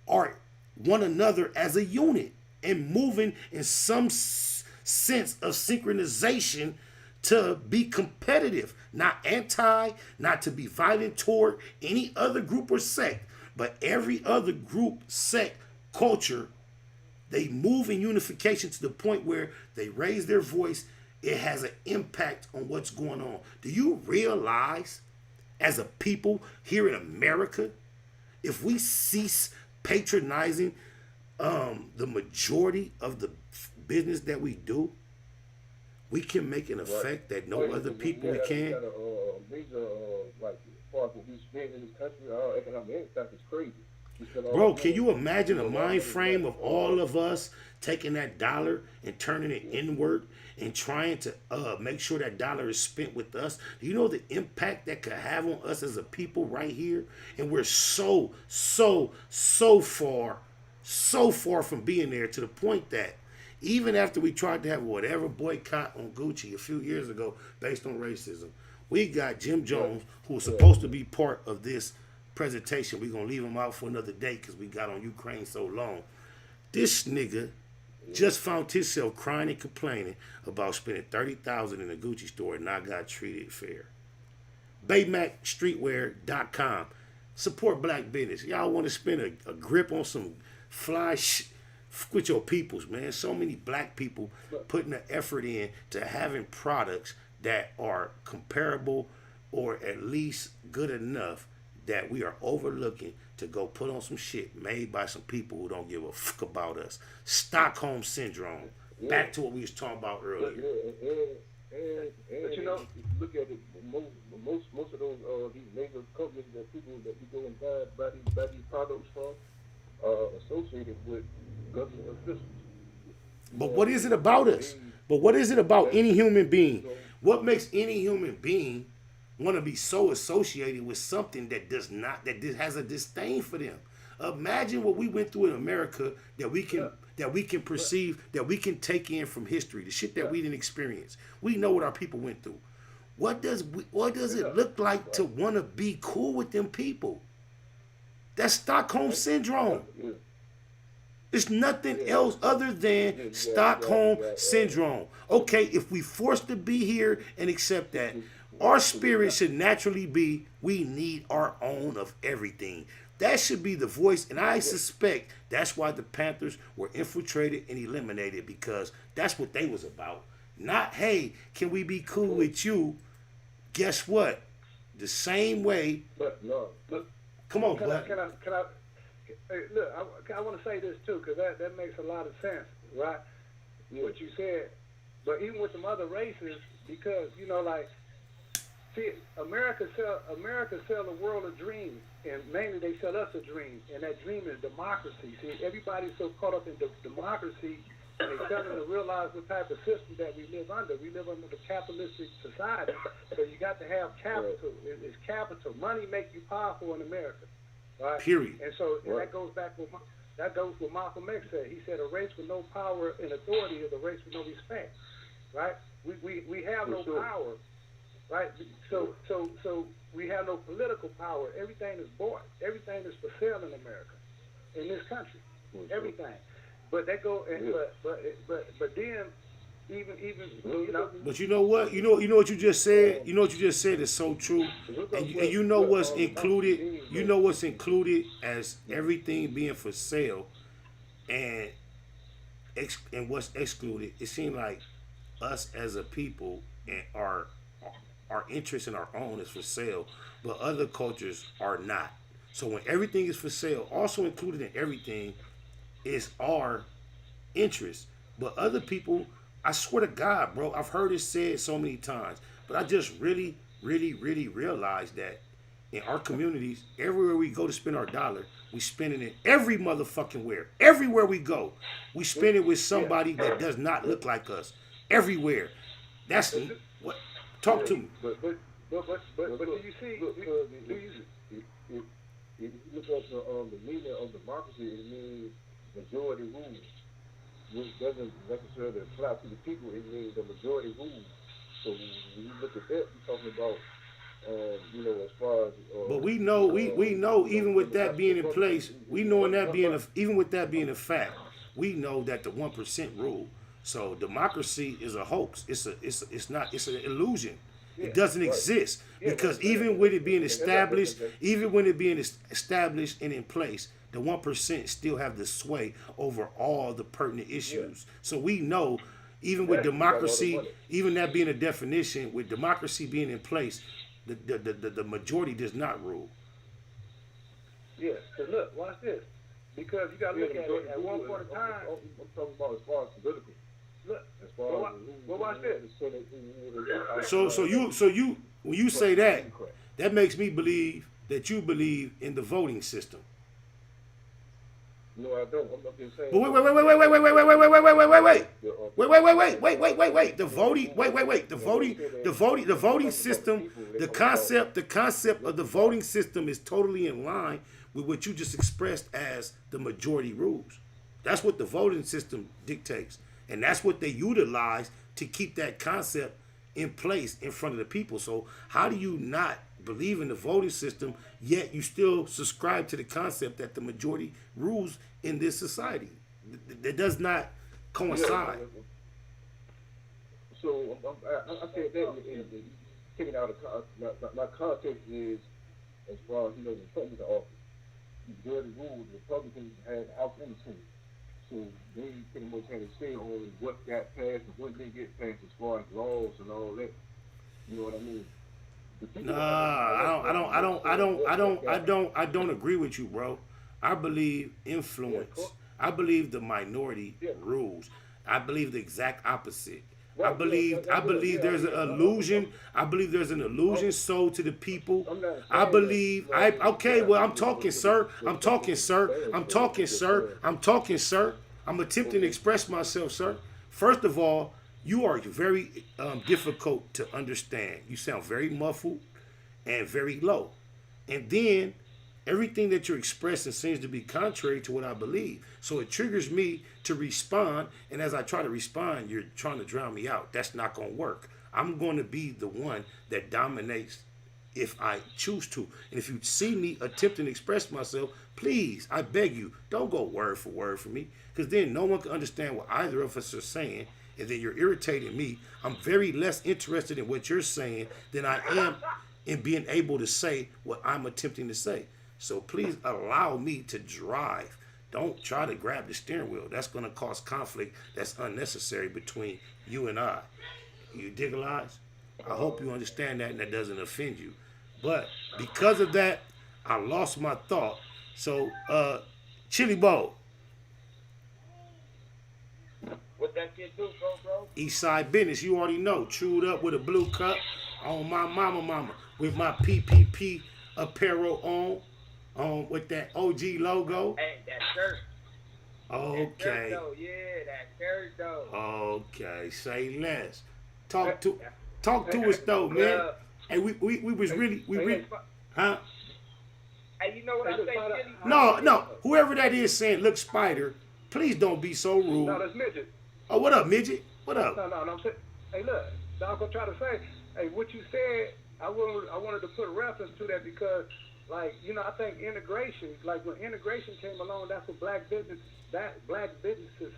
one another as a unit and moving in some sense of synchronization to be competitive, not anti, not to be violent toward any other group or sect, but every other group, sect, culture, they move in unification to the point where they raise their voice. It has an impact on what's going on. Do you realize, as a people here in America, if we cease patronizing the majority of the business that we do, we can make an effect that no other people can. Got a major, like, as far as what we spend in this country, our economic impact is crazy. Bro, can you imagine a mind frame of all of us taking that dollar and turning it inward and trying to make sure that dollar is spent with us? Do you know the impact that could have on us as a people right here? And we're so far from being there, to the point that even after we tried to have whatever boycott on Gucci a few years ago based on racism, we got Jim Jones, who was supposed to be part of this presentation. We're going to leave him out for another day because we got on Ukraine so long. This nigga just found himself crying and complaining about spending $30,000 in a Gucci store and not got treated fair. BayMacStreetwear.com. Support black business. Y'all want to spend a grip on some fly shit with your peoples, man. So many black people putting the effort in to having products that are comparable or at least good enough that we are overlooking to go put on some shit made by some people who don't give a fuck about us. Stockholm syndrome. Back to what we was talking about earlier. But you know, look at it. Most of those these major companies that people that we go and buy these products from are associated with government officials. But what is it about us? But what is it about any human being? What makes any human being want to be so associated with something that does not, that has a disdain for them? Imagine what we went through in America that we can perceive, that we can take in from history, the shit that we didn't experience. We know what our people went through. What does it look like to want to be cool with them people? That's Stockholm syndrome. It's nothing else other than Stockholm syndrome. Okay, if we forced to be here and accept that, our spirit should naturally be, we need our own of everything. That should be the voice, and I suspect that's why the Panthers were infiltrated and eliminated, because that's what they was about. Not, hey, can we be cool with you? Guess what? The same way. But no, look. Come on, can I look, I want to say this too, because that makes a lot of sense, right? What you said. But even with some other races, because like, see, America sell the world a dream, and mainly they sell us a dream, and that dream is democracy. See, everybody's so caught up in democracy, and they fail to realize what type of system that we live under. We live under the capitalistic society, so you got to have capital. It's capital. Money makes you powerful in America. Right? Period. And so that goes back with what Malcolm X said. He said a race with no power and authority is a race with no respect. Right? We have no power. Right? So we have no political power. Everything is bought. Everything is for sale in America, in this country. Everything. But that go. But then. Even But you know what? You know what you just said? You know what you just said is so true. And you know what's included? You know what's included as everything being for sale, and what's excluded? It seems like us as a people and our interest in our own is for sale, but other cultures are not. So when everything is for sale, also included in everything is our interest. But other people, I swear to God, bro, I've heard it said so many times, but I just really realized that in our communities, everywhere we go to spend our dollar, we spend it in every motherfucking where. Everywhere we go, we spend it with somebody that does not look like us. Everywhere. That's what. Talk to me. But do you see? If you look at the meaning of democracy, it means majority rules, which doesn't necessarily apply to the people. It means the majority rules. So when you look at that, you're talking about, as far as. But we know, even with that being in place, even with that being a fact, we know that the 1% rule. So democracy is a hoax. It's an illusion. It doesn't exist, because even with it being established, and in place, the 1% still have the sway over all the pertinent issues. So we know, even with democracy, even that being a definition, with democracy being in place, the majority does not rule. Yes, because look, watch this. Because you got to look at it at one point in time. I'm talking about as far as political. Look, well, watch this. So you when you say that, that makes me believe that you believe in the voting system. No, I don't. I'm just saying. But wait. The voting system, the concept of the voting system is totally in line with what you just expressed as the majority rules. That's what the voting system dictates. And that's what they utilize to keep that concept in place in front of the people. So how do you not believe in the voting system, yet you still subscribe to the concept that the majority rules in this society? That does not coincide. So I said that in taking out of my context is as far as the Republican office. The majority rule, the Republicans had House and Senate. So they pretty much had a say on what got passed and what didn't get passed as far as laws and all that. You know what I mean? I don't agree with you, bro. I believe influence. I believe the minority rules. I believe the exact opposite. I believe there's an illusion. I believe there's an illusion sold to the people. I'm talking, sir. I'm attempting to express myself, sir. First of all, you are very difficult to understand. You sound very muffled and very low. And then everything that you're expressing seems to be contrary to what I believe. So it triggers me to respond. And as I try to respond, you're trying to drown me out. That's not going to work. I'm going to be the one that dominates if I choose to. And if you see me attempting to express myself, please, I beg you, don't go word for word for me. Because then no one can understand what either of us are saying. And then you're irritating me. I'm very less interested in what you're saying than I am in being able to say what I'm attempting to say. So please allow me to drive. Don't try to grab the steering wheel. That's going to cause conflict that's unnecessary between you and I. You dig, Elias? I hope you understand that and that doesn't offend you. But because of that, I lost my thought. So, Chili Bowl. What that kid do, bro? Eastside business, you already know. Chewed up with a blue cup on my mama with my PPP apparel on with that OG logo. Hey, that shirt. Okay. That shirt though. Yeah, that shirt though. Okay, say less. Talk to us though, man. Hey, we really, huh? Hey, you know what I say, Chili? No. Whoever that is saying, look, Spider, please don't be so rude. No, that's Midget. Oh, what up, Midget? What up? No. Hey, look, I'm gonna try to say, hey, what you said, I wanted to put a reference to that because, like, I think integration, like when integration came along, that's what black businesses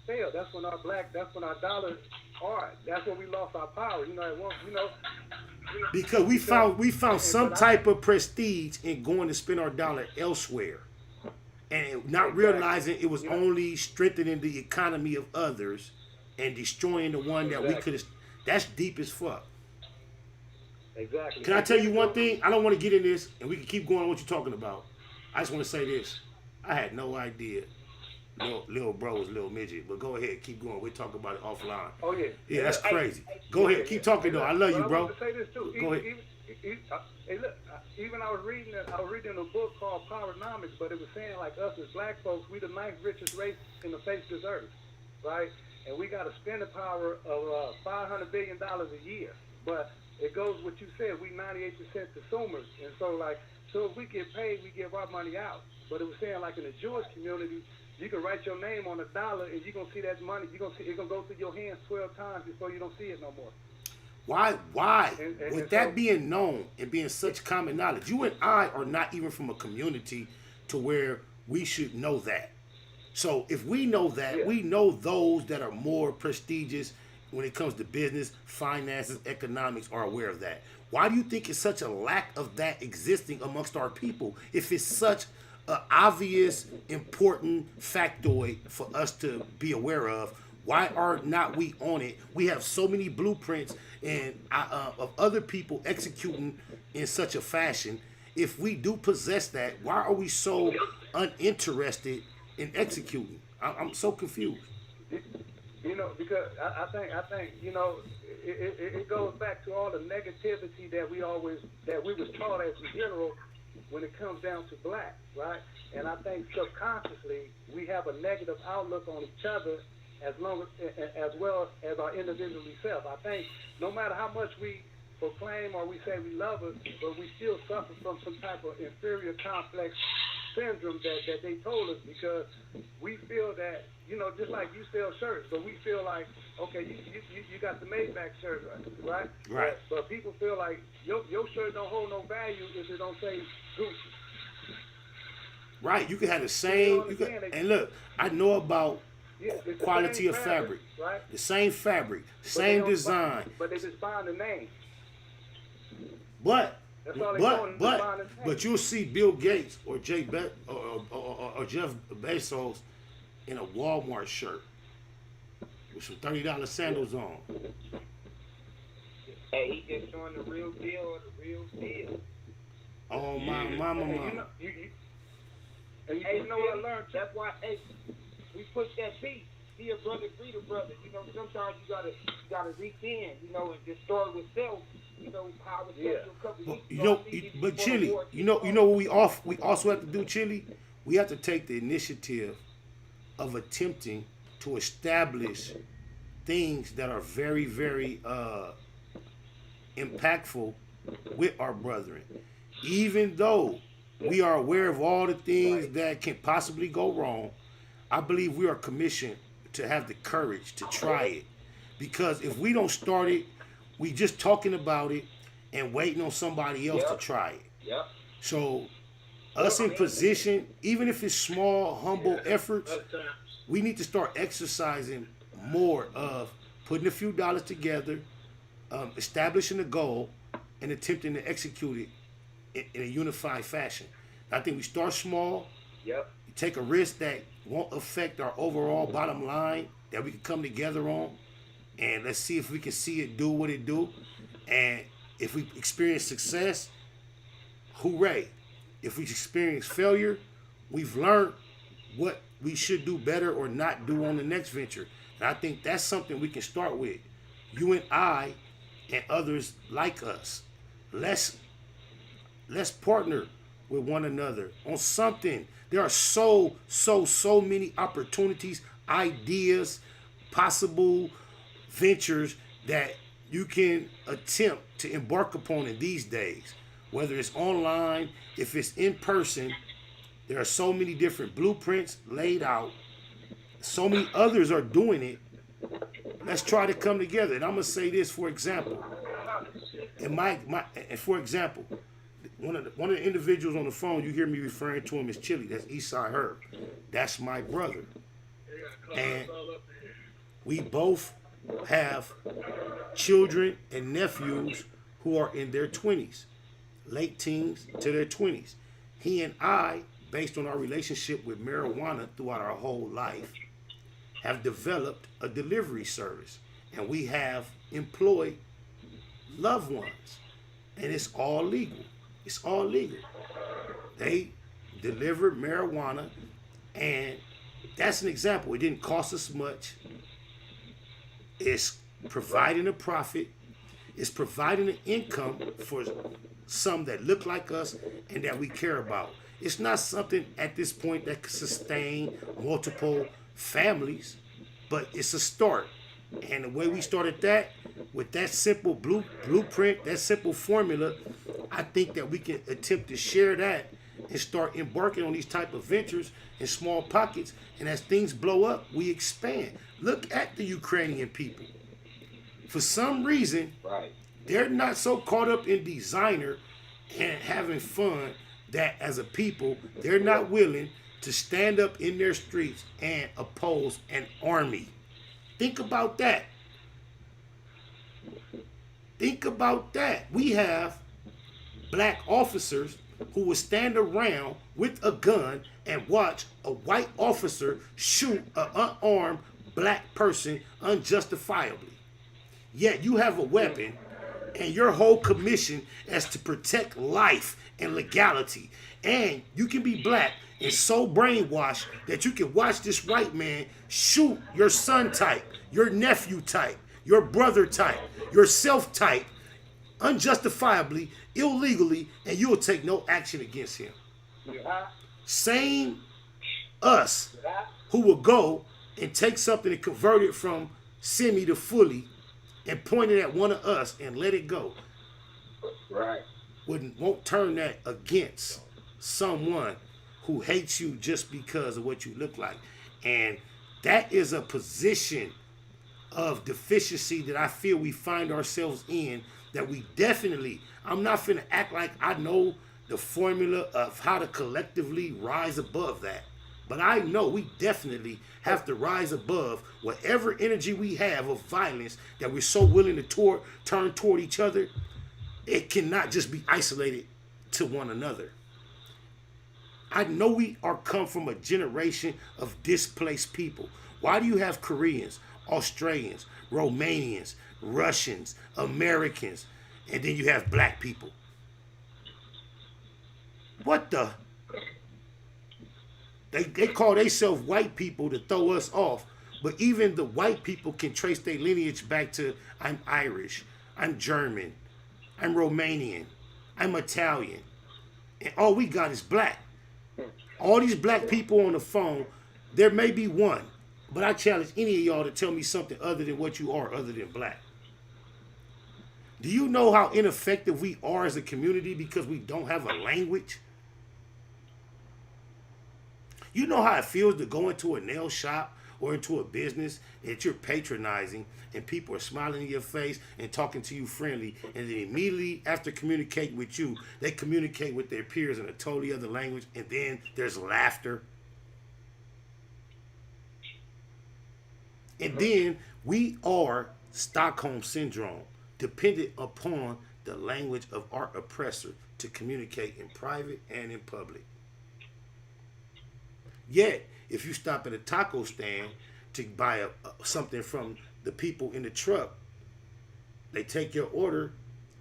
failed. That's when our dollars are. That's when we lost our power. Because we found some type of prestige in going to spend our dollar elsewhere, and not realizing it was only strengthening the economy of others and destroying the one that we could have. That's deep as fuck. Exactly. Can I tell you one thing? I don't want to get in this, and we can keep going on what you're talking about. I just want to say this. I had no idea little bro was little midget, but go ahead, keep going. We'll talk about it offline. Oh, yeah. Yeah, that's crazy. Go ahead, keep talking, though. I love you, bro. I want to say this, too. Go ahead. Hey, look, even I was reading a book called Powernomics, but it was saying, like, us as black folks, we the ninth richest race in the face of this earth, right? And we got a spending power of $500 billion a year. But it goes what you said, we 98% consumers. And so, like, so if we get paid, we give our money out. But it was saying, like, in the Jewish community, you can write your name on $1 and you're going to see that money. You're going to see it going to go through your hands 12 times before you don't see it no more. Why? With that being known and being such common knowledge, you and I are not even from a community to where we should know that. So if we know that, we know those that are more prestigious when it comes to business, finances, economics are aware of that. Why do you think it's such a lack of that existing amongst our people if it's such an obvious, important factoid for us to be aware of? Why are not we on it? We have so many blueprints and of other people executing in such a fashion. If we do possess that, why are we so uninterested in executing? I'm so confused. Because I think it goes back to all the negativity that we was taught as a general when it comes down to black, right? And I think subconsciously we have a negative outlook on each other as well as our individual self. I think no matter how much we proclaim or we say we love us, but we still suffer from some type of inferior complex syndrome that they told us, because we feel that, you know, just like you sell shirts, but we feel like, okay, you got the Maybach shirt, right? Right. But people feel like your shirt don't hold no value if it don't say Gucci. Right, you can have the same. And look, I know about quality of fabric, right? The same fabric, same design. But they just buying the name. But That's all they doing, buying the name. But you'll see Bill Gates or Jeff Bezos in a Walmart shirt with some $30 sandals on. Hey, he just showing the real deal or the real deal. Oh my mama. And you know what I learned? That's why, hey, we push that beat. Be a brother, greet a brother. You know, sometimes you gotta reach in, you know, and just start with self. You know how I was telling you a couple weeks ago. But Chili, you know what we also have to do, Chili? We have to take the initiative of attempting to establish things that are very, very impactful with our brethren. Even though we are aware of all the things that can possibly go wrong, I believe we are commissioned to have the courage to try it. Because if we don't start it, we just talking about it and waiting on somebody else to try it. Yep. So us in position, even if it's small, humble efforts, we need to start exercising more of putting a few dollars together, establishing a goal, and attempting to execute it in a unified fashion. I think we start small. Yep. Take a risk that won't affect our overall bottom line, that we can come together on, and let's see if we can see it do what it do. And if we experience success, hooray. If we experience failure, we've learned what we should do better or not do on the next venture. And I think that's something we can start with. You and I and others like us. Let's partner with one another on something. There are so many opportunities, ideas, possible ventures that you can attempt to embark upon in these days. Whether it's online, if it's in person, there are so many different blueprints laid out. So many others are doing it. Let's try to come together. And I'm gonna say this, for example. For example, one of the individuals on the phone, you hear me referring to him as Chili. That's Eastside Herb. That's my brother. And we both have children and nephews who are in their 20s, late teens to their 20s. He and I, based on our relationship with marijuana throughout our whole life, have developed a delivery service. And we have employed loved ones. And it's all legal. It's all legal. They deliver marijuana, and that's an example. It didn't cost us much. It's providing a profit. It's providing an income for some that look like us and that we care about. It's not something at this point that can sustain multiple families, but it's a start. And the way we started that, with that simple blueprint, that simple formula, I think that we can attempt to share that and start embarking on these type of ventures in small pockets. And as things blow up, we expand. Look at the Ukrainian people. For some reason, they're not so caught up in designer and having fun that as a people, they're not willing to stand up in their streets and oppose an army. Think about that. Think about that. We have black officers who will stand around with a gun and watch a white officer shoot an unarmed black person unjustifiably. Yet you have a weapon and your whole commission is to protect life and legality. And you can be black and so brainwashed that you can watch this white man shoot your son type, your nephew type, your brother type, yourself type, unjustifiably, illegally, and you'll take no action against him. Same us who will go and take something and convert it from semi to fully and point it at one of us and let it go. Right. Won't turn that against someone who hates you just because of what you look like. And that is a position of deficiency that I feel we find ourselves in, that we definitely, I'm not finna act like I know the formula of how to collectively rise above that. But I know we definitely have to rise above whatever energy we have of violence that we're so willing to turn toward each other. It cannot just be isolated to one another. I know we are come from a generation of displaced people. Why do you have Koreans, Australians, Romanians, Russians, Americans, and then you have black people? What the? They call themselves white people to throw us off, but even the white people can trace their lineage back to, I'm Irish, I'm German, I'm Romanian, I'm Italian, and all we got is black. All these black people on the phone, there may be one, but I challenge any of y'all to tell me something other than what you are, other than black. Do you know how ineffective we are as a community because we don't have a language? You know how it feels to go into a nail shop or into a business that you're patronizing and people are smiling in your face and talking to you friendly, and then immediately after communicating with you, they communicate with their peers in a totally other language, and then there's laughter. And then we are Stockholm Syndrome, dependent upon the language of our oppressor to communicate in private and in public. Yet, if you stop at a taco stand to buy something from the people in the truck, they take your order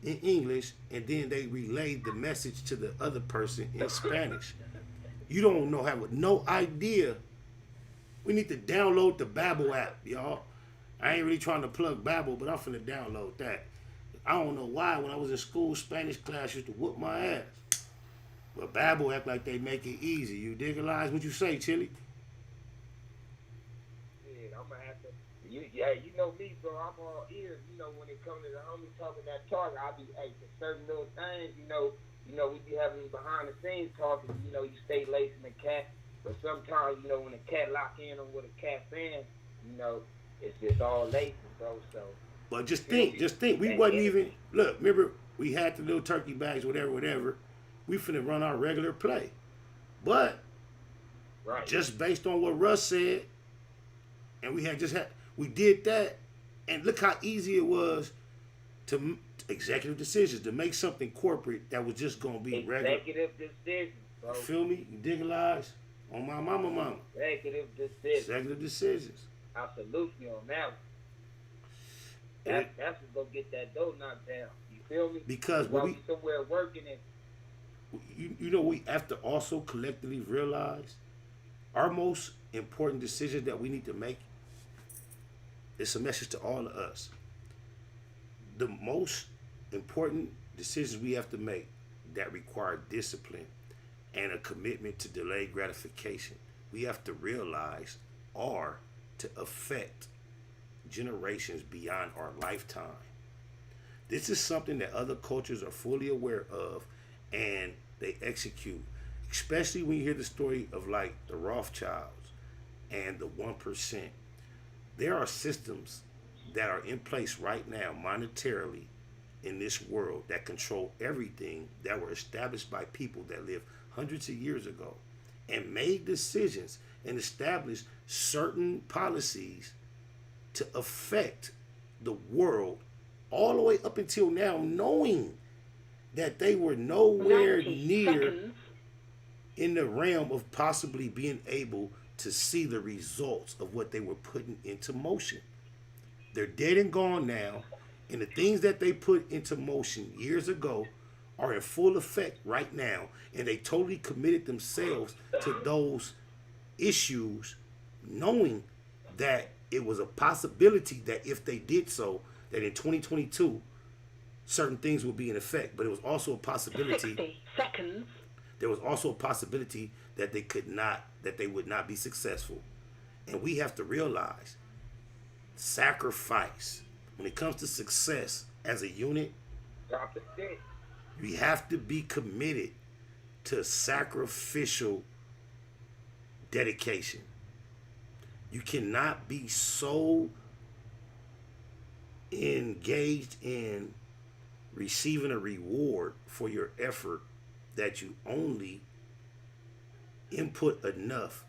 in English and then they relay the message to the other person in Spanish. You don't know, have no idea. We need to download the Babbel app, y'all. I ain't really trying to plug Babbel, but I'm finna download that. I don't know why when I was in school, Spanish class used to whoop my ass. But Babbel act like they make it easy. You digitalize what you say, Chili? Yeah, I'm gonna have to. You know me, bro. I'm all ears. You know, when it comes to the homie talking that talk, I'll be for certain little things. You know, we be having behind the scenes talking. You know, you stay lacing the cat, but sometimes, you know, when the cat lock in on what a cat fan, you know, it's just all lacing, bro. So. But just think. We wasn't even look. Remember, we had the little turkey bags, whatever. We finna run our regular play. But just based on what Russ said, and we did that, and look how easy it was to executive decisions, to make something corporate that was just gonna be regular. Executive decisions, bro. You feel me? You digitalize on my mama. Executive decisions. Executive decisions. I salute you on that one. That's what's gonna get that dough knocked down. You feel me? Because while we somewhere working it. You know, we have to also collectively realize our most important decision that we need to make. It's a message to all of us. The most important decisions we have to make that require discipline and a commitment to delayed gratification, we have to realize are to affect generations beyond our lifetime. This is something that other cultures are fully aware of and they execute, especially when you hear the story of like the Rothschilds and the 1%. There are systems that are in place right now monetarily in this world that control everything, that were established by people that lived hundreds of years ago and made decisions and established certain policies to affect the world all the way up until now, knowing that they were nowhere near in the realm of possibly being able to see the results of what they were putting into motion. They're dead and gone now, and the things that they put into motion years ago are in full effect right now, and they totally committed themselves to those issues, knowing that it was a possibility that if they did so, that in 2022, certain things would be in effect. But it was also a possibility. 60 seconds. There was also a possibility that they would not be successful. And we have to realize sacrifice. When it comes to success as a unit, Drop the stick. we have to be committed to sacrificial dedication. You cannot be so engaged in receiving a reward for your effort that you only input enough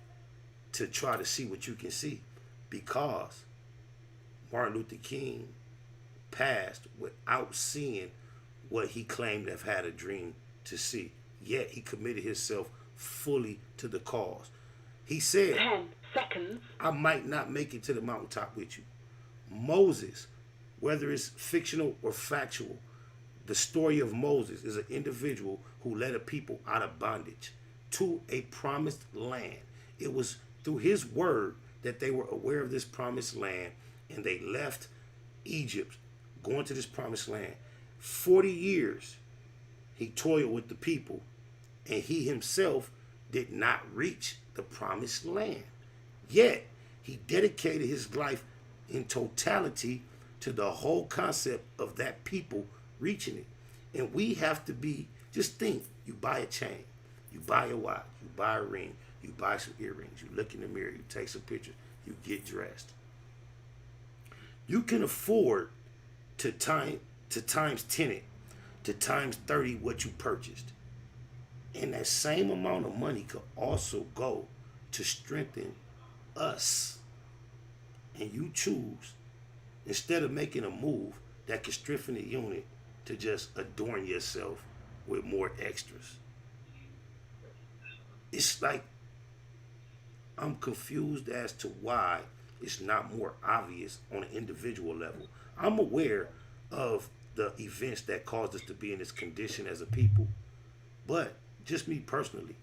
to try to see what you can see, because Martin Luther King passed without seeing what he claimed to have had a dream to see. Yet he committed himself fully to the cause. He said, 10 seconds. I might not make it to the mountaintop with you. Moses, whether it's fictional or factual, the story of Moses is an individual who led a people out of bondage to a promised land. It was through his word that they were aware of this promised land, and they left Egypt going to this promised land. 40 years he toiled with the people, and he himself did not reach the promised land. Yet he dedicated his life in totality to the whole concept of that people reaching it. And we have to be, just think, you buy a chain, you buy a watch, you buy a ring, you buy some earrings, you look in the mirror, you take some pictures, you get dressed. You can afford to times 10 it, to times 30 what you purchased. And that same amount of money could also go to strengthen us. And you choose, instead of making a move that could strengthen the unit, to just adorn yourself with more extras. It's like, I'm confused as to why it's not more obvious on an individual level. I'm aware of the events that caused us to be in this condition as a people, but just me personally,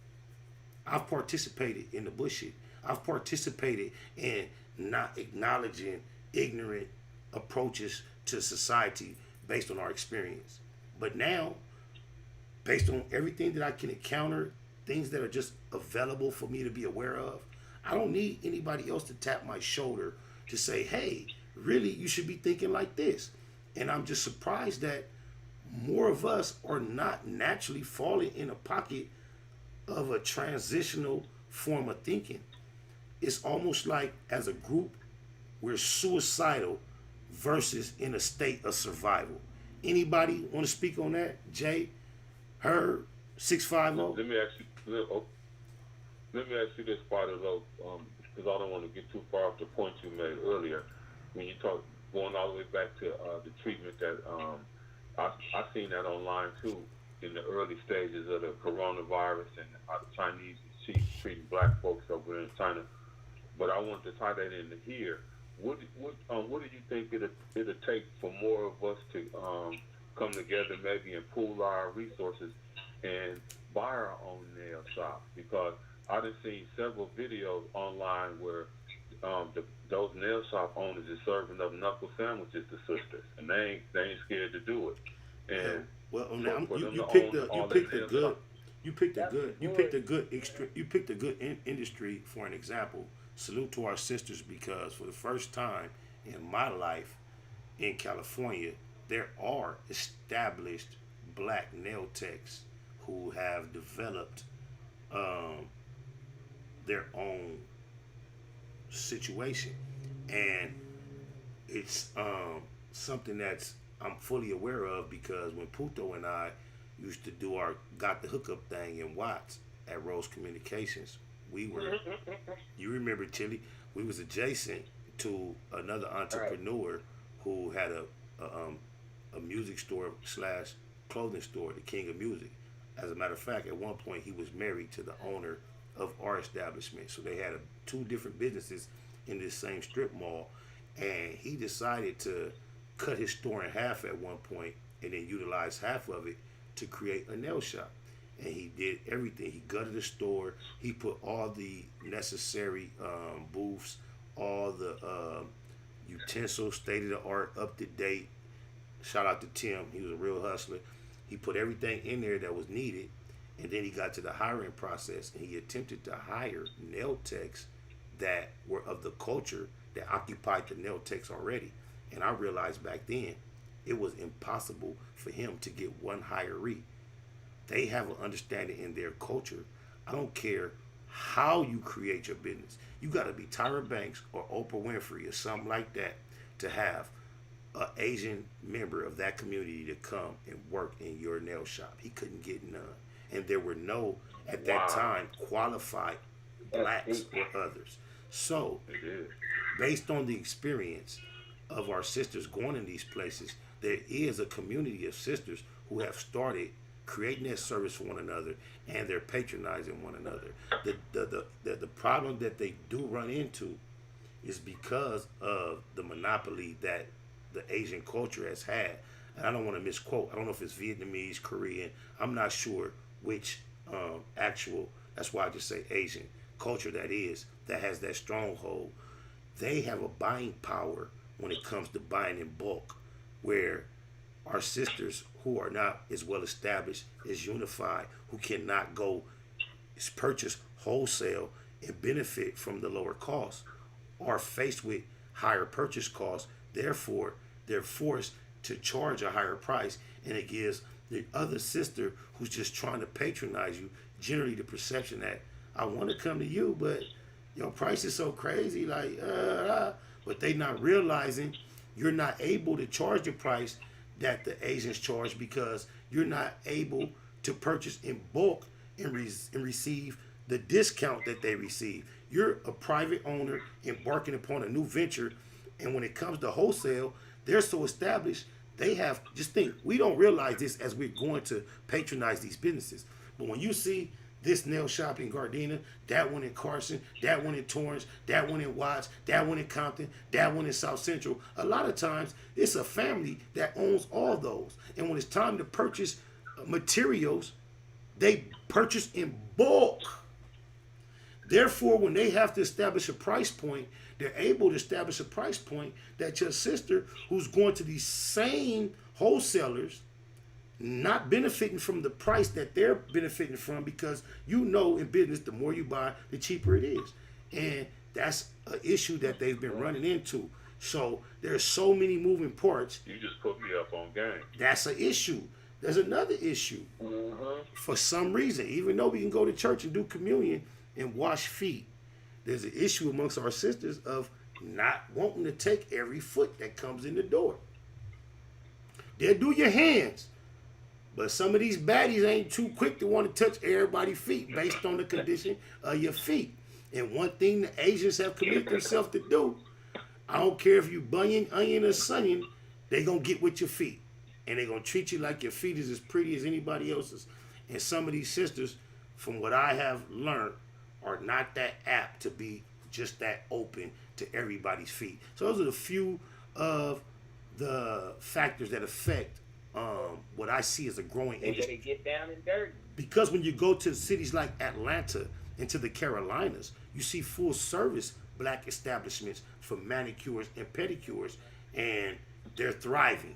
I've participated in the bullshit. I've participated in not acknowledging ignorant approaches to society based on our experience. But now, based on everything that I can encounter, things that are just available for me to be aware of, I don't need anybody else to tap my shoulder to say, hey, really, you should be thinking like this. And I'm just surprised that more of us are not naturally falling in a pocket of a transitional form of thinking. It's almost like, as a group, we're suicidal versus in a state of survival. Anybody want to speak on that? Jay, Herb, 650? Let me ask you this, Father Low, because I don't want to get too far off the point you made earlier. When you talk, going all the way back to the treatment that I seen that online too, in the early stages of the coronavirus, and how the Chinese is treating black folks over in China. But I want to tie that into here. What do you think it'll take for more of us to come together, maybe, and pool our resources and buy our own nail shop? Because I've seen several videos online where those nail shop owners is serving up knuckle sandwiches to sisters, and they ain't scared to do it. And you picked a good industry for an example. Salute to our sisters, because for the first time in my life in California, there are established black nail techs who have developed their own situation, and it's something that's I'm fully aware of, because when Puto and I used to do our got the hookup thing in Watts at Rose Communications, we were, you remember, Chili, we was adjacent to another entrepreneur who had a music store / clothing store, the King of Music. As a matter of fact, at one point he was married to the owner of our establishment, so they had two different businesses in this same strip mall, and he decided to cut his store in half at one point and then utilize half of it to create a nail shop. And he did everything. He gutted the store. He put all the necessary booths, all the utensils, state of the art, up to date. Shout out to Tim. He was a real hustler. He put everything in there that was needed. And then he got to the hiring process, and he attempted to hire nail techs that were of the culture that occupied the Nail-Techs already. And I realized back then it was impossible for him to get one hiree. They have an understanding in their culture. I don't care how you create your business. You got to be Tyra Banks or Oprah Winfrey or something like that to have an Asian member of that community to come and work in your nail shop. He couldn't get none. And there were no, at that time, qualified blacks or others. So, based on the experience of our sisters going in these places, there is a community of sisters who have started creating that service for one another, and they're patronizing one another. The problem that they do run into is because of the monopoly that the Asian culture has had. And I don't want to misquote. I don't know if it's Vietnamese, Korean. I'm not sure which actual, that's why I just say Asian culture that has that stronghold. They have a buying power when it comes to buying in bulk, where our sisters who are not as well established, as unified, who cannot go purchase wholesale and benefit from the lower costs, are faced with higher purchase costs. Therefore, they're forced to charge a higher price, and it gives the other sister who's just trying to patronize you generally the perception that I want to come to you, but your price is so crazy, but they not realizing you're not able to charge the price that the Asians charge because you're not able to purchase in bulk and receive the discount that they receive. You're a private owner embarking upon a new venture, and when it comes to wholesale, they're so established, they have, just think, we don't realize this as we're going to patronize these businesses. But when you see this nail shop in Gardena, that one in Carson, that one in Torrance, that one in Watts, that one in Compton, that one in South Central, a lot of times it's a family that owns all those. And when it's time to purchase materials, they purchase in bulk. Therefore, when they have to establish a price point, they're able to establish a price point that your sister, who's going to these same wholesalers, not benefiting from the price that they're benefiting from, because you know in business, the more you buy, the cheaper it is. And that's an issue that they've been running into. So there's so many moving parts. You just put me up on game. That's an issue. There's another issue. For some reason, even though we can go to church and do communion and wash feet, there's an issue amongst our sisters of not wanting to take every foot that comes in the door. They'll do your hands, but some of these baddies ain't too quick to want to touch everybody's feet based on the condition of your feet. And one thing the Asians have committed themselves to do, I don't care if you bunion, onion, or sunnion, they gonna get with your feet. And they gonna treat you like your feet is as pretty as anybody else's. And some of these sisters, from what I have learned, are not that apt to be just that open to everybody's feet. So those are the few of the factors that affect what I see as a growing industry. They get down and dirty. Because when you go to cities like Atlanta and to the Carolinas, you see full service black establishments for manicures and pedicures, and they're thriving.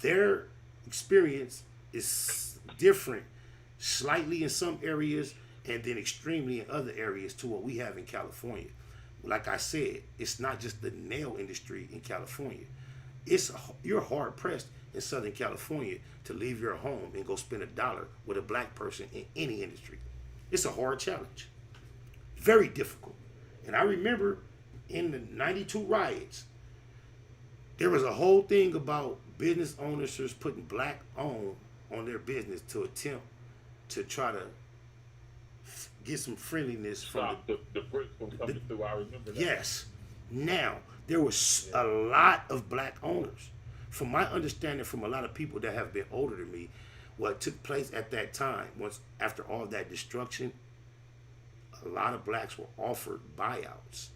Their experience is different, slightly in some areas, and then extremely in other areas to what we have in California. Like I said, it's not just the nail industry in California. You're hard pressed in Southern California to leave your home and go spend $1 with a black person in any industry. It's a hard challenge. Very difficult. And I remember in the 92 riots, there was a whole thing about business owners putting black on their business to attempt to try to get some friendliness from the bricks from coming through. I remember that. Yes. Now, there was a lot of black owners. From my understanding from a lot of people that have been older than me, what took place at that time, once after all that destruction, a lot of blacks were offered buyouts,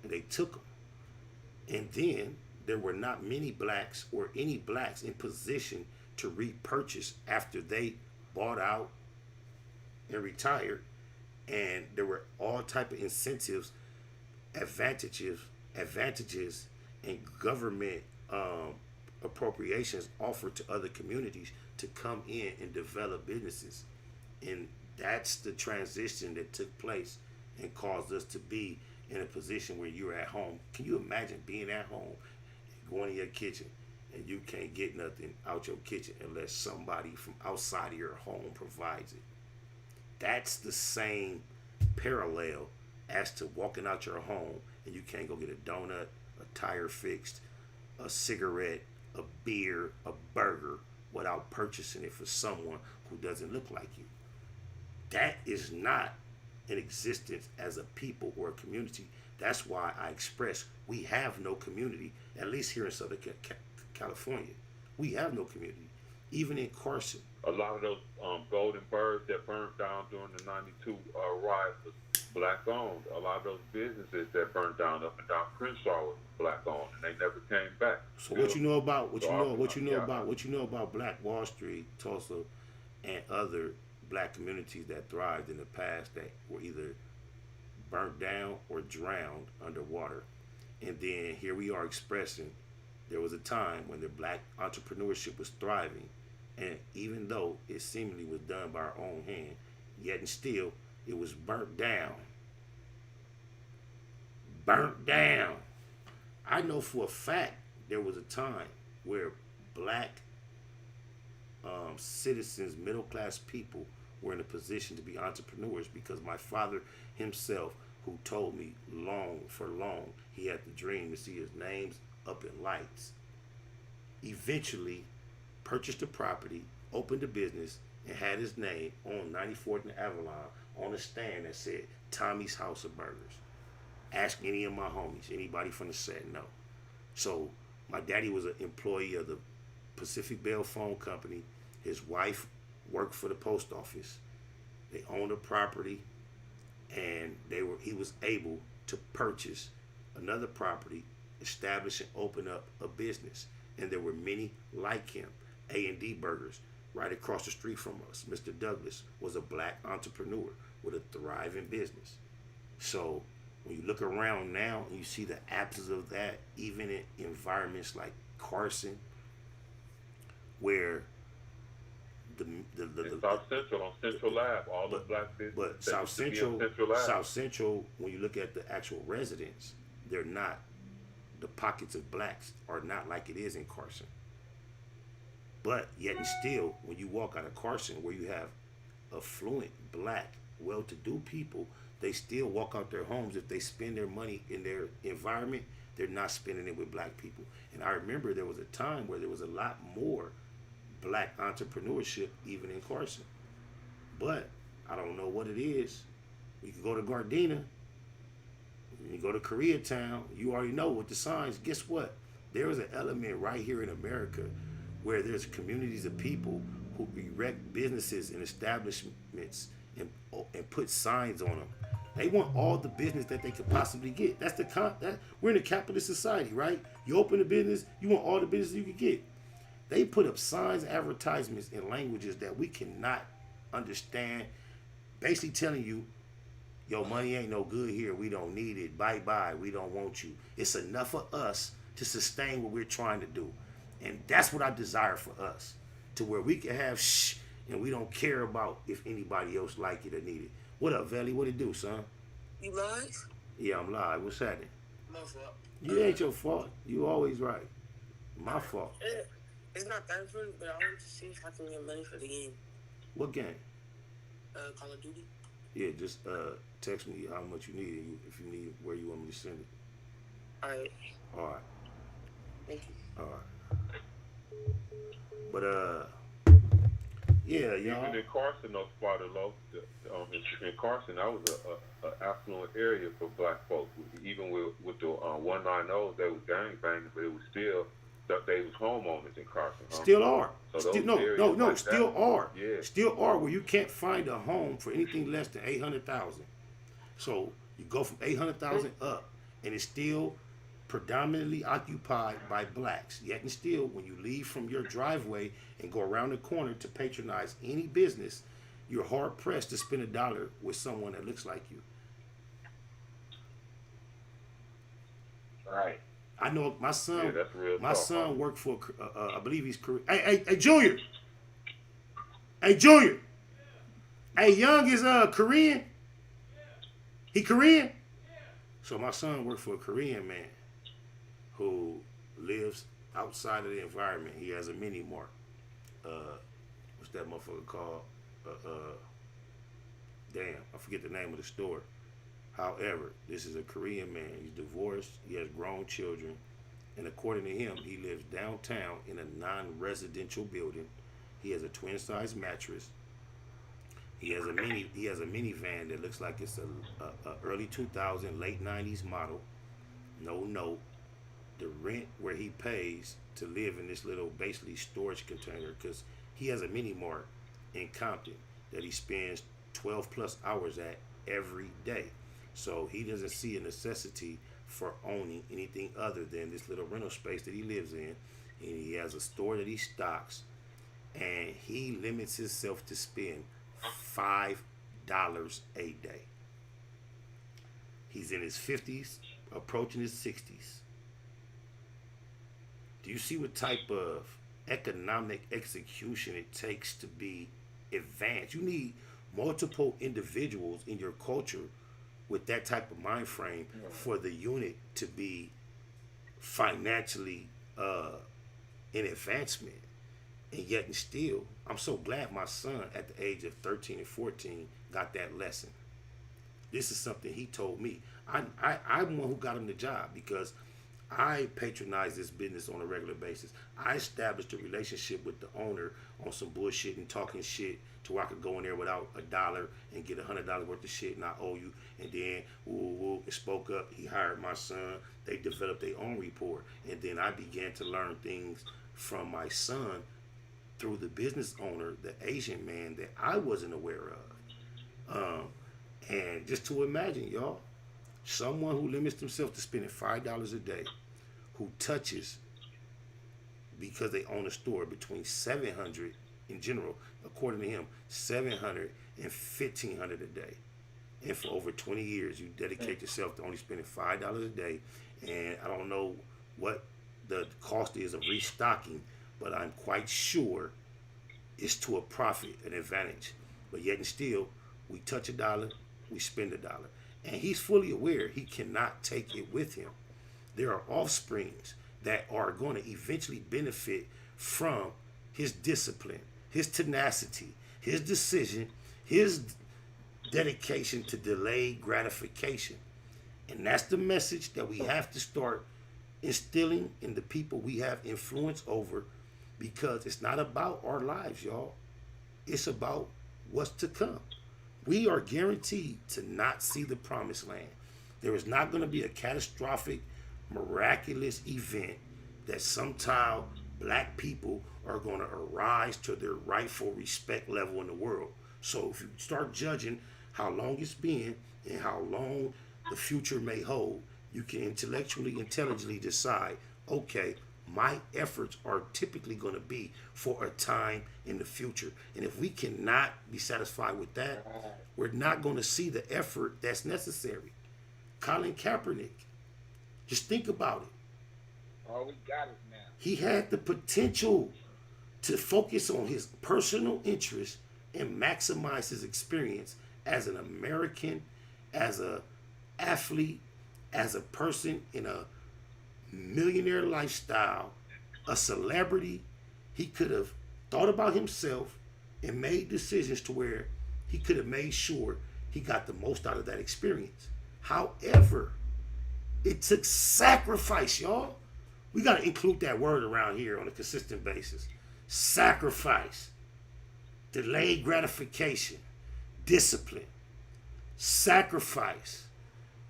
and they took them. And then there were not many blacks or any blacks in position to repurchase after they bought out and retired. And there were all type of incentives, advantages, and government appropriations offered to other communities to come in and develop businesses. And that's the transition that took place and caused us to be in a position where you're at home. Can you imagine being at home, going in your kitchen, and you can't get nothing out your kitchen unless somebody from outside of your home provides it? That's the same parallel as to walking out your home and you can't go get a donut, a tire fixed, a cigarette, a beer, a burger without purchasing it for someone who doesn't look like you. That is not an existence as a people or a community. That's why I express we have no community, at least here in Southern California. We have no community. Even in Carson. A lot of those golden birds that burned down during the 92 riot was black owned. A lot of those businesses that burned down up and down Crenshaw was black owned, and they never came back. So what you know about Black Wall Street, Tulsa, and other black communities that thrived in the past that were either burnt down or drowned underwater. And then here we are expressing there was a time when the black entrepreneurship was thriving, and even though it seemingly was done by our own hand, yet and still it was burnt down. Burnt down. I know for a fact there was a time where black citizens, middle class people, were in a position to be entrepreneurs because my father himself, who told me long, he had the dream to see his names up in lights, eventually purchased a property, opened a business, and had his name on 94th and Avalon on a stand that said Tommy's House of Burgers. Ask any of my homies, anybody from the set, no. So my daddy was an employee of the Pacific Bell Phone Company. His wife worked for the post office. They owned a property, and he was able to purchase another property, establish and open up a business. And there were many like him. A&D Burgers, right across the street from us. Mr. Douglas was a black entrepreneur with a thriving business. So when you look around now and you see the absence of that, even in environments like Carson, where the South Central on Central Lab, all the black businesses. But South Central, when you look at the actual residents, they're not. The pockets of blacks are not like it is in Carson. But yet and still, when you walk out of Carson, where you have affluent, black, well-to-do people, they still walk out their homes. If they spend their money in their environment, they're not spending it with black people. And I remember there was a time where there was a lot more black entrepreneurship even in Carson. But I don't know what it is. You can go to Gardena, you go to Koreatown, you already know what the signs. Guess what? There is an element right here in America where there's communities of people who erect businesses and establishments and put signs on them. They want all the business that they could possibly get. We're in a capitalist society, right? You open a business, you want all the business you can get. They put up signs, advertisements in languages that we cannot understand, basically telling you, yo, money ain't no good here. We don't need it. Bye-bye. We don't want you. It's enough of us to sustain what we're trying to do. And that's what I desire for us, to where we can have and we don't care about if anybody else like it or need it. What up, Valley? What it do, son? You live? Yeah, I'm live. What's happening? My fault. You ain't your fault. You always right. My fault. It's not that important, but I wanted to see if I can get money for the game. What game? Call of Duty. Yeah, just text me how much you need, and if you need where you want me to send it. Alright. Alright. Thank you. Alright. But yeah, y'all. Even in Carson, no Spider Low. In Carson, that was a affluent area for black folks. Even with the 190s, they was gang banging, but it was still they was homeowners in Carson. Huh? Still are. So still are. Yeah. Still are, where you can't find a home for anything less than $800,000. So you go from $800,000 up, and it's still predominantly occupied by blacks. Yet and still, when you leave from your driveway and go around the corner to patronize any business, you're hard pressed to spend $1 with someone that looks like you. Right. I know my son. Yeah, that's real my talk, son worked for. I believe he's Korean. Hey, Junior. Hey, Junior. Hey, Young is Korean. He Korean. So my son worked for a Korean man who lives outside of the environment. He has a mini mart. What's that motherfucker called? Damn, I forget the name of the store. However, this is a Korean man. He's divorced. He has grown children. And according to him, he lives downtown in a non-residential building. He has a twin-size mattress. He has a minivan that looks like it's a early 2000, late 90s model. No note. The rent where he pays to live in this little basically storage container, because he has a mini mart in Compton that he spends 12 plus hours at every day. So he doesn't see a necessity for owning anything other than this little rental space that he lives in. And he has a store that he stocks, and he limits himself to spend $5 a day. He's in his 50s, approaching his 60s. Do you see what type of economic execution it takes to be advanced? You need multiple individuals in your culture with that type of mind frame for the unit to be financially in advancement. And yet and still, I'm so glad my son at the age of 13 and 14 got that lesson. This is something he told me. I'm the one who got him the job because I patronize this business on a regular basis. I established a relationship with the owner on some bullshit and talking shit to where I could go in there without $1 and get $100 worth of shit and I owe you. And then, it spoke up. He hired my son. They developed their own report. And then I began to learn things from my son through the business owner, the Asian man that I wasn't aware of. And just to imagine, y'all, someone who limits themselves to spending $5 a day, who touches, because they own a store, between $700 in general, according to him, $700 and $1,500 a day. And for over 20 years, you dedicate yourself to only spending $5 a day. And I don't know what the cost is of restocking, but I'm quite sure it's to a profit, an advantage. But yet and still, we touch $1, we spend $1. And he's fully aware he cannot take it with him. There are offsprings that are going to eventually benefit from his discipline, his tenacity, his decision, his dedication to delayed gratification. And that's the message that we have to start instilling in the people we have influence over, because it's not about our lives, y'all. It's about what's to come. We are guaranteed to not see the promised land. There is not going to be a catastrophic, miraculous event that somehow black people are going to arise to their rightful respect level in the world. So if you start judging how long it's been and how long the future may hold, you can intellectually, intelligently decide, okay, my efforts are typically going to be for a time in the future. And if we cannot be satisfied with that, we're not going to see the effort that's necessary. Colin Kaepernick, just think about it. Oh, we got it now. He had the potential to focus on his personal interests and maximize his experience as an American, as an athlete, as a person in a millionaire lifestyle, a celebrity. He could have thought about himself and made decisions to where he could have made sure he got the most out of that experience. However, it took sacrifice, y'all. We got to include that word around here on a consistent basis. Sacrifice, delayed gratification, discipline. Sacrifice,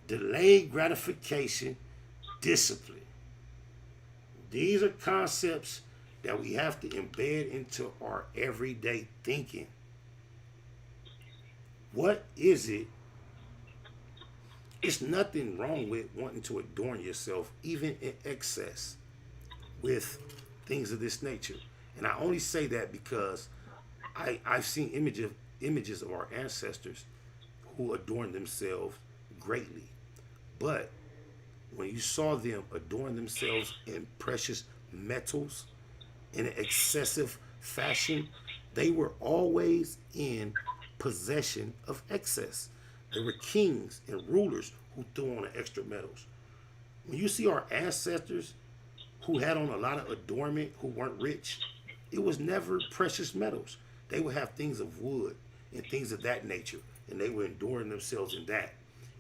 delayed gratification, discipline. These are concepts that we have to embed into our everyday thinking. What is it? It's nothing wrong with wanting to adorn yourself, even in excess, with things of this nature. And I only say that because I've seen images of our ancestors who adorned themselves greatly. But when you saw them adorn themselves in precious metals in an excessive fashion, they were always in possession of excess. There were kings and rulers who threw on the extra metals. When you see our ancestors who had on a lot of adornment, who weren't rich, it was never precious metals. They would have things of wood and things of that nature, and they were enduring themselves in that.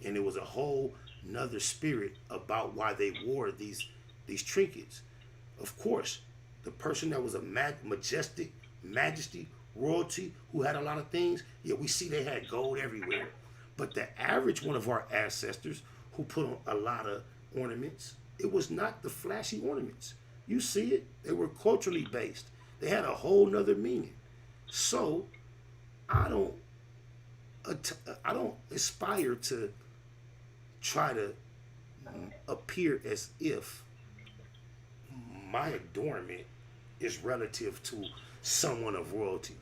And it was a whole nother spirit about why they wore these trinkets. Of course, the person that was a majestic, majesty, royalty, who had a lot of things, yeah, we see they had gold everywhere. But the average one of our ancestors who put on a lot of ornaments, it was not the flashy ornaments. You see it, they were culturally based. They had a whole nother meaning. So I don't aspire to try to appear as if my adornment is relative to someone of royalty.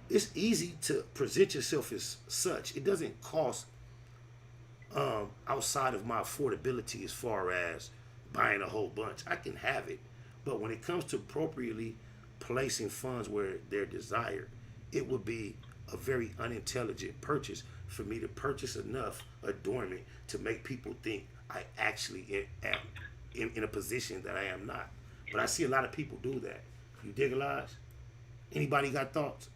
It's easy to present yourself as such. It doesn't cost outside of my affordability as far as buying a whole bunch. I can have it, but when it comes to appropriately placing funds where they're desired, it would be a very unintelligent purchase for me to purchase enough adornment to make people think I actually am in a position that I am not. But I see a lot of people do that. You dig, Elijah? Anybody got thoughts?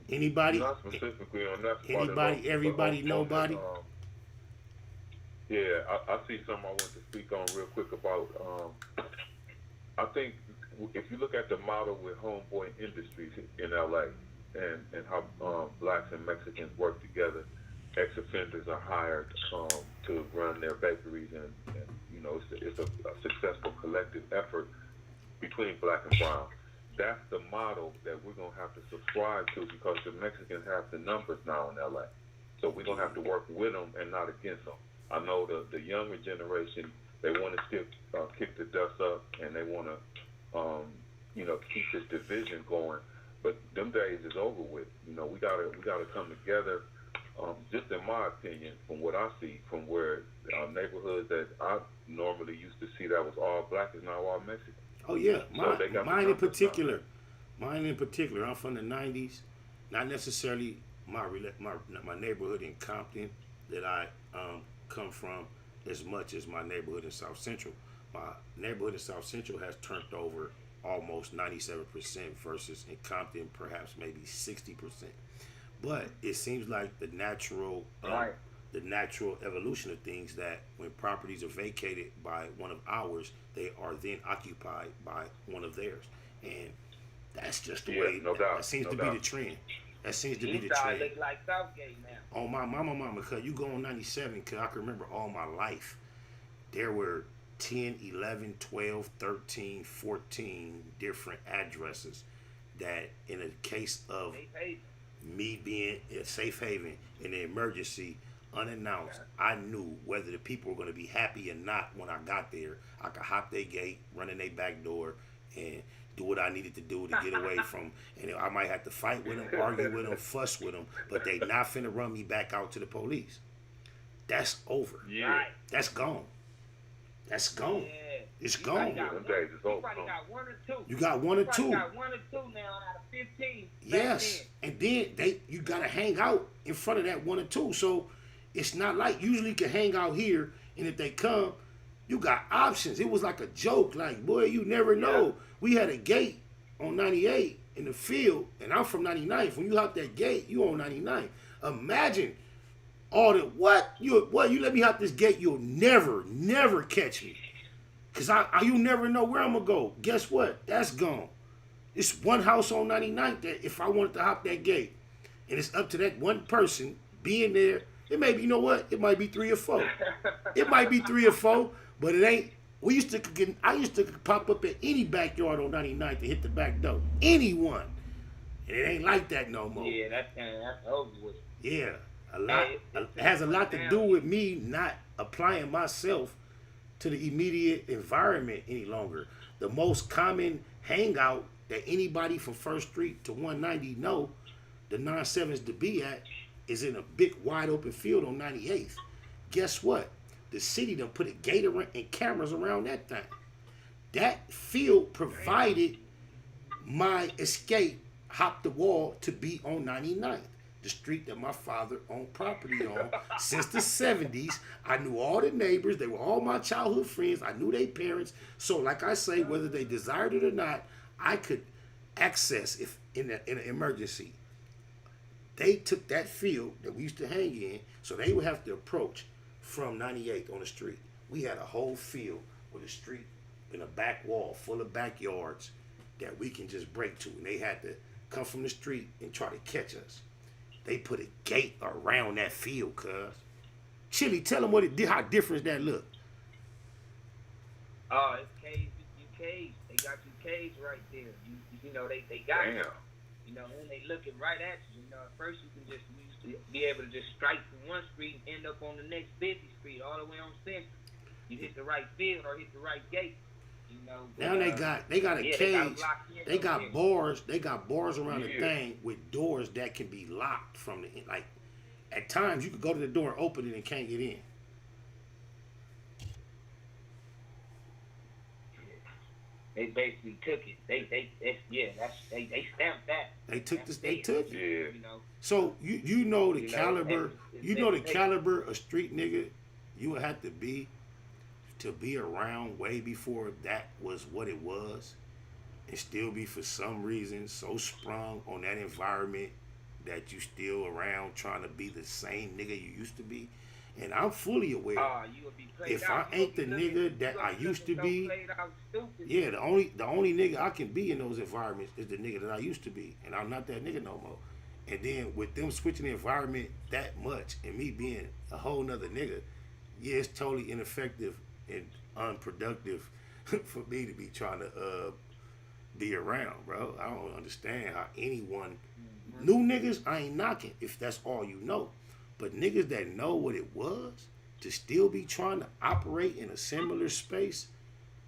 Anybody? Not specifically on that. Anybody? Everybody? Nobody? Yeah, I see something I want to speak on real quick about. I think if you look at the model with Homeboy Industries in LA and how blacks and Mexicans work together, ex-offenders are hired to run their bakeries, and you know it's a successful collective effort between black and brown. That's the model that we're going to have to subscribe to, because the Mexicans have the numbers now in LA. So we're going to have to work with them and not against them. I know the younger generation, they want to still kick the dust up, and they want to, keep this division going. But them days is over with. You know, we gotta come together. Just in my opinion, from what I see, from where neighborhoods that I normally used to see that was all black is now all Mexican. Oh yeah, mine in particular. I'm from the '90s. Not necessarily my neighborhood in Compton that I come from as much as my neighborhood in South Central. My neighborhood in South Central has turned over almost 97% versus in Compton perhaps maybe 60%. But it seems like the natural evolution of things, that when properties are vacated by one of ours, they are then occupied by one of theirs, and that's just the way. No doubt. That seems to be the trend. That seems to be the trend. Look like Southgate now. Oh my mama, cause you go on 97, cause I can remember all my life. There were 10, 11, 12, 13, 14 different addresses that, in a case of me being a safe haven in an emergency, unannounced, I knew whether the people were going to be happy or not when I got there. I could hop their gate, run in their back door, and do what I needed to do to get away from. And I might have to fight with them, argue with them, fuss with them, but they not finna run me back out to the police. That's over. Yeah. That's gone. That's gone. Yeah. It's gone. Them days is over. You got one or two. You got one or two. You got one or two now out of 15. Yes, and then you gotta hang out in front of that one or two. So it's not like usually you can hang out here, and if they come, you got options. It was like a joke, like, boy, you never know. Yeah. We had a gate on 98 in the field, and I'm from 99th. When you hop that gate, you on 99. Imagine all the what you let me hop this gate, you'll never catch me, cause you never know where I'm gonna go. Guess what? That's gone. It's one house on 99th that if I wanted to hop that gate, and it's up to that one person being there. It may be, you know what? It might be 3 or 4. It might be 3 or 4, but it ain't. I used to pop up at any backyard on 99th to hit the back door. Anyone. And it ain't like that no more. Yeah, that's over with. Yeah. It has a lot to do with me not applying myself to the immediate environment any longer. The most common hangout that anybody from 1st Street to 190 know, the 9/7s to be at, is in a big wide open field on 98th. Guess what? The city done put a gate around and cameras around that thing. That field provided my escape, hop the wall, to be on 99th. the street that my father owned property on since the 70s. I knew all the neighbors. They were all my childhood friends. I knew their parents. So like I say, whether they desired it or not, I could access if in an emergency. They took that field that we used to hang in, so they would have to approach from 98th on the street. We had a whole field with a street and a back wall full of backyards that we can just break to. And they had to come from the street and try to catch us. They put a gate around that field, cuz. Chili, tell them what it did, how different that look. Oh, it's caged. You caged. They got you caged right there. You know, they got you. You know, and they looking right at you. You know, at first you can just be able to just strike from one street and end up on the next busy street all the way on Central. You hit the right field or hit the right gate. You know. Now they got a cage. They got bars. They got bars around the thing with doors that can be locked from the like. At times you could go to the door and open it and can't get in. They basically took it. They stamped that. They took this. They took it. You know. So you know the caliber. You know the caliber of street nigga you would have to be around way before that was what it was, and still be for some reason so sprung on that environment that you still around trying to be the same nigga you used to be. And I'm fully aware if I ain't the nigga that I used to be, yeah, the only nigga I can be in those environments is the nigga that I used to be, and I'm not that nigga no more. And then with them switching the environment that much and me being a whole nother nigga, yeah, it's totally ineffective and unproductive for me to be trying to be around, bro. I don't understand how anyone, new niggas, I ain't knocking if that's all you know. But niggas that know what it was to still be trying to operate in a similar space,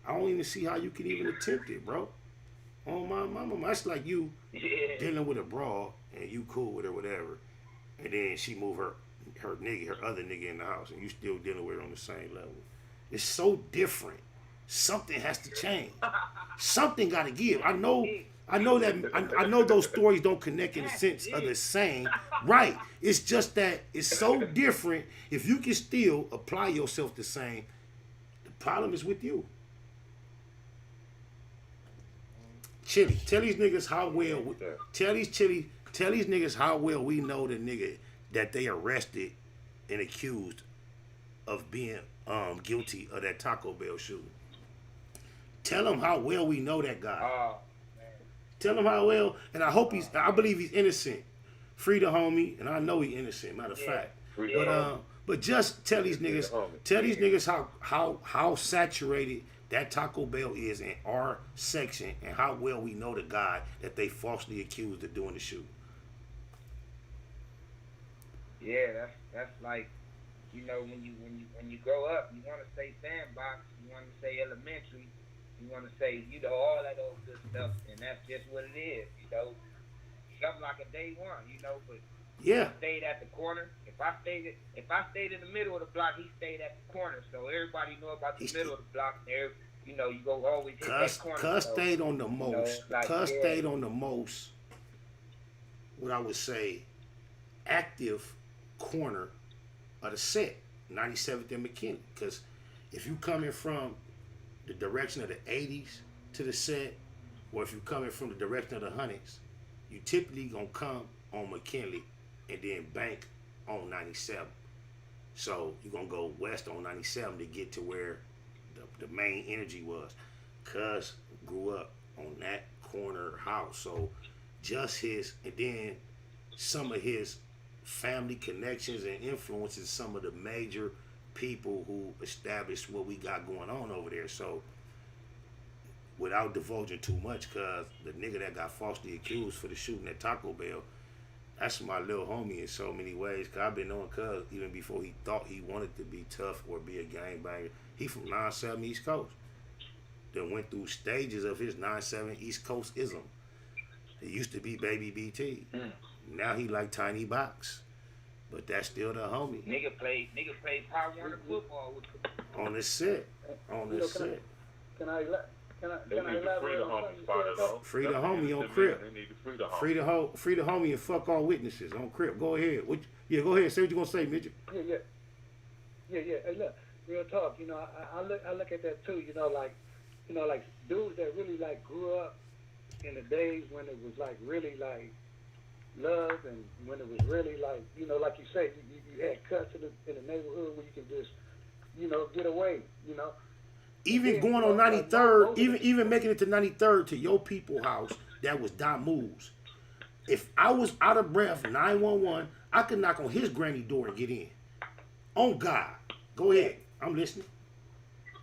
I don't even see how you can even attempt it, bro. Oh my mama, that's like you dealing with a broad and you cool with her, whatever, and then she move her other nigga in the house, and you still dealing with her on the same level. It's so different. Something has to change. Something got to give. I know those stories don't connect in the sense of the same. Right. It's just that it's so different. If you can still apply yourself the same, the problem is with you. Chili, tell these niggas how well. Tell these niggas how well we know the nigga that they arrested and accused of being guilty of that Taco Bell shooting. Tell them how well we know that guy. Oh, man. Tell him how well, and I believe he's innocent. Free the homie, and I know he's innocent. Matter of fact, but just tell these niggas how saturated that Taco Bell is in our section, and how well we know the guy that they falsely accused of doing the shoot. Yeah, that's like, you know, when you grow up, you want to say sandbox, you want to say elementary. You want to say, you know, all that old good stuff, and that's just what it is, you know. Something like a day one, you know, but yeah, he stayed at the corner. If I stayed in the middle of the block, he stayed at the corner. So everybody know about the middle of the block. There, you know, you go always hit that corner. Cuz stayed on the most. Cuz stayed on the most. What I would say, active corner of the set, 97th and McKinney. Because if you coming from the direction of the 80s to the set, or if you're coming from the direction of the 100s, you typically gonna come on McKinley and then bank on 97. So you're gonna go west on 97 to get to where the main energy was. Cuz grew up on that corner house. So just his, and then some of his family connections and influences, some of the major people who established what we got going on over there. So without divulging too much, cause the nigga that got falsely accused for the shooting at Taco Bell, that's my little homie in so many ways. Cause I've been knowing Cuz even before he thought he wanted to be tough or be a gangbanger. He from 9-7 East Coast. Then went through stages of his 9-7 East Coast-ism. He used to be Baby BT. Now he like Tiny Box. But that's still the homie. Nigga played Power Warner football with on the set. On the set. Can I They need to free the homie Spider though. Free the homie on Demand. Crip. They need to free the homie. Free the homie and fuck all witnesses on Crip. Go ahead. Go ahead. Say what you gonna say, midget. Yeah. Hey, look, real talk. You know, I look at that too. You know, like dudes that really like grew up in the days when it was like really like love, and when it was really like, you know, like you say, you had cuts in the neighborhood where you can just, you know, get away. You know. Even going on 93rd, even making it to 93rd to your people house, that was Damu's. If I was out of breath, 911, I could knock on his granny door and get in. On God. Go ahead. I'm listening.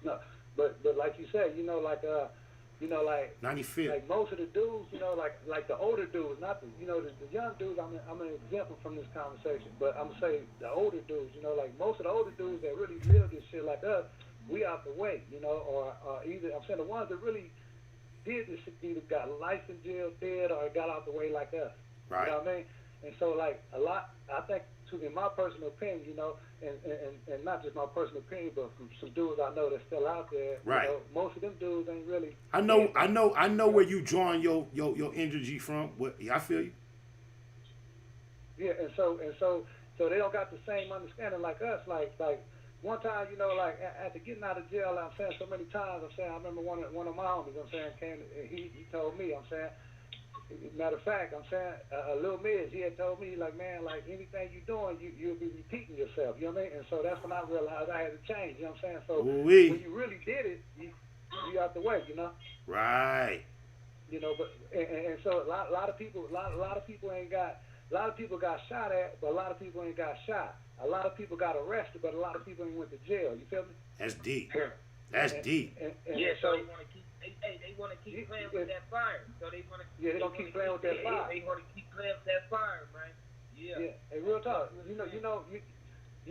No, but like you said, you know, like 95th. Like most of the dudes, you know, like the older dudes, not the, you know, the young dudes. I'm an example from this conversation, but I'm gonna say the older dudes, you know, like most of the older dudes that really live this shit like us, we out the way, you know, or either, I'm saying the ones that really did this shit either got life in jail, dead, or got out the way like us. Right. You know what I mean? And so, like, a lot, I think, in my personal opinion, you know, and not just my personal opinion, but from some dudes I know that's still out there, right. You know, most of them dudes ain't really. I know where you drawing your energy from. I feel you. Yeah, and so they don't got the same understanding like us. Like one time, you know, like after getting out of jail, I'm saying so many times, I'm saying I remember one of my homies, I'm saying came, he told me, I'm saying, matter of fact, I'm saying Lil Miz, he had told me, like, man, like anything you doing, you'll be repeating yourself, you know what I mean? And so that's when I realized I had to change, you know what I'm saying? So when you really did it, you out the way, you know? Right. You know, but and so a lot of people ain't got. A lot of people got shot at, but a lot of people ain't got shot. A lot of people got arrested, but a lot of people ain't went to jail. You feel me? That's deep. That's deep. Yeah, so they want to keep. They want to keep playing with that fire. So they want to. Yeah, they gonna keep playing with that fire. They want to keep playing with that fire, man. Yeah. Yeah. Hey, real talk. You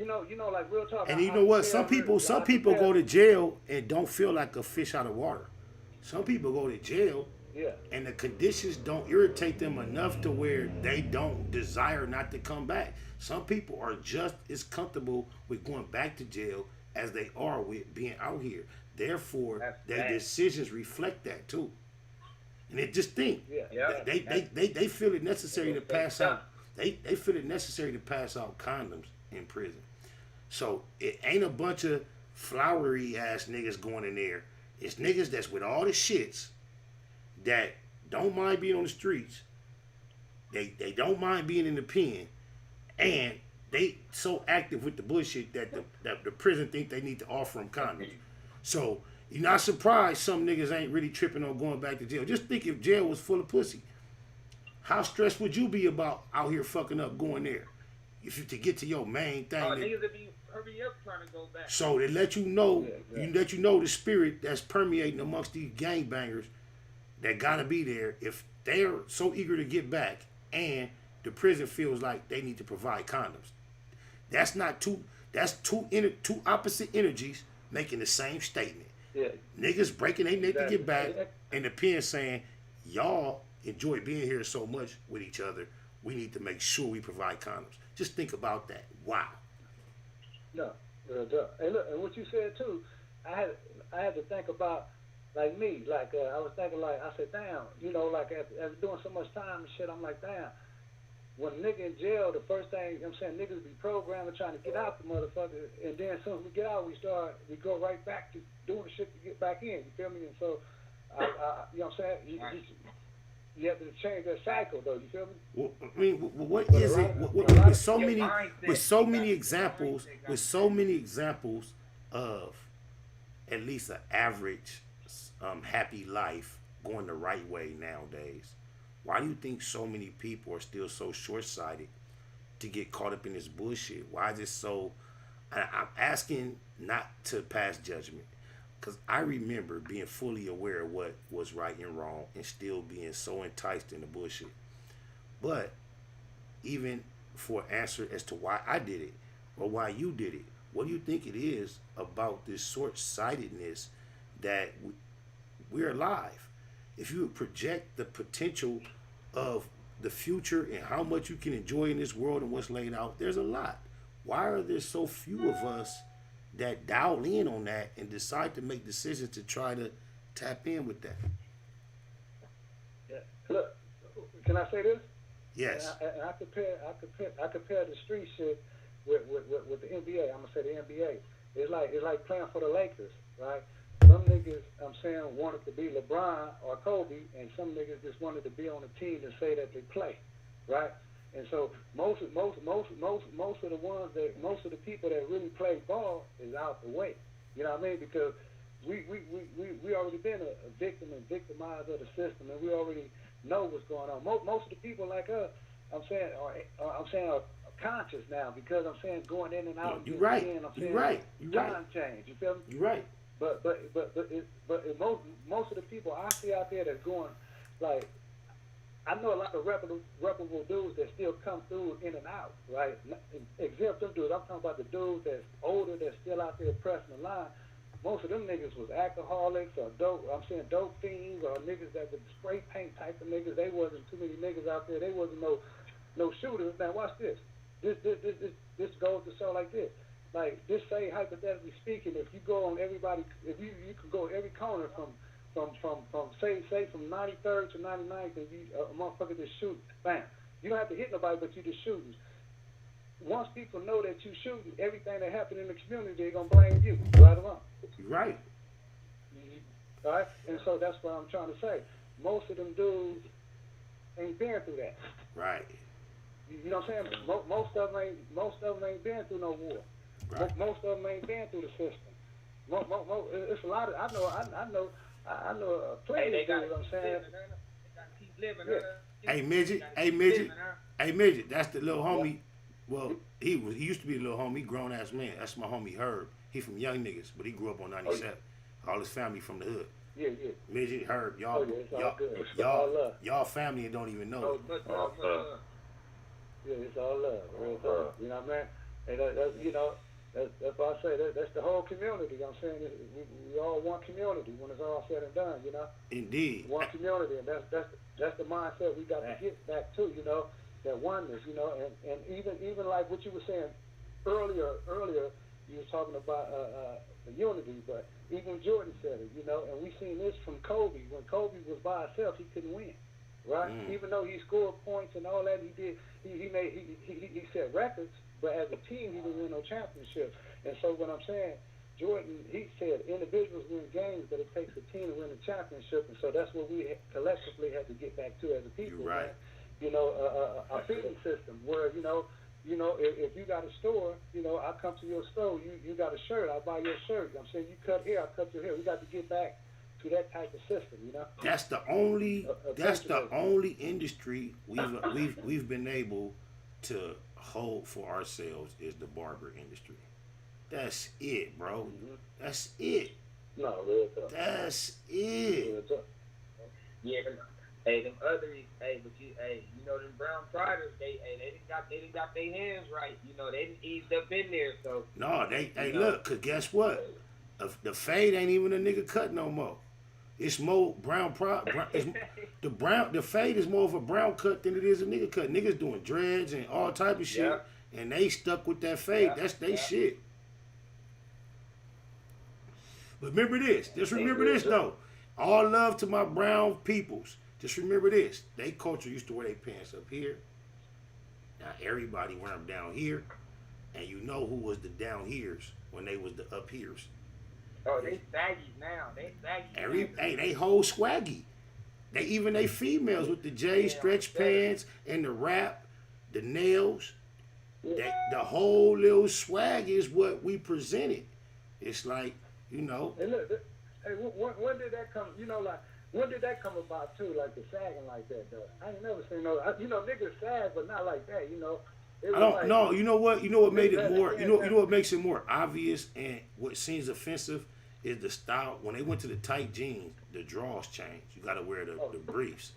know, like real talk. And you know what? Some people go to jail and don't feel like a fish out of water. Some people go to jail. Yeah. And the conditions don't irritate them enough to where they don't desire not to come back. Some people are just as comfortable with going back to jail as they are with being out here. Therefore, their decisions reflect that too. And they just think they feel it necessary to pass out. They feel it necessary to pass out condoms in prison. So it ain't a bunch of flowery ass niggas going in there. It's niggas that's with all the shits that don't mind being on the streets, they don't mind being in the pen, and they so active with the bullshit that the prison think they need to offer them condoms. So you're not surprised some niggas ain't really tripping on going back to jail. Just think if jail was full of pussy, how stressed would you be about out here fucking up going there? If you to get to your main thing. Niggas would be hurry up trying to go back. So they let you know, let you know the spirit that's permeating amongst these gangbangers that gotta be there if they're so eager to get back and the prison feels like they need to provide condoms. That's two opposite energies making the same statement. Yeah. Niggas breaking their neck to get back, and the pen saying, y'all enjoy being here so much with each other, we need to make sure we provide condoms. Just think about that. Wow. No. Hey, look, and what you said too, I had to think about, like me, like I was thinking, like I said, damn, you know, like after doing so much time and shit, I'm like, damn. When a nigga in jail, the first thing I'm saying, niggas be programming trying to get out the motherfucker, and then as soon as we get out, we go right back to doing the shit to get back in. You feel me? And so, you know what I'm saying? You have to change that cycle, though. You feel me? Well, I mean, what is it? With so many examples of at least an average happy life going the right way nowadays, why do you think so many people are still so short-sighted to get caught up in this bullshit? Why is it so? I'm asking not to pass judgment, because I remember being fully aware of what was right and wrong and still being so enticed in the bullshit. But even for an answer as to why I did it or why you did it, what do you think it is about this short-sightedness that we're alive? If you would project the potential of the future and how much you can enjoy in this world and what's laid out, there's a lot. Why are there so few of us that dial in on that and decide to make decisions to try to Tap in with that. Yeah. Look, can I say this? Yes. And I compare the street shit with the NBA. I'm gonna say the NBA. It's like playing for the Lakers, right? Some niggas, I'm saying, wanted to be LeBron or Kobe, and some niggas just wanted to be on a team and say that they play, right? And so most of the people that really play ball is out the way. You know what I mean? Because we already been a victim and victimized of the system, and we already know what's going on. Most of the people like us, I'm saying are conscious now, because I'm saying going in and out. You're right. You're right. Time change. You feel me? You're right. But most of the people I see out there that's going, like, I know a lot of reputable dudes that still come through in and out, right? Exempt them dudes. I'm talking about the dudes that's older, that's still out there pressing the line. Most of them niggas was alcoholics or dope. I'm saying dope fiends or niggas that would spray paint type of niggas. They wasn't too many niggas out there. They wasn't no shooters. Now watch this. This goes to show like this. Like, just say, hypothetically speaking, if you go on everybody, if you could go every corner from say from 93rd to 99th, and a motherfucker just shoot, bam. You don't have to hit nobody, but you just shooting. Once people know that you shooting, everything that happened in the community, they're gonna blame you, right or wrong. You're right. All right, and so that's what I'm trying to say. Most of them dudes ain't been through that. Right. You know what I'm saying? Most of them ain't been through no war. Right. Most of them ain't been through the system. It's a lot of I know plenty of dudes. I'm saying. Keep living. Yeah. Hey midget. That's the little homie. Well, he used to be a little homie, grown ass man. That's my homie Herb. He from Young Niggas, but he grew up on 97. All his family from the hood. Yeah. Midget, Herb, y'all family and don't even know it. Yeah, it's all love, real talk. You know what I mean? And that's why I say that's the whole community. I'm saying we all one community when it's all said and done. You know. Indeed. One community, and that's the mindset we got to get back to. You know, that oneness. You know, and even like what you were saying earlier, you was talking about the unity, but even Jordan said it. You know, and we seen this from Kobe. When Kobe was by himself, he couldn't win. Right? Even though he scored points and all that, he set records, but as a team, he didn't win no championship. And so what I'm saying, Jordan, he said individuals win games, but it takes a team to win a championship. And so that's what we collectively had to get back to as a people. You're right. Man. You know, a feeding system where, if you got a store, I come to your store, you got a shirt, I buy your shirt. I'm saying you cut hair, I cut your hair. We got to get back to that type of system, That's the only industry we've been able to hold for ourselves is the barber industry. That's it, bro. Mm-hmm. That's it. No, real talk. That's it. Yeah, them others, them brown priders, they didn't got their hands right. They didn't eased up in there, so. No, look, cause guess what? The fade ain't even a nigga cut no more. It's more brown the fade is more of a brown cut than it is a nigga cut. Niggas doing dreads and all type of shit, and they stuck with that fade. That's they shit. But remember this. Just remember this though. All love to my brown peoples. Just remember this. They culture used to wear their pants up here. Now everybody wear them down here, and you know who was the down heres when they was the up heres. Oh, they saggy now. They saggy. They whole swaggy. They females with the J stretch pants and the wrap, the nails. The whole little swag is what we presented. It's like, Hey, look, when did that come? When did that come about too? Like the sagging like that, though. I ain't never seen no. Niggas sag, but not like that. I don't know. You know what? You know what made it more. You know what makes it more obvious and what seems offensive is the style. When they went to the tight jeans, the draws changed. You got to wear the briefs.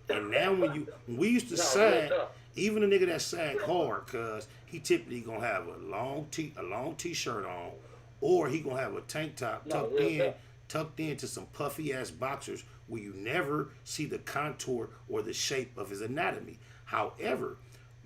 And now when we used to sag, even a nigga that sag hard, cause he typically gonna have a long t-shirt on, or he gonna have a tank top tucked into some puffy ass boxers where you never see the contour or the shape of his anatomy. However,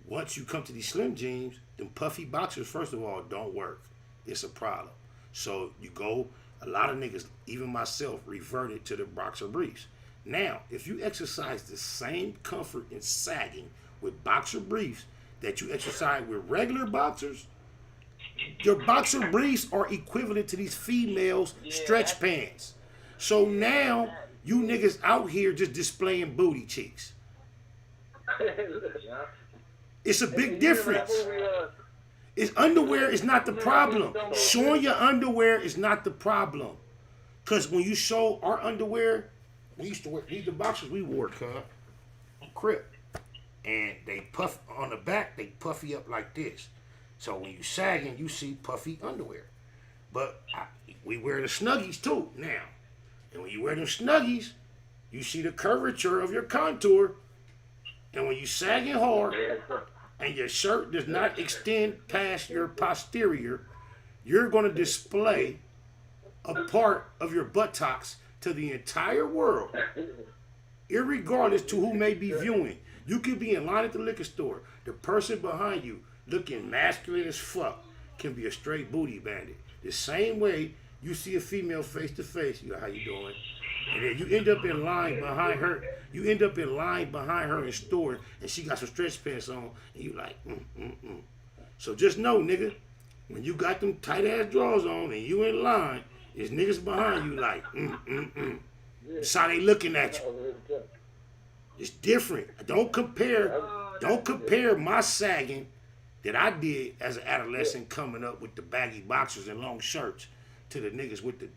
once you come to these slim jeans, them puffy boxers, first of all, don't work. It's a problem. So you go, a lot of niggas, even myself, reverted to the boxer briefs. Now, if you exercise the same comfort in sagging with boxer briefs that you exercise with regular boxers, your boxer briefs are equivalent to these females' stretch pants. So now you niggas out here just displaying booty cheeks. It's a big difference. It's underwear is not the problem. Showing your underwear is not the problem. Cause when you show our underwear, we used to wear these the boxers we wore, Crip. And they puff on the back, they puffy up like this. So when you sagging, you see puffy underwear. But we wear the Snuggies too now. And when you wear them Snuggies, you see the curvature of your contour. And when you sagging hard and your shirt does not extend past your posterior, you're going to display a part of your buttocks to the entire world, irregardless to who may be viewing. You could be in line at the liquor store. The person behind you, looking masculine as fuck, can be a straight booty bandit. The same way you see a female face to face, you know, how you doing? And then you end up in line behind her. You end up in line behind her in store, and she got some stretch pants on, and you like, So just know, nigga, when you got them tight ass drawers on and you in line, there's niggas behind you like, That's how they looking at you. It's different. Don't compare my sagging that I did as an adolescent coming up with the baggy boxers and long shirts to the niggas with the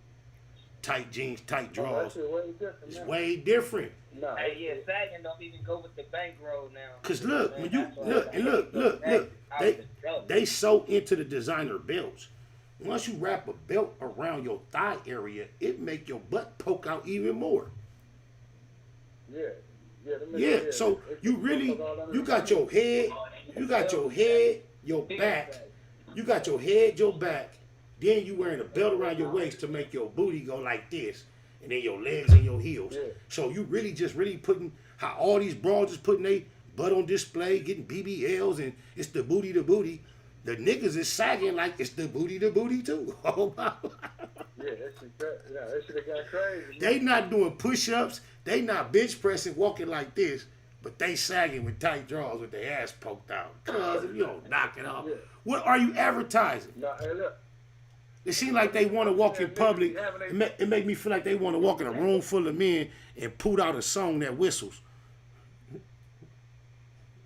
tight jeans, tight drawers. It's way different. Hey, yeah, sagging don't even go with the bankroll now. Cause look, when you look, they so into the designer belts. Once you wrap a belt around your thigh area, it make your butt poke out even more. Yeah, so you really, you got your head, your back, your back, then you wearing a belt around your waist to make your booty go like this, and then your legs and your heels. So you really just putting, how all these broads is putting their butt on display, getting BBLs, and it's the booty. The niggas is sagging like it's the booty too. Oh my. That shit got crazy. They not doing push-ups. They not bench pressing, walking like this, but they sagging with tight drawers with their ass poked out. Cause if you don't knock it off, what are you advertising? Hey, look. It seems like they want to walk in public. It make me feel like they want to walk in a room full of men and put out a song that whistles.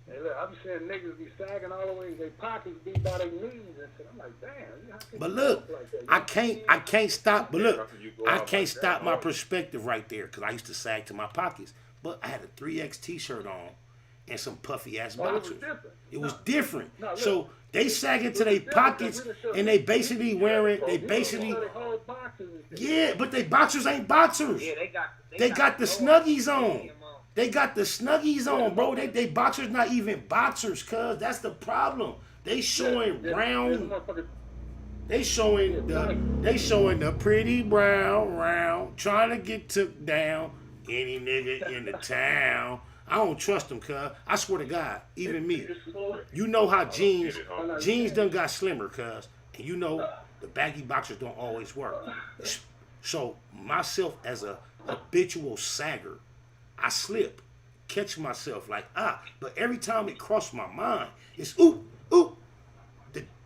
Hey, look, I'm seeing niggas be sagging all the way, their pockets be by their knees and shit. I'm like, damn. How can But you look, look like that? I can't stop. But look, I can't stop my perspective right there because I used to sag to my pockets. But I had a 3X T-shirt on and some puffy ass boxers. It was different. So they sagging to their pockets and they basically wearing. Yeah, but they boxers ain't boxers. Yeah, they got the Snuggies on. They got the Snuggies on, bro. They boxers not even boxers, cuz. That's the problem. They showing round. They showing the pretty brown round, trying to get took down. Any nigga in the town. I don't trust them, cuz. I swear to God, even me. You know how jeans done got slimmer, cuz. And you know the baggy boxers don't always work. So myself as a habitual sagger, I slip, catch myself like, but every time it crossed my mind, it's ooh.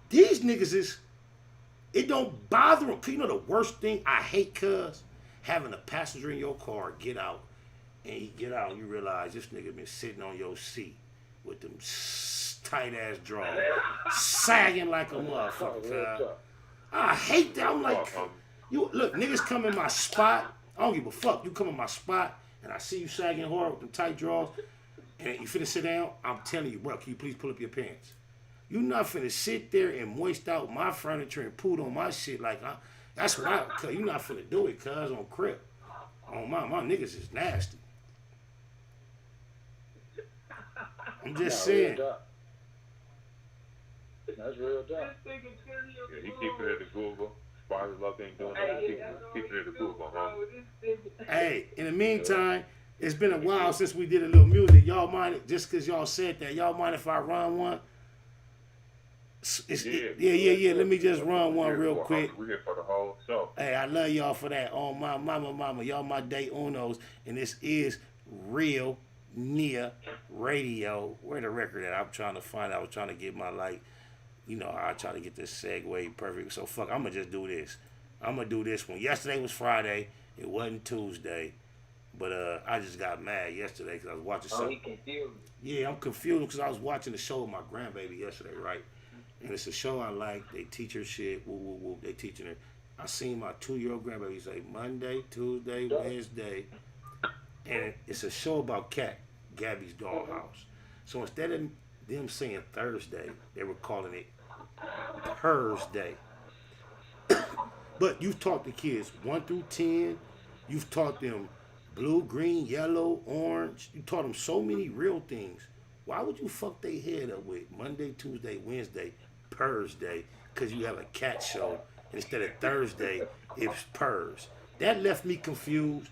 These niggas is, it don't bother them. You know the worst thing I hate, cuz? Having a passenger in your car get out, and he get out and you realize this nigga been sitting on your seat with them tight ass drawers, sagging like a motherfucker, cuz. I hate that. I'm like, you look, niggas come in my spot. I don't give a fuck. You come in my spot, and I see you sagging hard with them tight drawers, and you finna sit down, I'm telling you, bro, can you please pull up your pants? You not finna sit there and moist out my furniture and put on my shit like that's what cuz you not finna do it, cuz on Crip. On my niggas is nasty. I'm just saying. That's real talk. Yeah, he keeping it at Google. Spider Love ain't doing nothing. Keeping it at Google, huh? Hey, in the meantime, it's been a while since we did a little music. Y'all mind it? Just because y'all said that, y'all mind if I run one? Yeah. Let me just run one real quick. We're here for the whole show. Hey, I love y'all for that. Oh, my mama. Y'all my day unos. And this is Real Nia Radio. Where the record at? I'm trying to find out. I was trying to get my, like, you know, I try to get this segue perfect. So, fuck, I'm going to just do this. I'm going to do this one. Yesterday was Friday. It wasn't Tuesday. But I just got mad yesterday because I was watching something. Oh, he confused. Yeah, I'm confused because I was watching the show with my grandbaby yesterday, right? And it's a show I like. They teach her shit. Woo, woo, woo. They teaching her. I seen my 2-year-old grandbaby say Monday, Tuesday, Wednesday. And it's a show about Gabby's dollhouse. So instead of them saying Thursday, they were calling it Thursday. But you've taught the kids 1 through 10. You've taught them blue, green, yellow, orange. You taught them so many real things. Why would you fuck their head up with Monday, Tuesday, Wednesday, Thursday? Because you have a cat show. Instead of Thursday, it's Purrs. That left me confused.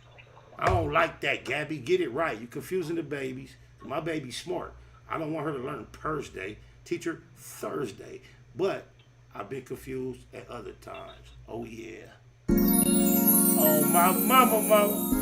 I don't like that, Gabby. Get it right. You're confusing the babies. My baby's smart. I don't want her to learn Thursday. Teach her Thursday. But I've been confused at other times. Oh, yeah. Oh, my mama.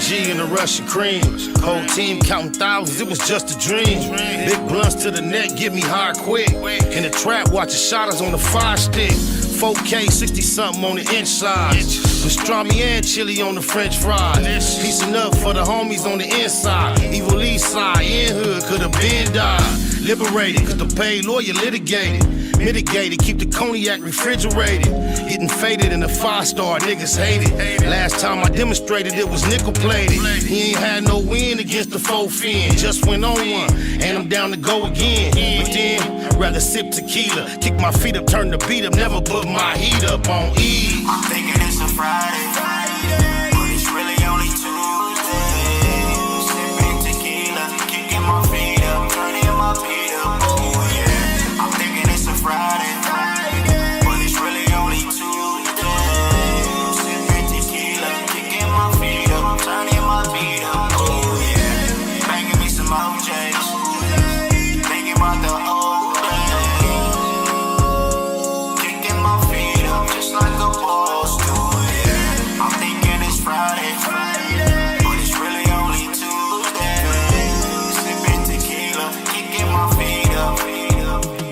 And the Russian cream. Whole team counting thousands, it was just a dream. Big blunts to the neck, get me high quick. In the trap, watching shotters on the 5-stick. 4K, 60-something on the inside. Pastrami and chili on the French fries. Piecing up for the homies on the inside. Evil East side, in hood, could've been died. Liberated, cause the paid lawyer litigated. Mitigated, keep the cognac refrigerated. Getting faded in a 5-star, niggas hate it. Last time I demonstrated it was nickel plated. He ain't had no win against the 4 fin. Just went on one, and I'm down to go again. But then, I'd rather sip tequila. Kick my feet up, turn the beat up, never put my heat up on E. I'm thinking it's a Friday, but it's really only Tuesday. Sipping tequila, kicking my feet up, turning my feet up. Oh yeah, I'm thinking it's a Friday, but it's really only Tuesday. Sipping tequila, kicking my feet up, turning my feet up. Oh yeah, banging me some OJs, thinking about the old days. Kicking my feet up just like a boss do. Yeah, I'm thinking it's Friday, but it's really only Tuesday. Sipping tequila, kicking my feet up.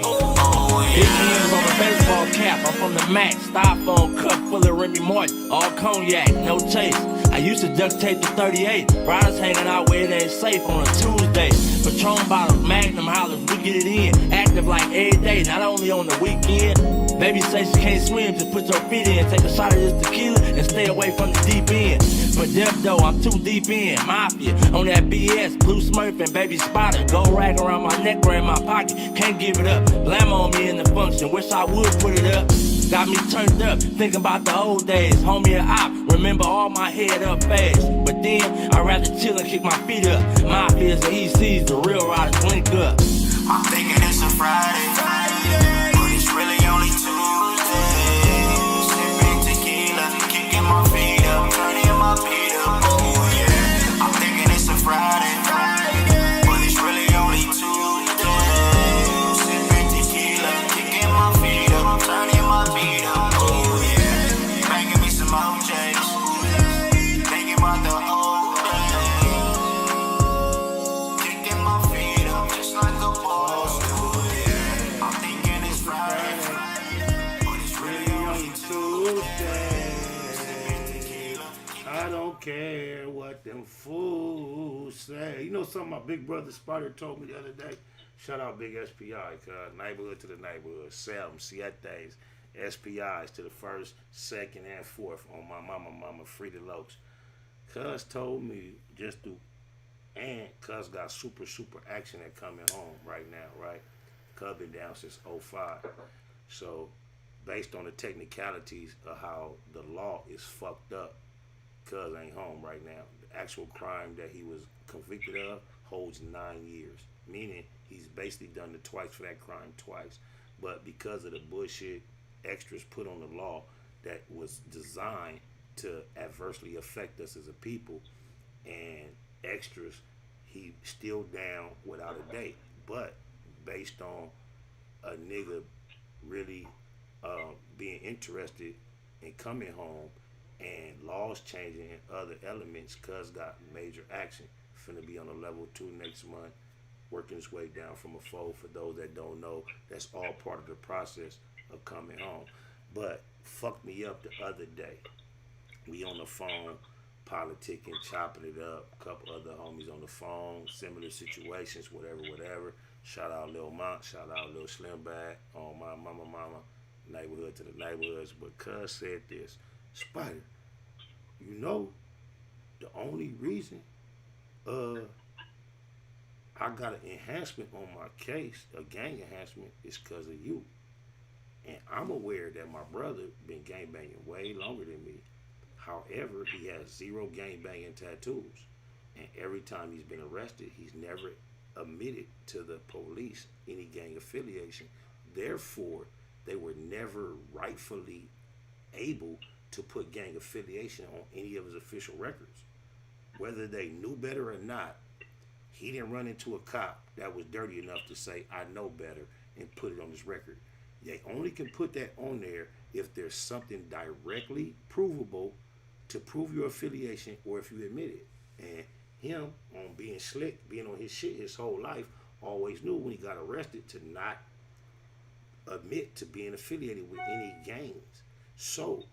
Oh Big yeah. hands on a baseball cap, I'm from the Mac. Styrofoam cup full of Remy Martin, all cognac, no chase. I used to duct tape the 38. Riders hanging out where it ain't safe on a Tuesday. Patron bottles, Magnum hollers, we get it in. Active like every day, not only on the weekend. Baby say she can't swim, just put your feet in. Take a shot of this tequila and stay away from the deep end. For depth though, I'm too deep in. Mafia, on that BS, blue smurf and baby spotter. Gold rag around my neck or in my pocket, can't give it up. Blam on me in the function, wish I would put it up. Got me turned up, thinking about the old days. Homie and op, remember all my head up fast. But then, I'd rather chill and kick my feet up. Mafias and ECs, the real riders link up. I'm thinking it's a Friday, but it's really only Tuesday. Sipping tequila, kicking my feet up, turning my feet up. Oh yeah, I'm thinking it's a Friday, but it's really only Tuesday. Sipping tequila, kicking my feet up, turning my feet up. Oh yeah, banging me some OJs, thinking about the old days. Kicking my feet up just like a boss do. Yeah. care what them fools say. You know something my big brother Spider told me the other day? Shout out Big SPI, cuz. Neighborhood to the neighborhood. Seven, Sietes, SPIs to the first, second, and fourth on my mama, Frida Lokes. Cuz told me just to, and Cuz got super action at coming home right now, right? Cuz been down since '05. So, based on the technicalities of how the law is fucked up, Cuz ain't home right now. The actual crime that he was convicted of holds 9 years, meaning he's basically done it twice for that crime twice. But because of the bullshit extras put on the law that was designed to adversely affect us as a people and extras, he still down without a date. But based on a nigga really being interested in coming home and laws changing and other elements, Cuz got major action. Finna be on a level 2 next month, working his way down from a fold. For those that don't know, that's all part of the process of coming home. But fucked me up the other day. We on the phone, politicking, chopping it up. A couple other homies on the phone, similar situations, whatever. Shout out Lil Mont, shout out Lil Slim Bag, on my mama, neighborhood to the neighborhoods. But Cuz said this, Spider, you know, the only reason I got an enhancement on my case, a gang enhancement, is because of you. And I'm aware that my brother been gangbanging way longer than me. However, he has 0 gangbanging tattoos. And every time he's been arrested, he's never admitted to the police any gang affiliation. Therefore, they were never rightfully able to put gang affiliation on any of his official records. Whether they knew better or not, he didn't run into a cop that was dirty enough to say, I know better, and put it on his record. They only can put that on there if there's something directly provable to prove your affiliation, or if you admit it. And him, on being slick, being on his shit his whole life, always knew when he got arrested to not admit to being affiliated with any gangs. So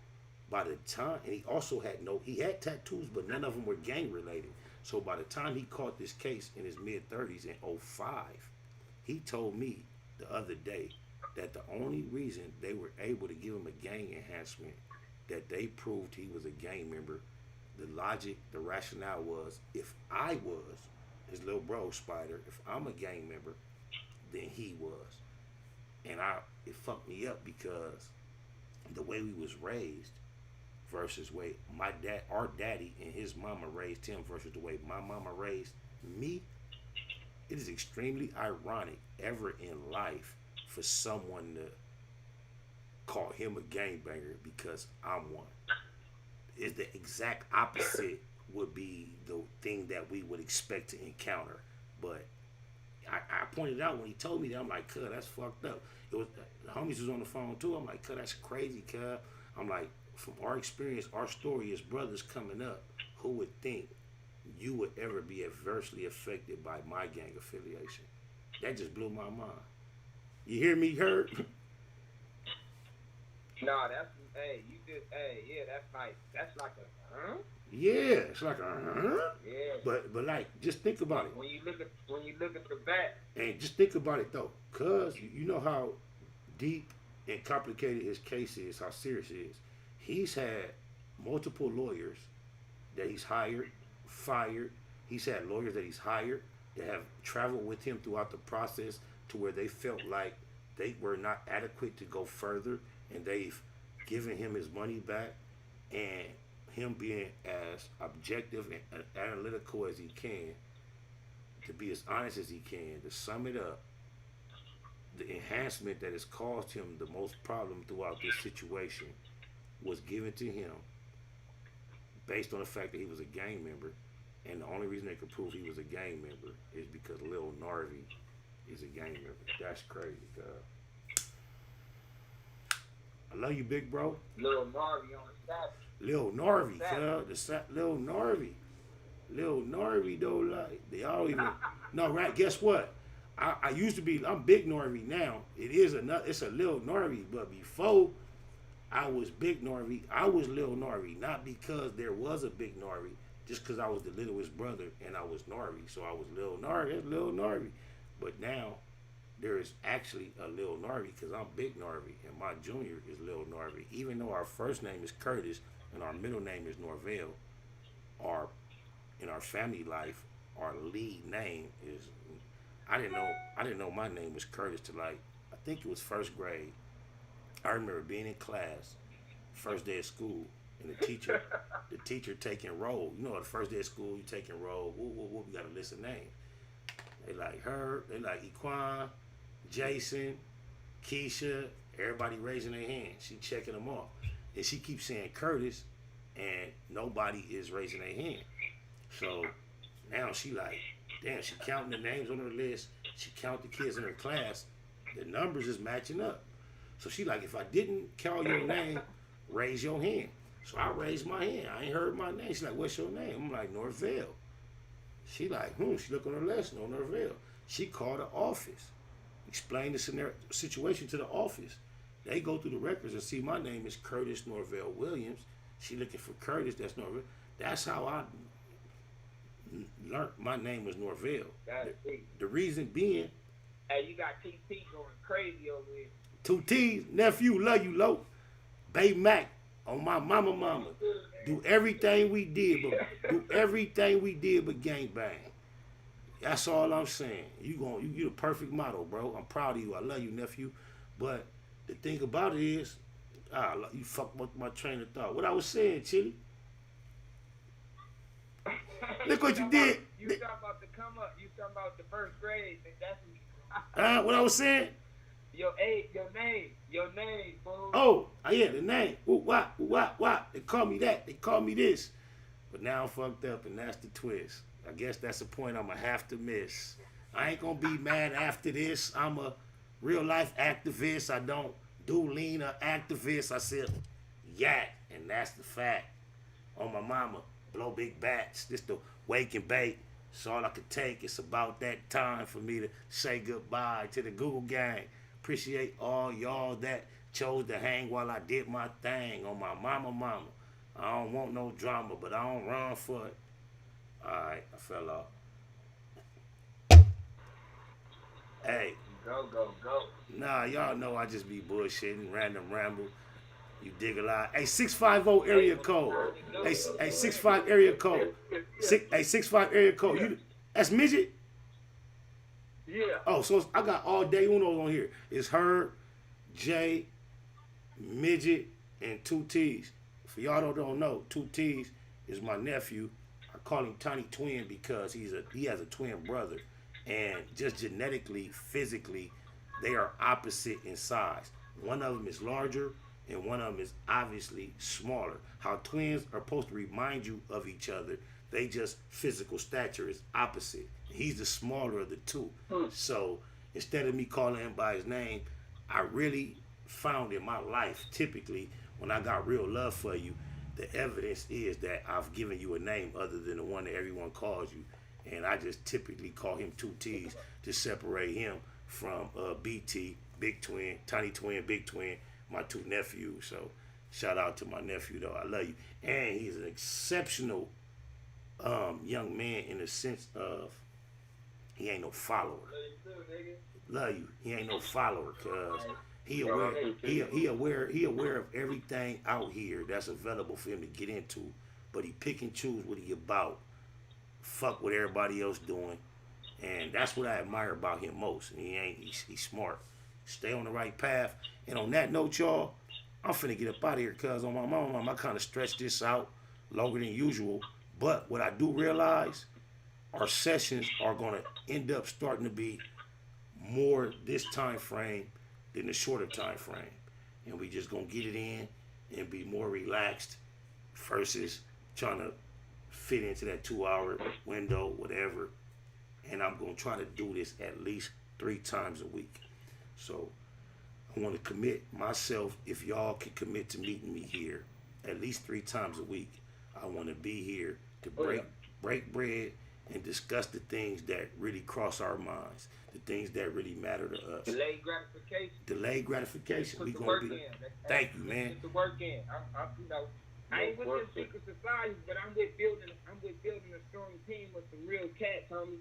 by the time, and he also had he had tattoos, but none of them were gang related. So by the time he caught this case in his mid-30s in '05, he told me the other day that the only reason they were able to give him a gang enhancement, that they proved he was a gang member, the logic, the rationale was, if I was his little bro Spider, if I'm a gang member, then he was. And it fucked me up because the way we was raised versus way our daddy and his mama raised him versus the way my mama raised me, it is extremely ironic ever in life for someone to call him a gangbanger because I'm one. Is the exact opposite would be the thing that we would expect to encounter. But I pointed out when he told me that, I'm like, cuz, that's fucked up. It was the homies was on the phone too. I'm like, cuz, that's crazy, cuz. I'm like, from our experience, our story as brothers coming up, who would think you would ever be adversely affected by my gang affiliation? That just blew my mind. You hear me, Hurt? No, that's yeah, that's like a huh? Yeah, it's like a Yeah. But like, just think about it. When you look at the back. And just think about it though, cuz you know how deep and complicated his case is, how serious it is. He's had multiple lawyers that he's hired, fired. He's had lawyers that he's hired that have traveled with him throughout the process to where they felt like they were not adequate to go further, and they've given him his money back. And him being as objective and analytical as he can, to be as honest as he can, to sum it up, the enhancement that has caused him the most problem throughout this situation was given to him based on the fact that he was a gang member, and the only reason they could prove he was a gang member is because Lil Narvy is a gang member. That's crazy, God. I love you, big bro. Lil Narvy on the side. Lil Narvy, cuz. Lil Narvy. Lil Narvy, though, like, they all even... No, right, guess what? I used to be... I'm Big Narvy now. It's a Lil Narvy, but before, I was Big Norby. I was Lil Norby, not because there was a Big Norby, just because I was the littlest brother and I was Norby, so I was Lil Norby. That's Lil Norby. But now there is actually a Lil Norby because I'm Big Norby and my junior is Lil Norby. Even though our first name is Curtis and our middle name is Norvell, our in our family life, our lead name is. I didn't know my name was Curtis till like I think it was first grade. I remember being in class, first day of school, and the teacher taking roll. You know, the first day of school, you taking roll. Whoop, we got a list of names. They like her. They like Equan, Jason, Keisha. Everybody raising their hand. She checking them off, and she keeps saying Curtis, and nobody is raising their hand. So now she like, damn. She counting the names on her list. She count the kids in her class. The numbers is matching up. So she like, if I didn't call your name, raise your hand. So I raised my hand. I ain't heard my name. She like, what's your name? I'm like, Norvell. She like, She look on her list, no Norvell. She called the office, explained the situation to the office. They go through the records and see my name is Curtis Norvell Williams. She looking for Curtis, that's Norvell. That's how I learned my name was Norvell. The reason being, hey, you got TT going crazy over here. 2 T's, nephew, love you, low. Bay Mac on my mama. Do everything we did, but gang bang. That's all I'm saying. You the perfect model, bro. I'm proud of you. I love you, nephew. But the thing about it is, you fucked with my train of thought. What I was saying, Chili. Look what you did. You talking about the come up. You talking about the first grade. That's what I was saying. Your name, bro. Oh, yeah, the name. What? They call me that. They call me this. But now I'm fucked up, and that's the twist. I guess that's the point I'm going to have to miss. I ain't going to be mad after this. I'm a real-life activist. I don't do lean or activist. I said, and that's the fact. On my mama, blow big bats. This the wake and bake. It's all I could take. It's about that time for me to say goodbye to the Google gang. Appreciate all y'all that chose to hang while I did my thing on my mama. I don't want no drama, but I don't run for it. Alright, I fell off. Hey. Go. Nah, y'all know I just be bullshitting, random ramble. You dig a lot. Hey, 650 area code. Hey, 65 area code. 65 area code. That's midget? Yeah. Oh, so I got all day unos on here. It's Herb, Jay, Midget, and 2 T's. For y'all don't know, 2 T's is my nephew. I call him Tiny Twin because he has a twin brother. And just genetically, physically, they are opposite in size. One of them is larger and one of them is obviously smaller. How twins are supposed to remind you of each other. They just physical stature is opposite. He's the smaller of the two. So instead of me calling him by his name, I really found in my life, typically, when I got real love for you, the evidence is that I've given you a name other than the one that everyone calls you. And I just typically call him 2 T's to separate him from BT, Big Twin, Tiny Twin, Big Twin, my 2 nephews. So shout out to my nephew, though. I love you. And he's an exceptional young man in the sense of he ain't no follower. Love you. He ain't no follower, cause he aware of everything out here that's available for him to get into, but he pick and choose what he about. Fuck what everybody else doing, and that's what I admire about him most. He's smart. Stay on the right path. And on that note, y'all, I'm finna get up out of here, cause on my mom, I kind of stretched this out longer than usual. But what I do realize, our sessions are gonna end up starting to be more this time frame than the shorter time frame, and we just gonna get it in and be more relaxed versus trying to fit into that 2-hour window, whatever. And I'm gonna try to do this at least 3 times a week. So I want to commit myself. If y'all can commit to meeting me here at least 3 times a week, I want to be here to break bread and discuss the things that really cross our minds, the things that really matter to us. Delayed gratification. Delayed gratification. Put We the gonna work be. in. Thank you, man. Put the work in. I ain't with the secret societies, but I'm with building a strong team with some real cats, homie.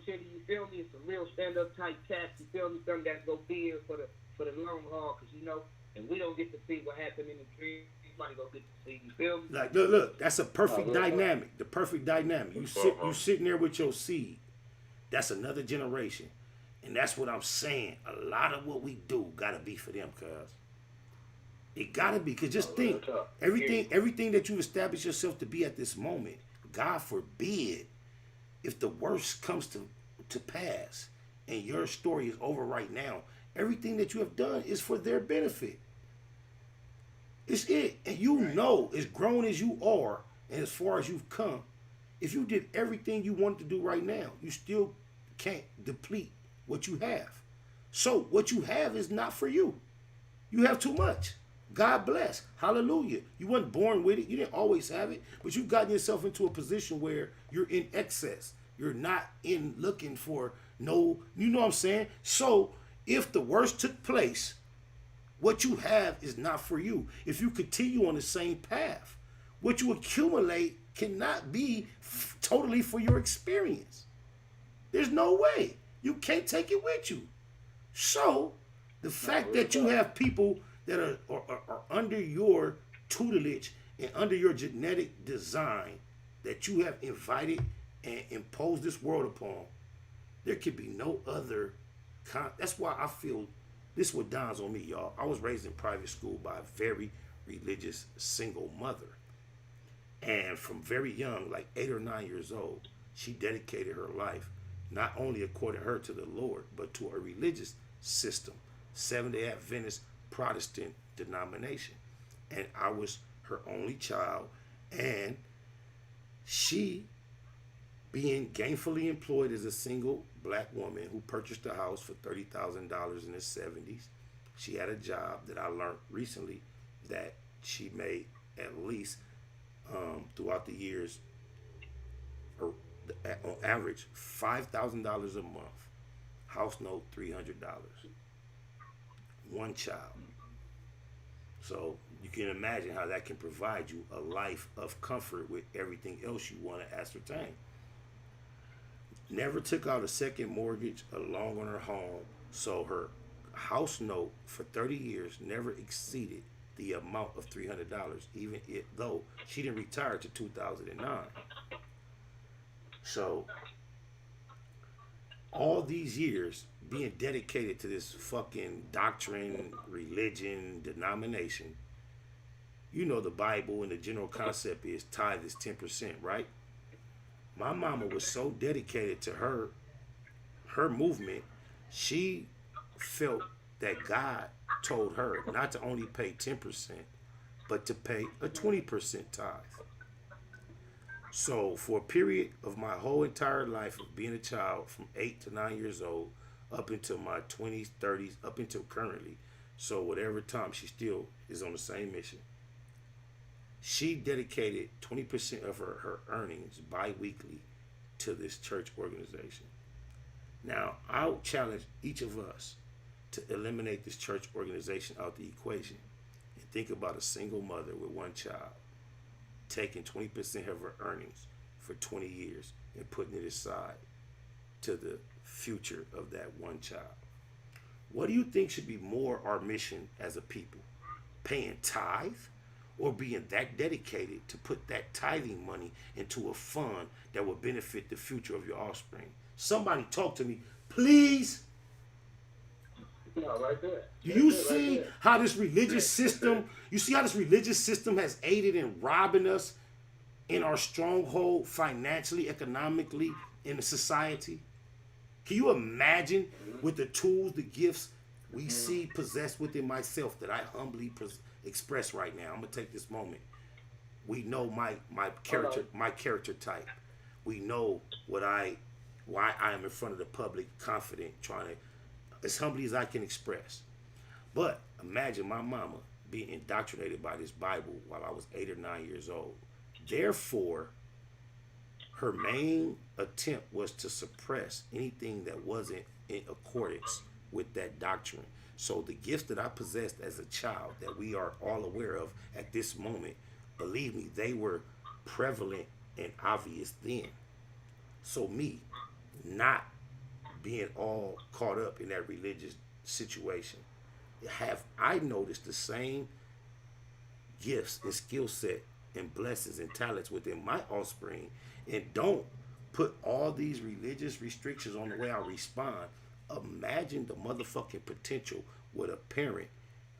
Chitty, you feel me? It's some real stand-up type cats. You feel me? Something that's gonna be here for the long haul, cause and we don't get to see what happened in the dream. Somebody go get to see. You feel me? Like look, that's a perfect dynamic. The perfect dynamic. You sitting there with your seed. That's another generation, and that's what I'm saying. A lot of what we do gotta be for them, cuz. It gotta be, cause just think, everything that you establish yourself to be at this moment, God forbid, if the worst comes to pass, and your story is over right now, everything that you have done is for their benefit. It's it, and as grown as you are, and as far as you've come, if you did everything you wanted to do right now, you still can't deplete what you have. So what you have is not for you. You have too much. God bless. Hallelujah. You weren't born with it. You didn't always have it, but you've gotten yourself into a position where you're in excess. You're not in looking for no, you know what I'm saying? So if the worst took place, what you have is not for you. If you continue on the same path, what you accumulate cannot be totally for your experience. There's no way. You can't take it with you. So the fact that you have people that are under your tutelage and under your genetic design that you have invited and imposed this world upon, there could be no other. That's why I feel this is what dawns on me, y'all. I was raised in private school by a very religious single mother. And from very young, like 8 or 9 years old, she dedicated her life, not only according her to the Lord, but to a religious system, Seventh-day Adventist Protestant denomination. And I was her only child, and she, being gainfully employed as a single black woman who purchased a house for $30,000 in the 70s, she had a job that I learned recently that she made at least throughout the years, on average, $5,000 a month. House note, $300. One child. So you can imagine how that can provide you a life of comfort with everything else you want to ascertain. Never took out a second mortgage, a loan on her home, so her house note for 30 years never exceeded the amount of $300, even though she didn't retire to 2009. So all these years being dedicated to this fucking doctrine, religion, denomination, the Bible and the general concept is tithe is 10%, right? My mama was so dedicated to her movement, she felt that God told her not to only pay 10%, but to pay a 20% tithe. So for a period of my whole entire life of being a child, from 8 to 9 years old, up until my 20s, 30s, up until currently, so whatever time she still is on the same mission, she dedicated 20% of her earnings bi-weekly to this church organization. Now, I'll challenge each of us to eliminate this church organization out the equation and think about a single mother with one child taking 20% of her earnings for 20 years and putting it aside to the future of that one child. What do you think should be more our mission as a people? Paying tithe, or being that dedicated to put that tithing money into a fund that will benefit the future of your offspring? Somebody talk to me, please. No, right there. You see how this religious system, has aided in robbing us in our stronghold financially, economically, in the society? Can you imagine with the tools, the gifts we see possessed within myself that I humbly express right now? I'm gonna take this moment. We know my character type. We know why I am in front of the public, confident, trying to, as humbly as I can express. But imagine my mama being indoctrinated by this Bible while I was 8 or 9 years old. Therefore, her main attempt was to suppress anything that wasn't in accordance with that doctrine. So the gifts that I possessed as a child that we are all aware of at this moment, believe me, they were prevalent and obvious then. So me not being all caught up in that religious situation, have I noticed the same gifts and skill set and blessings and talents within my offspring, and don't put all these religious restrictions on the way I respond. Imagine the motherfucking potential with a parent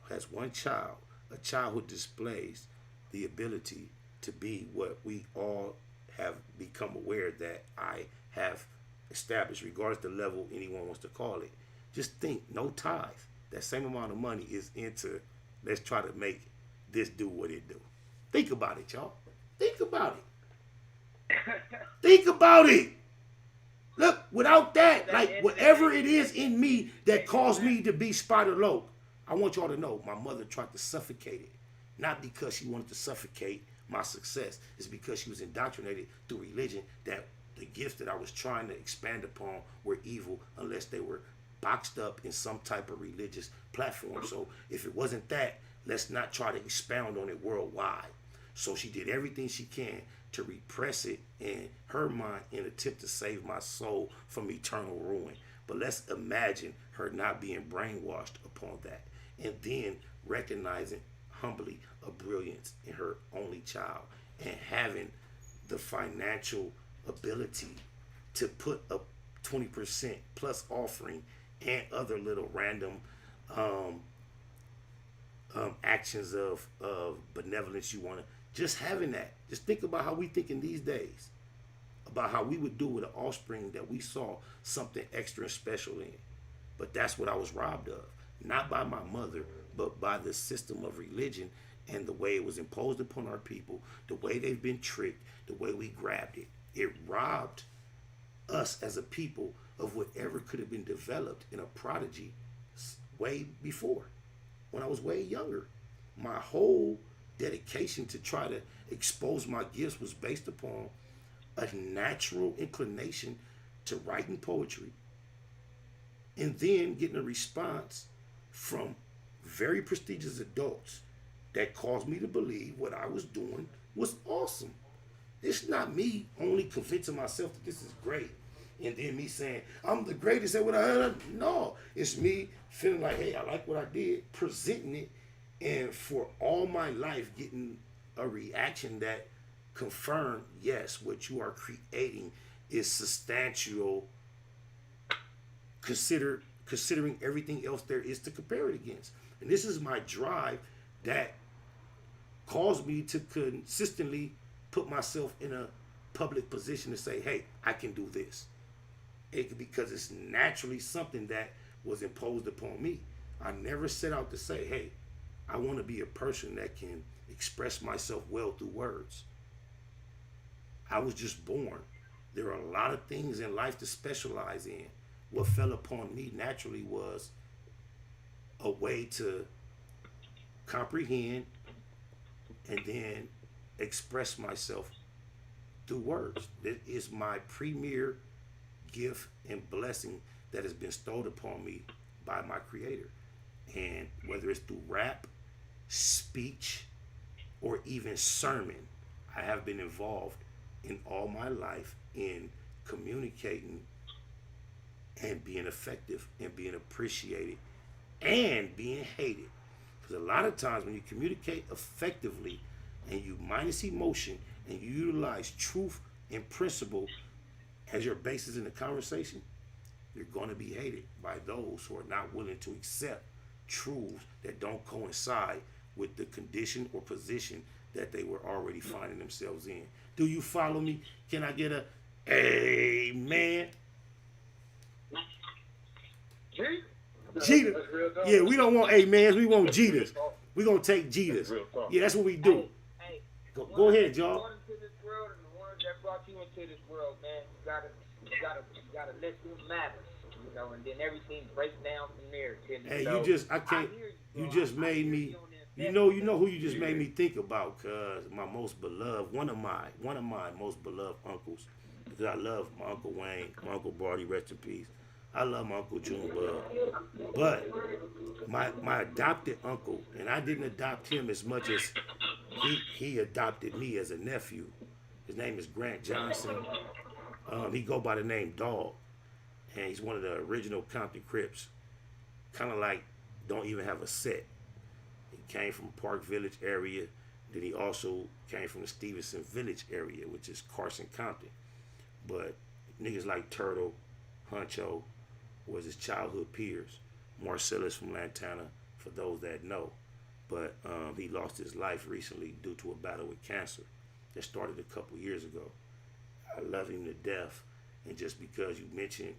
who has one child, a child who displays the ability to be what we all have become aware that I have established, regardless of the level anyone wants to call it. Just think, no tithe. That same amount of money is into, let's try to make this do what it do. Think about it, y'all. Think about it. Think about it. Look, without that, like whatever it is in me that caused me to be Spider Low, I want y'all to know my mother tried to suffocate it. Not because she wanted to suffocate my success. It's because she was indoctrinated through religion that the gifts that I was trying to expand upon were evil unless they were boxed up in some type of religious platform. So if it wasn't that, let's not try to expound on it worldwide. So she did everything she can to repress it in her mind in an attempt to save my soul from eternal ruin. But let's imagine her not being brainwashed upon that, and then recognizing humbly a brilliance in her only child, and having the financial ability to put a 20% plus offering and other little random actions of benevolence you want to, just having that. Just think about how we think in these days, about how we would do with an offspring that we saw something extra and special in. But that's what I was robbed of, not by my mother, but by the system of religion and the way it was imposed upon our people, the way they've been tricked, the way we grabbed it. It robbed us as a people of whatever could have been developed in a prodigy way before, when I was way younger. My whole dedication to try to expose my gifts was based upon a natural inclination to writing poetry, and then getting a response from very prestigious adults that caused me to believe what I was doing was awesome. It's not me only convincing myself that this is great and then me saying I'm the greatest at what I heard. No, it's me feeling like, hey, I like what I did, presenting it, and for all my life getting a reaction that confirmed, yes, what you are creating is substantial, considering everything else there is to compare it against. And this is my drive that caused me to consistently put myself in a public position to say, hey, I can do this. Because it's naturally something that was imposed upon me. I never set out to say, hey, I want to be a person that can express myself well through words. I was just born. There are a lot of things in life to specialize in. What fell upon me naturally was a way to comprehend and then express myself through words. That is my premier gift and blessing that has been bestowed upon me by my Creator. And whether it's through rap, speech, or even sermon, I have been involved in all my life in communicating and being effective and being appreciated and being hated. Because a lot of times when you communicate effectively and you minus emotion and you utilize truth and principle as your basis in the conversation, you're going to be hated by those who are not willing to accept truths that don't coincide with the condition or position that they were already finding themselves in. Do you follow me? Can I get a amen? Jeter. Yeah, we don't want amens. We want Jeters. We're going to take Jeters. Yeah, that's what we do. Go ahead, y'all. Born into this world, and the ones that brought you into this world, man, you gotta let them matter, you know, and then everything breaks down from there. Hey, you just made me, you know who you just made me think about, cause my most beloved, one of my most beloved uncles, because I love my Uncle Wayne, my Uncle Barty, rest in peace. I love my Uncle Junebug. But my adopted uncle, and I didn't adopt him as much as he adopted me as a nephew. His name is Grant Johnson. He go by the name Dog, and he's one of the original Compton Crips. Kind of like don't even have a set. He came from Park Village area. Then he also came from the Stevenson Village area, which is Carson Compton. But niggas like Turtle, Huncho was his childhood peers. Marcellus from Lantana, for those that know. But he lost his life recently due to a battle with cancer that started a couple years ago. I love him to death, and just because you mentioned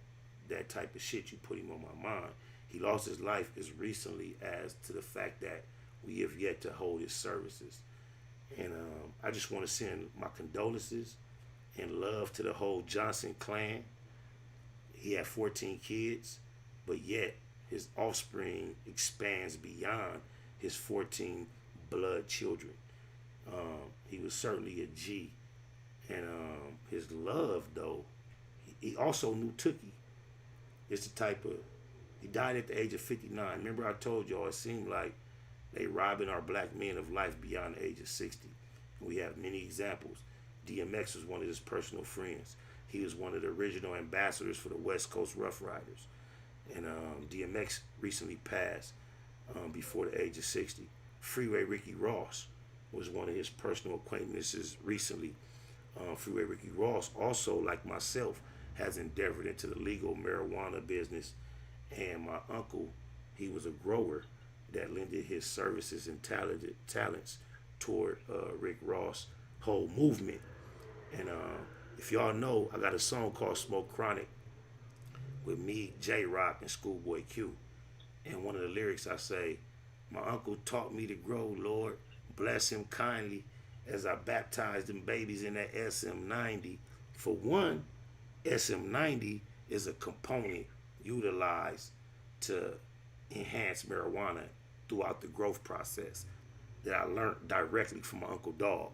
that type of shit, you put him on my mind. He lost his life as recently as to the fact that we have yet to hold his services. And I just want to send my condolences and love to the whole Johnson clan. He had 14 kids, but yet his offspring expands beyond his 14 blood children. He was certainly a G. And his love, though, he also knew Tookie. It's the type of, he died at the age of 59. Remember I told y'all it seemed like they robbing our black men of life beyond the age of 60. We have many examples. DMX was one of his personal friends. He was one of the original ambassadors for the West Coast Rough Riders. And DMX recently passed before the age of 60. Freeway Ricky Ross was one of his personal acquaintances recently. Freeway Ricky Ross also, like myself, has endeavored into the legal marijuana business. And my uncle, he was a grower that lended his services and talents toward Rick Ross' whole movement. And if y'all know, I got a song called Smoke Chronic with me, J-Rock, and Schoolboy Q. And one of the lyrics I say, my uncle taught me to grow, Lord, bless him kindly, as I baptized them babies in that SM90. For one, SM90 is a component utilized to enhance marijuana throughout the growth process that I learned directly from my Uncle Dog.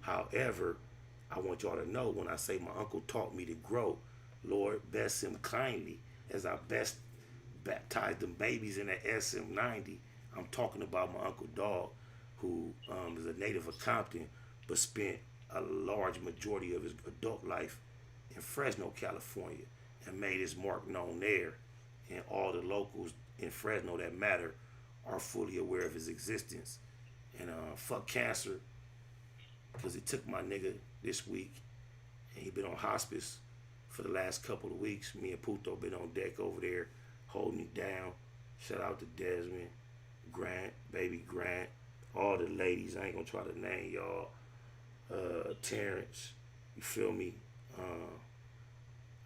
However, I want y'all to know when I say my uncle taught me to grow, Lord, bless him kindly, as I best baptized them babies in that SM90. I'm talking about my Uncle Dog, who is a native of Compton, but spent a large majority of his adult life in Fresno, California, and made his mark known there. And all the locals in Fresno that matter are fully aware of his existence. And fuck cancer, because it took my nigga this week, and he been on hospice for the last couple of weeks. Me and Puto been on deck over there, holding it down. Shout out to Desmond, Grant, baby Grant, all the ladies. I ain't gonna try to name y'all. Terrence, you feel me?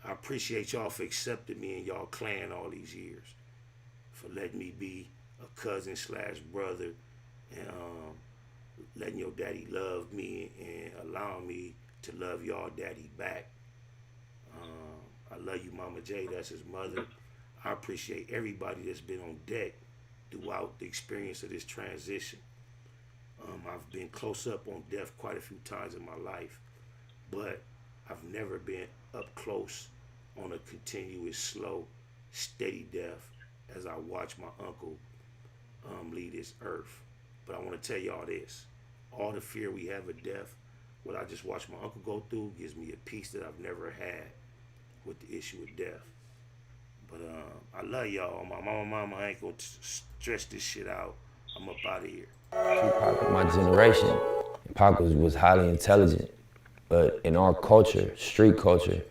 I appreciate y'all for accepting me in y'all clan all these years, for letting me be a cousin / brother, and letting your daddy love me and allowing me to love y'all daddy back. I love you, Mama J, that's his mother. I appreciate everybody that's been on deck throughout the experience of this transition. I've been close up on death quite a few times in my life, but I've never been up close on a continuous, slow, steady death as I watch my uncle leave this earth. But I want to tell y'all this, all the fear we have of death, what I just watched my uncle go through gives me a peace that I've never had with the issue of death. But I love y'all. My mama, I ain't gonna stress this shit out. I'm up out of here. Tupac, my generation, Pac was highly intelligent, but in our culture, street culture,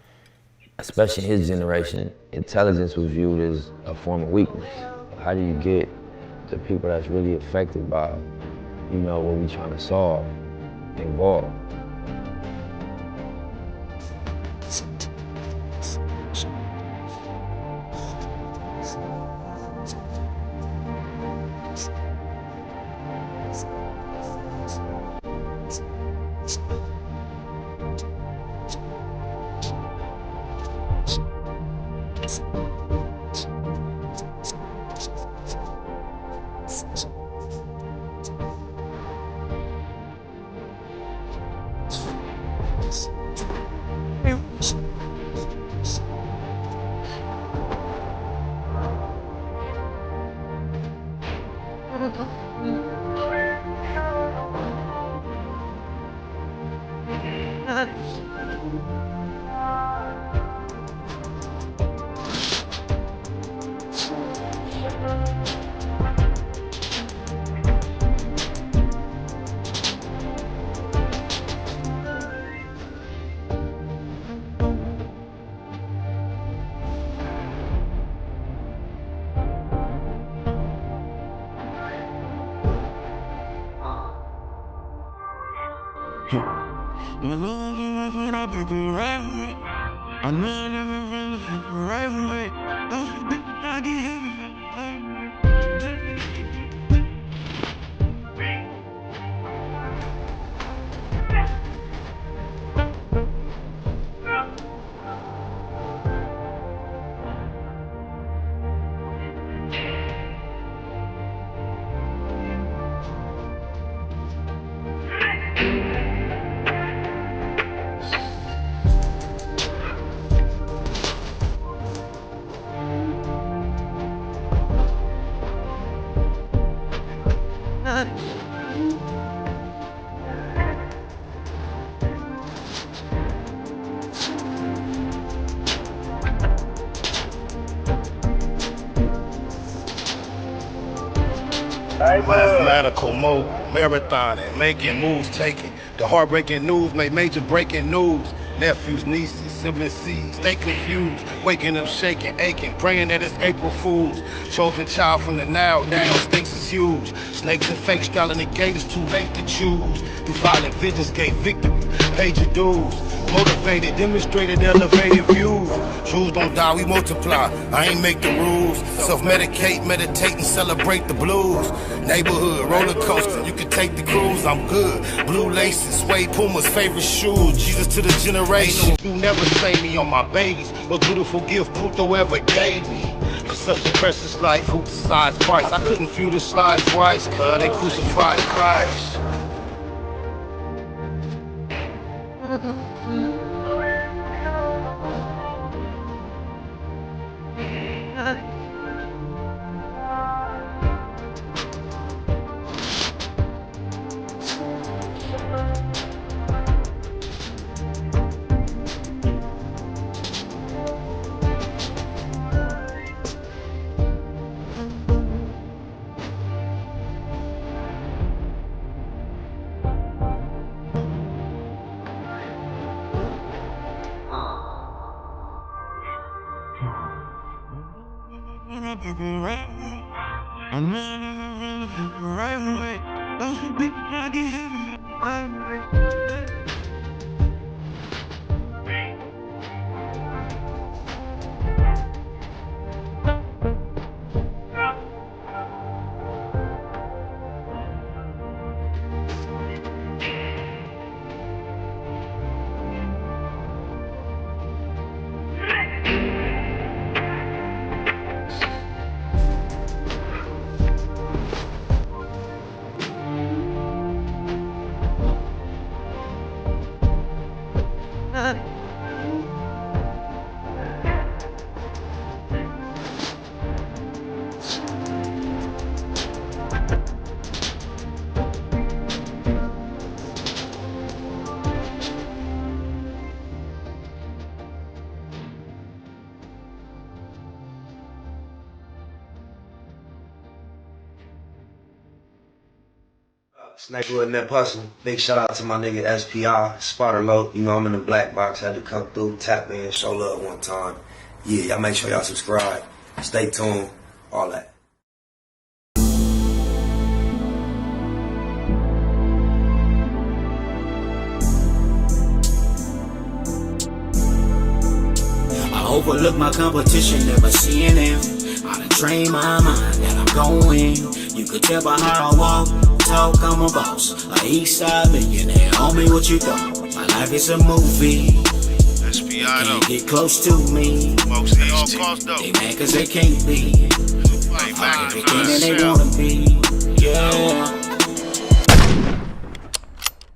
especially his generation, intelligence was viewed as a form of weakness. How do you get the people that's really affected by, what we trying to solve, involved? Mathematical marathon and making moves taken. The heartbreaking news made major breaking news. Nephews, nieces, siblings, seeds, they confused. Waking up shaking, aching, praying that it's April Fools. Chosen child from the now, down, stakes is huge. Snakes and fake straddling the gate, it's too late to choose. Through violent visions gave victory, paid your dues. Motivated, demonstrated, elevated views. Truths don't die, we multiply. I ain't make the rules. Self-medicate, meditate, and celebrate the blues. Neighborhood, roller coaster, you can take the cruise, I'm good. Blue laces, suede Puma's favorite shoes. Jesus to the generation. You never say me on my babies. Most beautiful gift Pluto ever gave me. For such a precious life, who decides price? I couldn't view the slide twice, cause they crucified Christ. Snakewood and that puzzle. Big shout out to my nigga SPI, spotter low. You know I'm in the black box, had to come through, tap in, show love one time. Yeah, y'all make sure y'all subscribe. Stay tuned, all that. I overlook my competition, never seeing them. I done trained my mind that I'm going. You could tell by how I walk, talk, I'm a boss. A east side millionaire, homie, what you thought? My life is a movie. SPI Can't get close to me. They mad cause they can't be. Everything that they wanna be. Yeah.